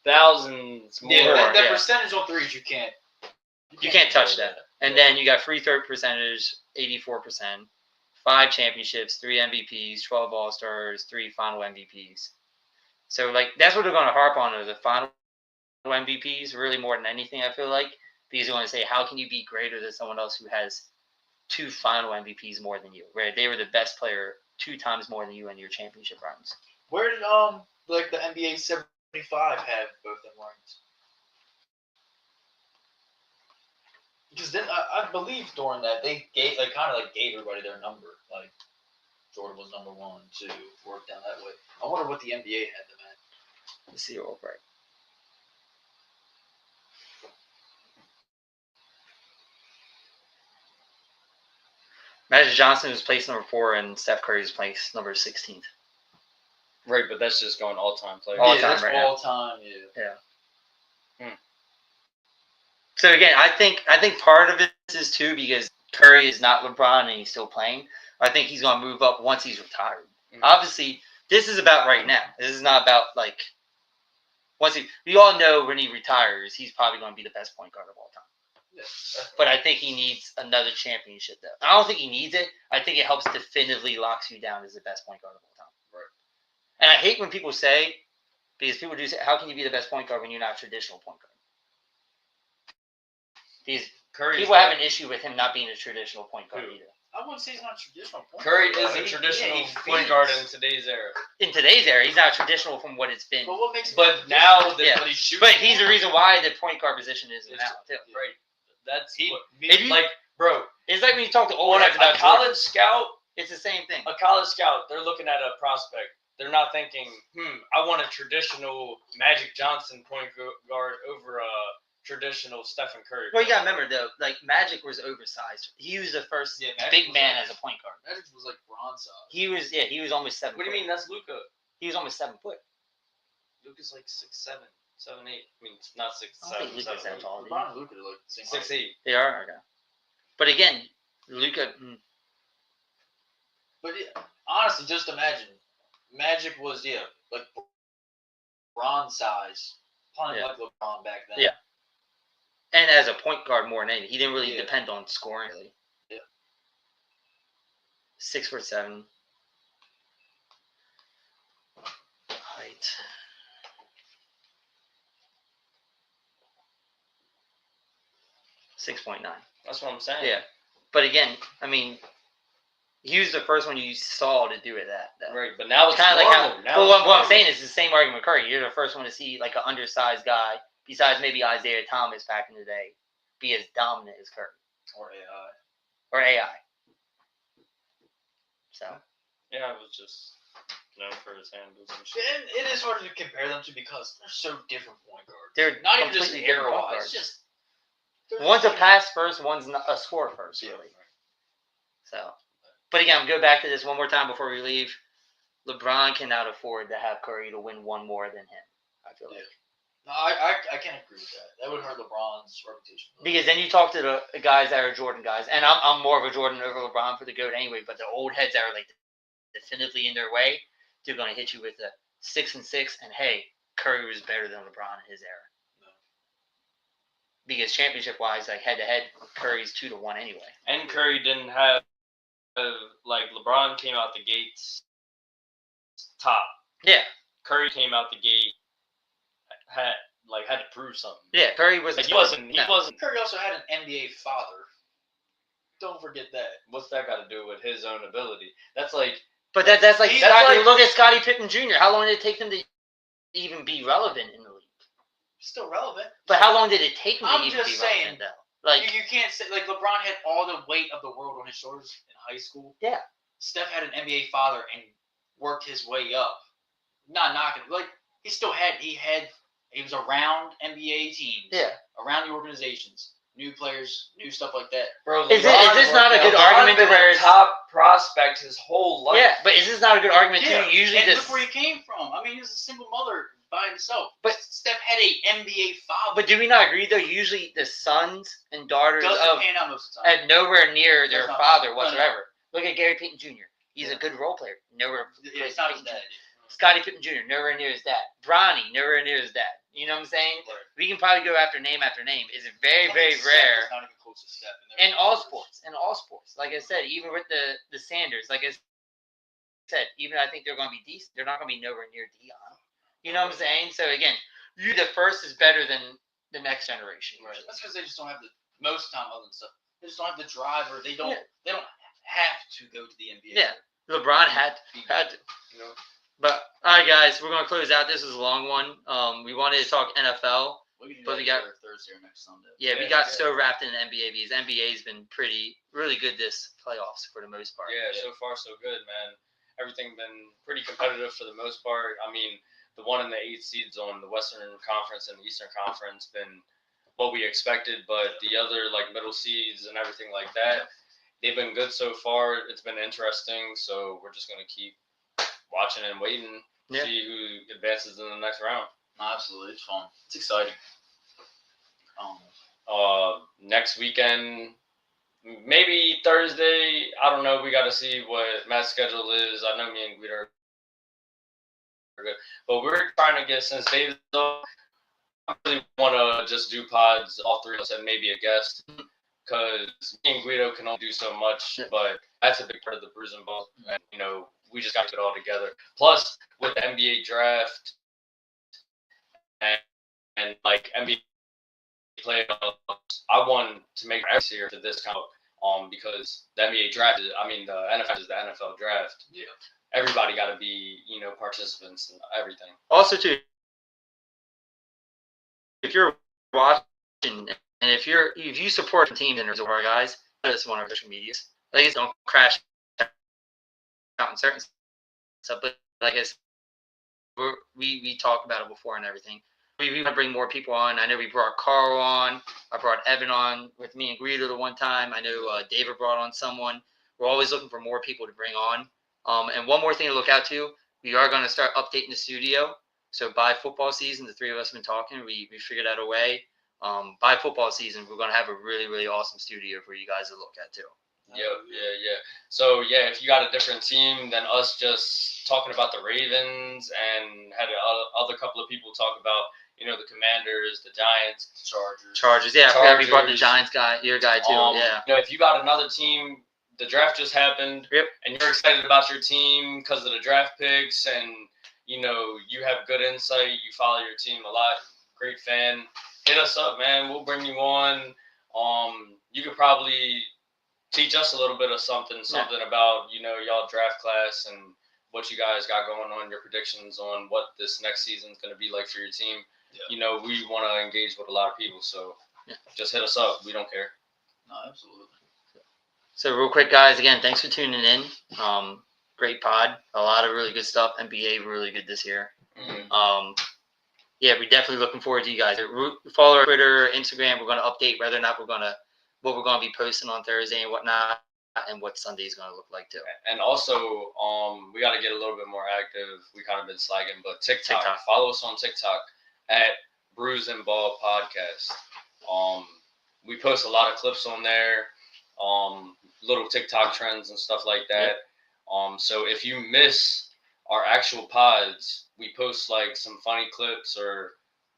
thousands more. Yeah, that percentage on threes you can't touch that. And then you got free throw percentage 84%. 5 championships, 3 MVPs, 12 All-Stars, 3 final MVPs. So, that's what they're going to harp on are the final MVPs, really more than anything, I feel like. Because they're going to say, how can you be greater than someone else who has 2 final MVPs more than you? Where they were the best player 2 times more than you in your championship runs. Where did, the NBA 75 have both them rings? Because then I believe during that they gave gave everybody their number. Like Jordan was number 1, 2, worked down that way. I wonder what the NBA had them at. Let's see real quick. Magic Johnson was placed number 4 and Steph Curry was placed number 16th. Right, but that's just going all-time player. All time that's right all now. time, yeah. So again, I think part of it is too because Curry is not LeBron and he's still playing, I think he's going to move up once he's retired. Mhm. Obviously, this is about right now. This is not about like once he. We all know when he retires, he's probably going to be the best point guard of all time. But I think he needs another championship, though. I don't think he needs it. I think it helps definitively locks you down as the best point guard of all time. Right. And I hate when people say, because people do say, how can you be the best point guard when you're not a traditional point guard? These people have an issue with him not being a traditional point guard either. I wouldn't say he's not a traditional point Curry guard. is a traditional he point guard in today's era. In today's era, he's not traditional from what it's been. But what makes him But now that Yeah. what he's shooting, But he's the reason why the point guard position is It's- now, too. right. That's He- what, If you- like, bro. It's like when you talk to old On heads a about college Jordan. scout, It's the same thing. they're looking at a prospect. They're not thinking, I want a traditional Magic Johnson point guard over a traditional Stephen Curry. Well, you gotta remember though, like Magic was oversized. He was the first Magic big was man like- as a point guard. Magic was like bronze size. He was almost 7 What do foot. you mean? That's Luka. He was almost 7 foot. Luka's like 6'7", 7'8". I mean, not 6'7", I don't think Luka's that 7'8". tall. dude. LeBron and Luka are like the same height. 6'8". They are okay. But again, Luka. But honestly, just imagine, Magic was like bronze size, playing Yeah. like LeBron back then. Yeah. And as a point guard more than anything, he didn't really Yeah. depend on scoring. Really. Yeah. 6'7". Height. .9. That's what I'm saying. Yeah. But again, I mean, he was the first one you saw to do it that. Right, but now it's Kind of like how. normal. Now Well, it's what I'm normal. saying is the same argument with Curry. You're the first one to see like an undersized guy, besides maybe Isaiah Thomas back in the day, be as dominant as Curry Or AI. or AI. So Yeah, it was just known for his handles and shit. And it is hard to compare them to because they're so different point guards. they're Not even just completely different point era-wise. guards. Just One's a pass first, one's a score first, really. So, but again, go back to this one more time before we leave. LeBron cannot afford to have Curry to win one more than him. I feel like. No, I can't agree with that. That would hurt LeBron's reputation. Because then you talk to the guys that are Jordan guys, and I'm more of a Jordan over LeBron for the GOAT anyway, but the old heads that are like definitively in their way, they're going to hit you with a 6 and 6, and hey, Curry was better than LeBron in his era. No. Because championship-wise, like head-to-head, Curry's 2-1 anyway. And Curry didn't have, like, LeBron came out the gates top. Yeah. Curry came out the gate, had to prove something. Yeah, Curry was. Like, he wasn't. Curry also had an NBA father. Don't forget that. What's that got to do with his own ability? That's like. But that's like He's Scotty. like- Look at Scottie Pippen Jr. How long did it take him to even be relevant in the league? Still relevant. But how long did it take him to I'm even just be saying, relevant, though? Like, you can't say like LeBron had all the weight of the world on his shoulders in high school. Yeah. Steph had an NBA father and worked his way up. Not knocking it. Like he was around NBA teams. yeah. Around the organizations. New players, new stuff like that. Bro, Is this not a good argument been where a it's- top prospect his whole life? Yeah, but is this not a good argument Yeah, too? Usually and this. look where he came from. I mean, he was a single mother by himself. But- Steph had a NBA father. But do we not agree though? Usually the sons and daughters doesn't of pan out most of the time. had nowhere near their That's not- father no, no. whatsoever. Look at Gary Payton Jr. He's Yeah. a good role player. Nowhere. Yeah, it's not his dad. Scottie Pippen Jr. nowhere near his dad. Bronny nowhere near his dad. You know what I'm saying? Right. We can probably go after name after name. It's very, very Steph rare. is not even close to Steph. In all sports. Like I said, even with the Sanders, like I said, even I think they're going to be decent. They're not going to be nowhere near Dion. You know what I'm saying? So again, you the first is better than the next generation. Right. usually. That's because they just don't have the most time other than stuff. They just don't have the drive, or they don't. Yeah. They don't have to go to the NBA. Yeah. LeBron had to. You know, But all right, guys, we're gonna close out. This was a long one. We wanted to talk NFL. We can do But that we got- either Thursday or next Sunday. Yeah, we Yeah, got yeah. so wrapped in the NBA because NBA's been really good this playoffs for the most part. yeah, so far so good, man. Everything been pretty competitive for the most part. I mean, the 1 and the 8 seeds on the Western Conference and the Eastern Conference been what we expected, but the other like middle seeds and everything like that, they've been good so far. It's been interesting, so we're just gonna keep watching and waiting, Yeah. see who advances in the next round. No, absolutely, it's fun. It's exciting. Next weekend, maybe Thursday. I don't know. We got to see what Matt's schedule is. I know me and Guido are good, but we're trying to get, since Dave's off, I really want to just do pods, all three of us, and maybe a guest, because me and Guido can only do so much, but that's a big part of the Brews and Ball. And, you know, we just got to get it all together. Plus, with the NBA draft and like NBA playoffs, I want to make every year to this kind of because the NBA draft is, I mean, the NFL is the NFL draft. Yeah. Everybody got to be, you know, participants and everything. Also, too, if you're watching and if you support the team and there's our guys, just on our social medias, like don't crash out in certain stuff. But like I said, we talk about it before and everything. We want to bring more people on. I know we brought Carl on. I brought Evan on with me and Guido the one time. I know David brought on someone. We're always looking for more people to bring on. And one more thing to look out to, we are going to start updating the studio. So by football season, the three of us have been talking. We figured out a way. By football season, we're going to have a really, really awesome studio for you guys to look at too. Yeah. So, yeah, if you got a different team than us just talking about the Ravens and had other couple of people talk about, you know, the Commanders, the Giants, Chargers. Yeah, I forgot we brought the Giants guy, your guy too. Yeah. You know, if you got another team, the draft just happened, and you're excited about your team because of the draft picks, and you know you have good insight, you follow your team a lot, great fan, hit us up, man. We'll bring you on. You could probably teach us a little bit of something about, you know, y'all draft class and what you guys got going on, your predictions on what this next season is going to be like for your team. Yeah. You know, we want to engage with a lot of people, so just hit us up. We don't care. No, absolutely. So real quick, guys, again, thanks for tuning in. Great pod. A lot of really good stuff. NBA really good this year. Mm-hmm. Yeah, we're definitely looking forward to you guys. Follow our Twitter, Instagram. We're going to update whether or not what we're going to be posting on Thursday and whatnot, and what Sunday is going to look like too. And also, we got to get a little bit more active. We kind of been slacking, but TikTok. Follow us on TikTok at Brews and Ball Podcast. We post a lot of clips on there, little TikTok trends and stuff like that. So if you miss our actual pods, we post like some funny clips or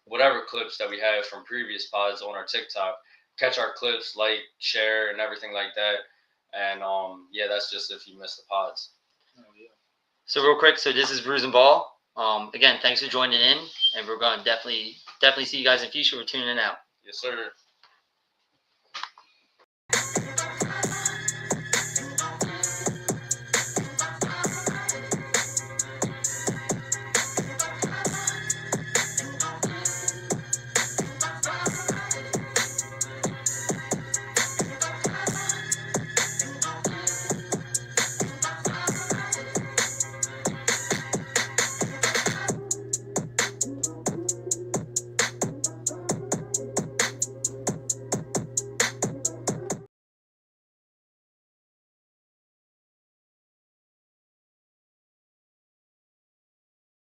whatever clips that we have from previous pods on our TikTok. Catch our clips, like, share, and everything like that. And that's just if you missed the pods. Oh, yeah. So real quick, this is Brews and Ball. Again, thanks for joining in, and we're going to definitely see you guys in the future. We're tuning in out. Yes, sir.